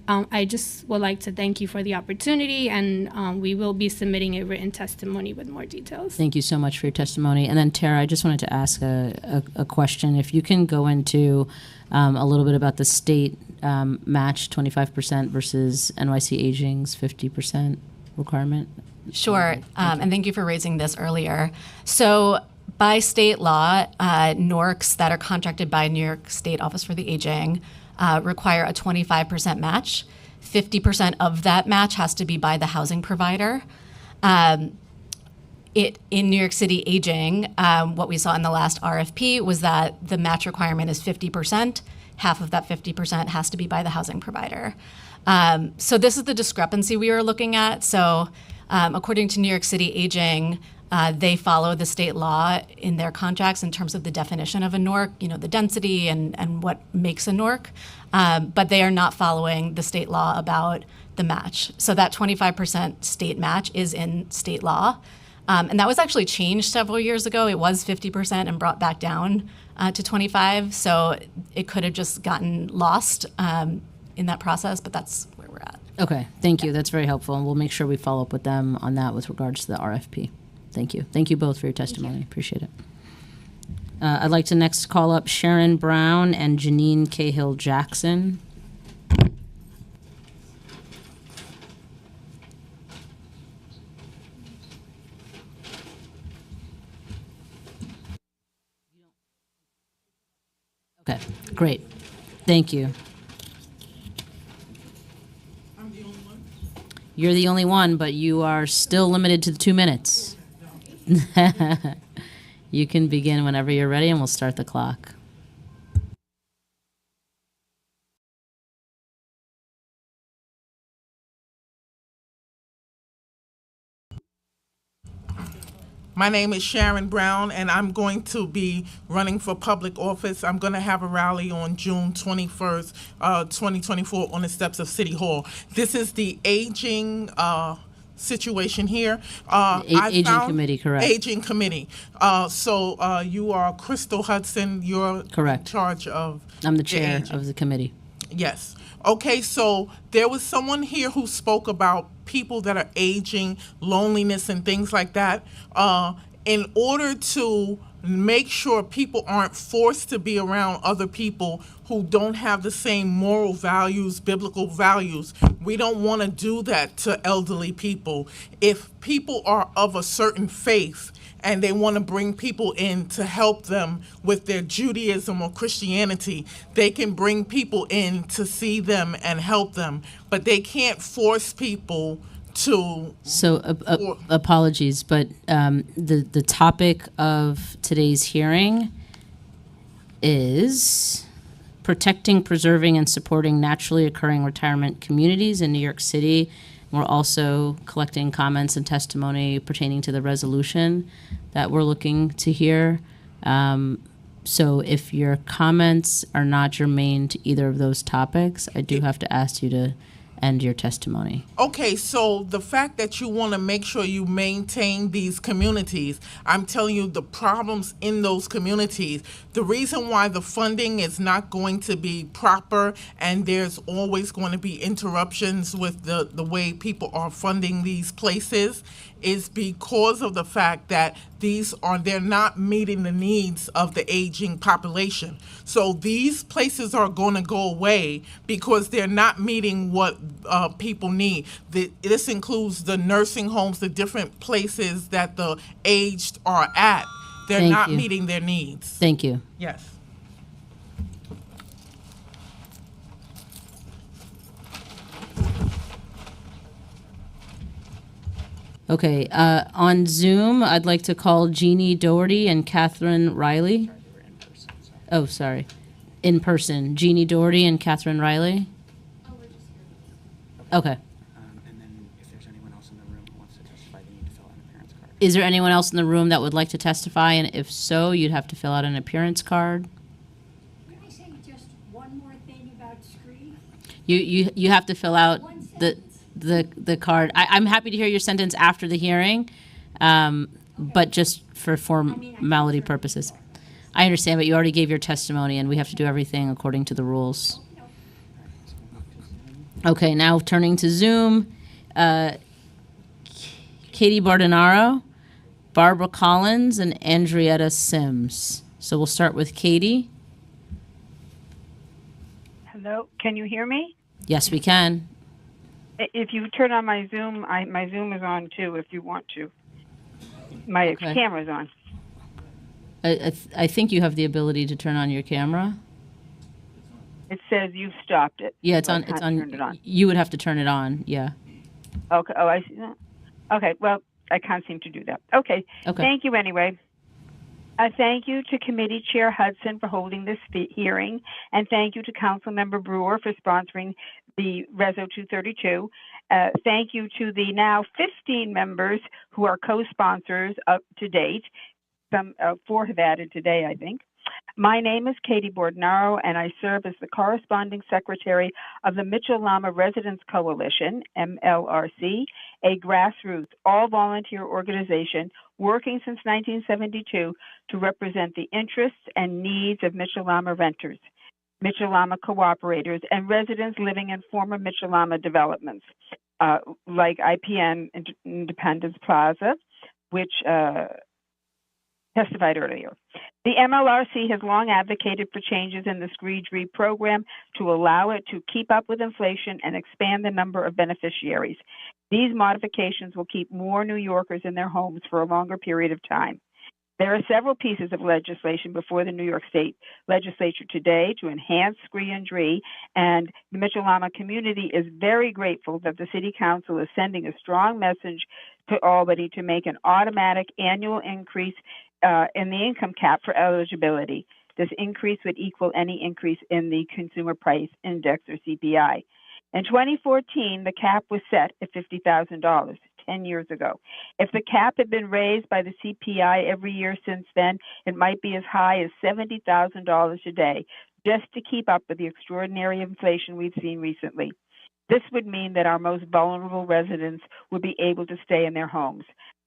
I just would like to thank you for the opportunity, and we will be submitting a written testimony with more details. Thank you so much for your testimony. And then, Tara, I just wanted to ask a question. If you can go into a little bit about the state match 25% versus NYC Aging's 50% requirement. Sure, and thank you for raising this earlier. So by state law, NORCs that are contracted by New York State Office for the Aging require a 25% match. 50% of that match has to be by the housing provider. In New York City Aging, what we saw in the last RFP was that the match requirement is 50%. Half of that 50% has to be by the housing provider. So this is the discrepancy we were looking at. So according to New York City Aging, they follow the state law in their contracts in terms of the definition of a NORC, the density and what makes a NORC, but they are not following the state law about the match. So that 25% state match is in state law. And that was actually changed several years ago. It was 50% and brought back down to 25. So it could have just gotten lost in that process, but that's where we're at. Okay, thank you. That's very helpful. And we'll make sure we follow up with them on that with regards to the RFP. Thank you. Thank you both for your testimony. Appreciate it. I'd like to next call up Sharon Brown and Janine Cahill-Jackson. Okay, great. Thank you. I'm the only one. You're the only one, but you are still limited to the 2 minutes. You can begin whenever you're ready, and we'll start the clock. My name is Sharon Brown, and I'm going to be running for public office. I'm going to have a rally on June 21st, 2024 on the steps of City Hall. This is the Aging situation here. Aging committee, correct. Aging committee. So you are Crystal Hudson. You're Correct. in charge of. I'm the chair of the committee. Yes. Okay, so there was someone here who spoke about people that are aging, loneliness, and things like that. In order to make sure people aren't forced to be around other people who don't have the same moral values, biblical values, we don't want to do that to elderly people. If people are of a certain faith and they want to bring people in to help them with their Judaism or Christianity, they can bring people in to see them and help them, but they can't force people to. So apologies, but the topic of today's hearing is protecting, preserving, and supporting naturally occurring retirement communities in New York City. We're also collecting comments and testimony pertaining to the resolution that we're looking to hear. So if your comments are not germane to either of those topics, I do have to ask you to end your testimony. Okay, so the fact that you want to make sure you maintain these communities, I'm telling you the problems in those communities, the reason why the funding is not going to be proper and there's always going to be interruptions with the way people are funding these places is because of the fact that they're not meeting the needs of the aging population. So these places are going to go away because they're not meeting what people need. This includes the nursing homes, the different places that the aged are at. They're Thank not you. meeting their needs. Thank you. Yes. Okay, on Zoom, I'd like to call Jeannie Doherty and Catherine Riley. Oh, sorry. In person, Jeannie Doherty and Catherine Riley. Okay. And then if there's anyone else in the room who wants to testify, they need to fill out an appearance card. Is there anyone else in the room that would like to testify? And if so, you'd have to fill out an appearance card. Can I say just one more thing about SCRIE? You have to fill out the card. I'm happy to hear your sentence after the hearing, but just for formality purposes. I understand, but you already gave your testimony, and we have to do everything according to the rules. Okay, now turning to Zoom, Katie Bardinaro, Barbara Collins, and Andrietta Sims. So we'll start with Katie. Hello, can you hear me? Yes, we can. If you turn on my Zoom, my Zoom is on too if you want to. My Okay. camera's on. I think you have the ability to turn on your camera. It says you've stopped it. Yeah, it's so I on. It's can't on. turn it on. You would have to turn it on. Yeah. Okay. Oh, I see that. Okay. Well, I can't seem to do that. Okay. Okay. Thank you anyway. Thank you to Committee Chair Hudson for holding this hearing, and thank you to Councilmember Brewer for sponsoring the Reso 232. Thank you to the now 15 members who are co-sponsors up to date. Some 4 have added today, I think. My name is Katie Bordnaro, and I serve as the corresponding secretary of the Mitchell-Lama Residents Coalition, MLRC, a grassroots, all-volunteer organization working since 1972 to represent the interests and needs of Mitchell-Lama renters, Mitchell-Lama cooperators, and residents living in former Mitchell-Lama developments, like IPN Independence Plaza, which testified earlier. The MLRC has long advocated for changes in the SCRIE program to allow it to keep up with inflation and expand the number of beneficiaries. These modifications will keep more New Yorkers in their homes for a longer period of time. There are several pieces of legislation before the New York State Legislature today to enhance SCRIE and DRIE, and the Mitchell-Lama community is very grateful that the City Council is sending a strong message to Albany to make an automatic annual increase in the income cap for eligibility. This increase would equal any increase in the Consumer Price Index, or CPI. In 2014, the cap was set at $50,000, 10 years ago. If the cap had been raised by the CPI every year since then, it might be as high as $70,000 a day, just to keep up with the extraordinary inflation we've seen recently. This would mean that our most vulnerable residents would be able to stay in their homes.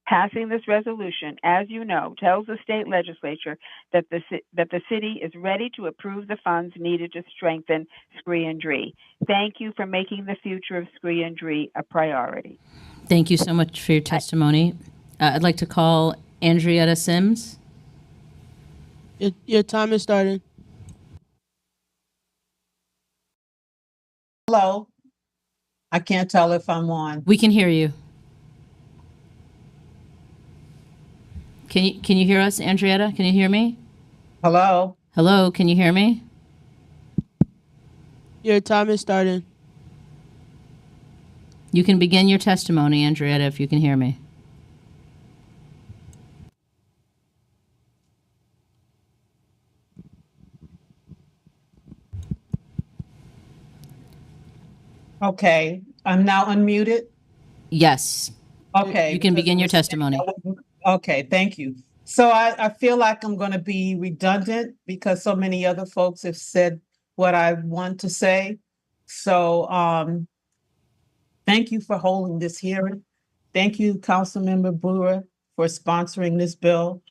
Passing this resolution, as you know, tells the state legislature that the city is ready to approve the funds needed to strengthen SCRIE and DRIE. Thank you for making the future of SCRIE and DRIE a priority. Thank you so much for your testimony. I'd like to call Andrietta Sims. Your time is starting. Hello. I can't tell if I'm on. We can hear you. Can you hear us, Andrietta? Can you hear me? Hello. Hello, can you hear me? Your time is starting. You can begin your testimony, Andrietta, if you can hear me. Okay. I'm now unmuted. Yes. Okay. You can begin your testimony. Okay, thank you. So I feel like I'm going to be redundant because so many other folks have said what I want to say. So thank you for holding this hearing. Thank you, Councilmember Brewer, for sponsoring this bill.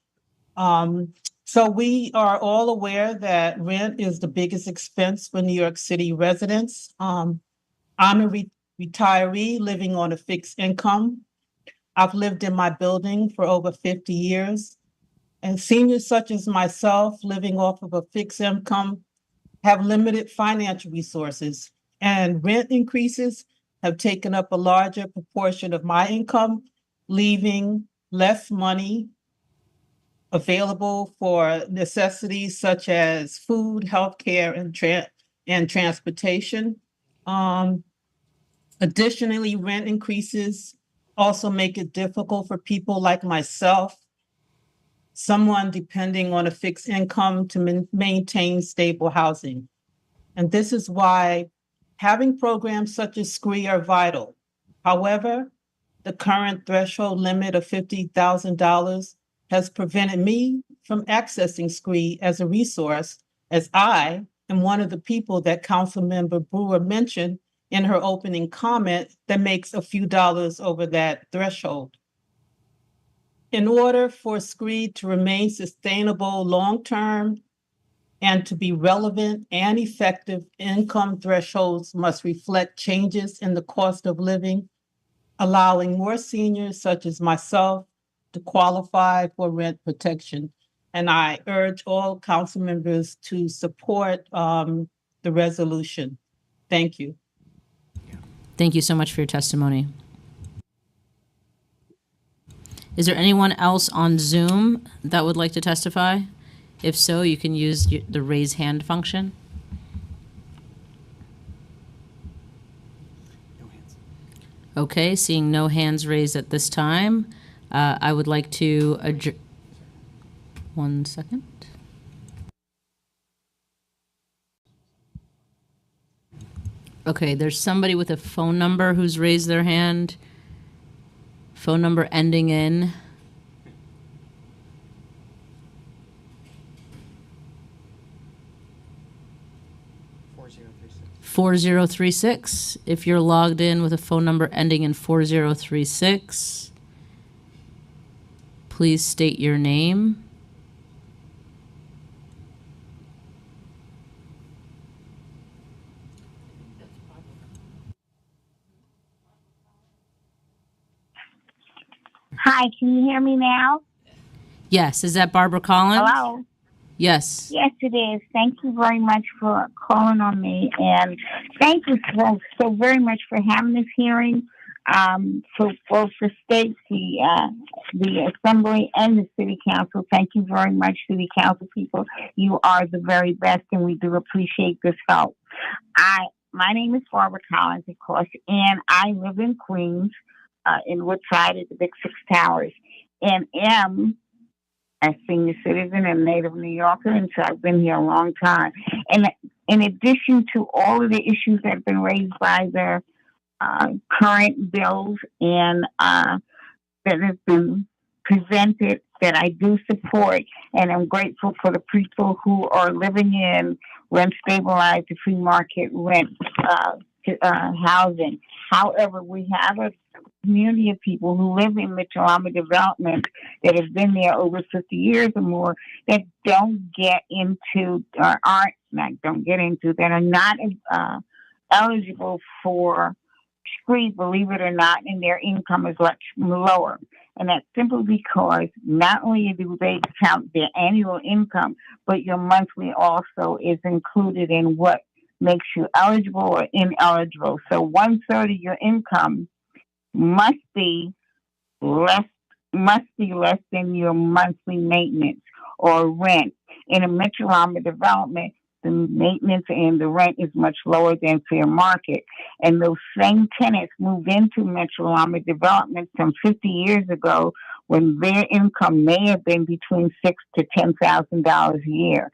So we are all aware that rent is the biggest expense for New York City residents. I'm a retiree living on a fixed income. I've lived in my building for over 50 years, and seniors such as myself living off of a fixed income have limited financial resources, and rent increases have taken up a larger proportion of my income, leaving less money available for necessities such as food, healthcare, and transportation. Additionally, rent increases also make it difficult for people like myself, someone depending on a fixed income to maintain stable housing. And this is why having programs such as SCRIE are vital. However, the current threshold limit of $50,000 has prevented me from accessing SCRIE as a resource, as I am one of the people that Councilmember Brewer mentioned in her opening comment that makes a few dollars over that threshold. In order for SCRIE to remain sustainable long-term and to be relevant and effective, income thresholds must reflect changes in the cost of living, allowing more seniors such as myself to qualify for rent protection. And I urge all council members to support the resolution. Thank you. Thank you so much for your testimony. Is there anyone else on Zoom that would like to testify? If so, you can use the raise hand function. Okay, seeing no hands raised at this time, I would like to adjourn. 1 second. Okay, there's somebody with a phone number who's raised their hand. Phone number ending in 4036. If you're logged in with a phone number ending in 4036, please state your name. Hi, can you hear me now? Yes, is that Barbara Collins? Hello? Yes. Yes, it is. Thank you very much for calling on me, and thank you so very much for having this hearing for both the state, the assembly, and the city council. Thank you very much, city council people. You are the very best, and we do appreciate this help. My name is Barbara Collins, of course, and I live in Queens, in Woodside at the Big Six Towers, and am a senior citizen and native New Yorker, and so I've been here a long time. And in addition to all of the issues that have been raised by the current bills and that have been presented, that I do support, and I'm grateful for the people who are living in rent-stabilized, free market rent housing. However, we have a community of people who live in Mitchell-Lama development that have been there over 50 years or more that don't get into, or aren't, not don't get into, that are not eligible for SCRIE, believe it or not, and their income is much lower. And that's simply because not only do they count their annual income, but your monthly also is included in what makes you eligible or ineligible. So 1/3 of your income must be less than your monthly maintenance or rent. In a Mitchell-Lama development, the maintenance and the rent is much lower than fair market. And those same tenants move into Mitchell-Lama development some 50 years ago when their income may have been between $6,000 to $10,000 a year.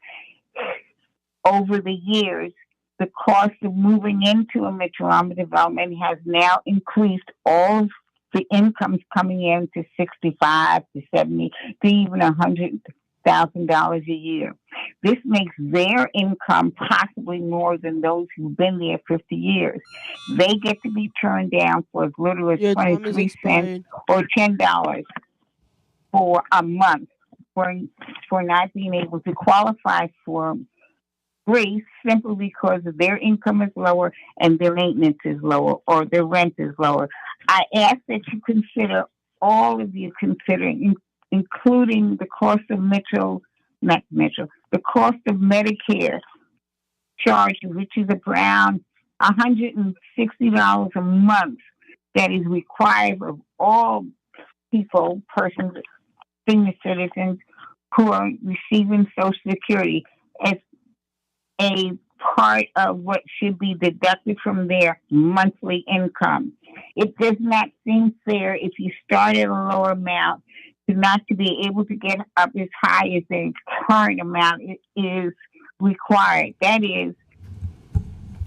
Over the years, the cost of moving into a Mitchell-Lama development has now increased. All of the incomes coming in to $65,000 to $70,000 to even $100,000 a year. This makes their income possibly more than those who've been there 50 years. They get to be turned down for as little as 23 cents or $10 for a month for not being able to qualify for SCRIE simply because their income is lower and their maintenance is lower or their rent is lower. I ask that you consider, all of you considering, including the cost of the cost of Medicare charges, which is around $160 a month, that is required of all people, persons, senior citizens who are receiving Social Security as a part of what should be deducted from their monthly income. It does not seem fair if you start at a lower amount not to be able to get up as high as the current amount is required. That is,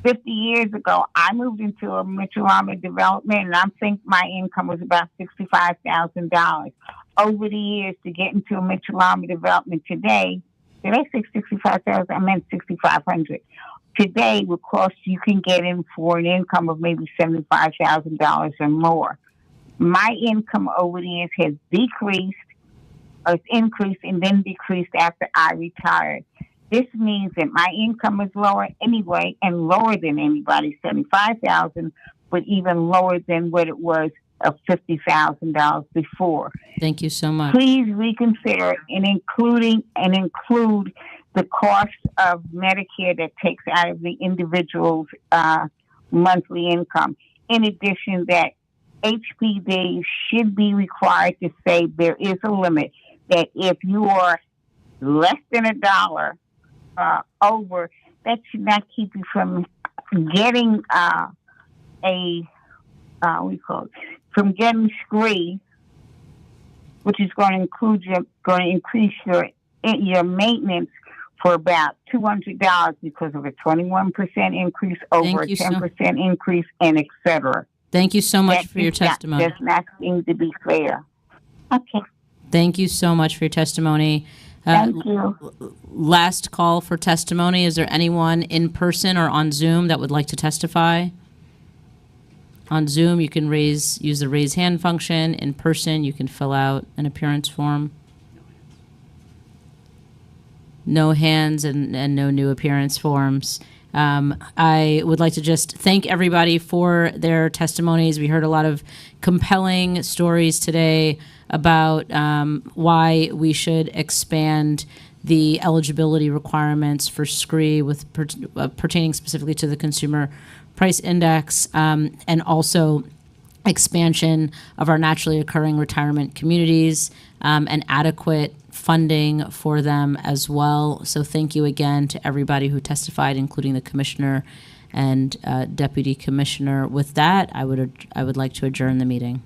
50 years ago, I moved into a Mitchell-Lama development, and I think my income was about $65,000. Over the years, to get into a Mitchell-Lama development today, did I say 65,000? I meant 6,500. Today, would cost you can get in for an income of maybe $75,000 or more. My income over the years has decreased, or it's increased and then decreased after I retired. This means that my income is lower anyway, and lower than anybody's $75,000, but even lower than what it was of $50,000 before. Thank you so much. Please reconsider and include the cost of Medicare that takes out of the individual's monthly income. In addition, that HPD should be required to say there is a limit, that if you are less than $1 over, that should not keep you from getting from getting SCRIE, which is going to increase your maintenance for about $200 because of a 21% increase over a 10% increase, and etc. Thank you so much for your testimony. That does not seem to be fair. Okay. Thank you so much for your testimony. Thank you. Last call for testimony. Is there anyone in person or on Zoom that would like to testify? On Zoom, you can use the raise hand function. In person, you can fill out an appearance form. No hands and no new appearance forms. I would like to just thank everybody for their testimonies. We heard a lot of compelling stories today about why we should expand the eligibility requirements for SCRIE with pertaining specifically to the Consumer Price Index, and also expansion of our naturally occurring retirement communities, and adequate funding for them as well. So thank you again to everybody who testified, including the Commissioner and Deputy Commissioner. With that, I would like to adjourn the meeting.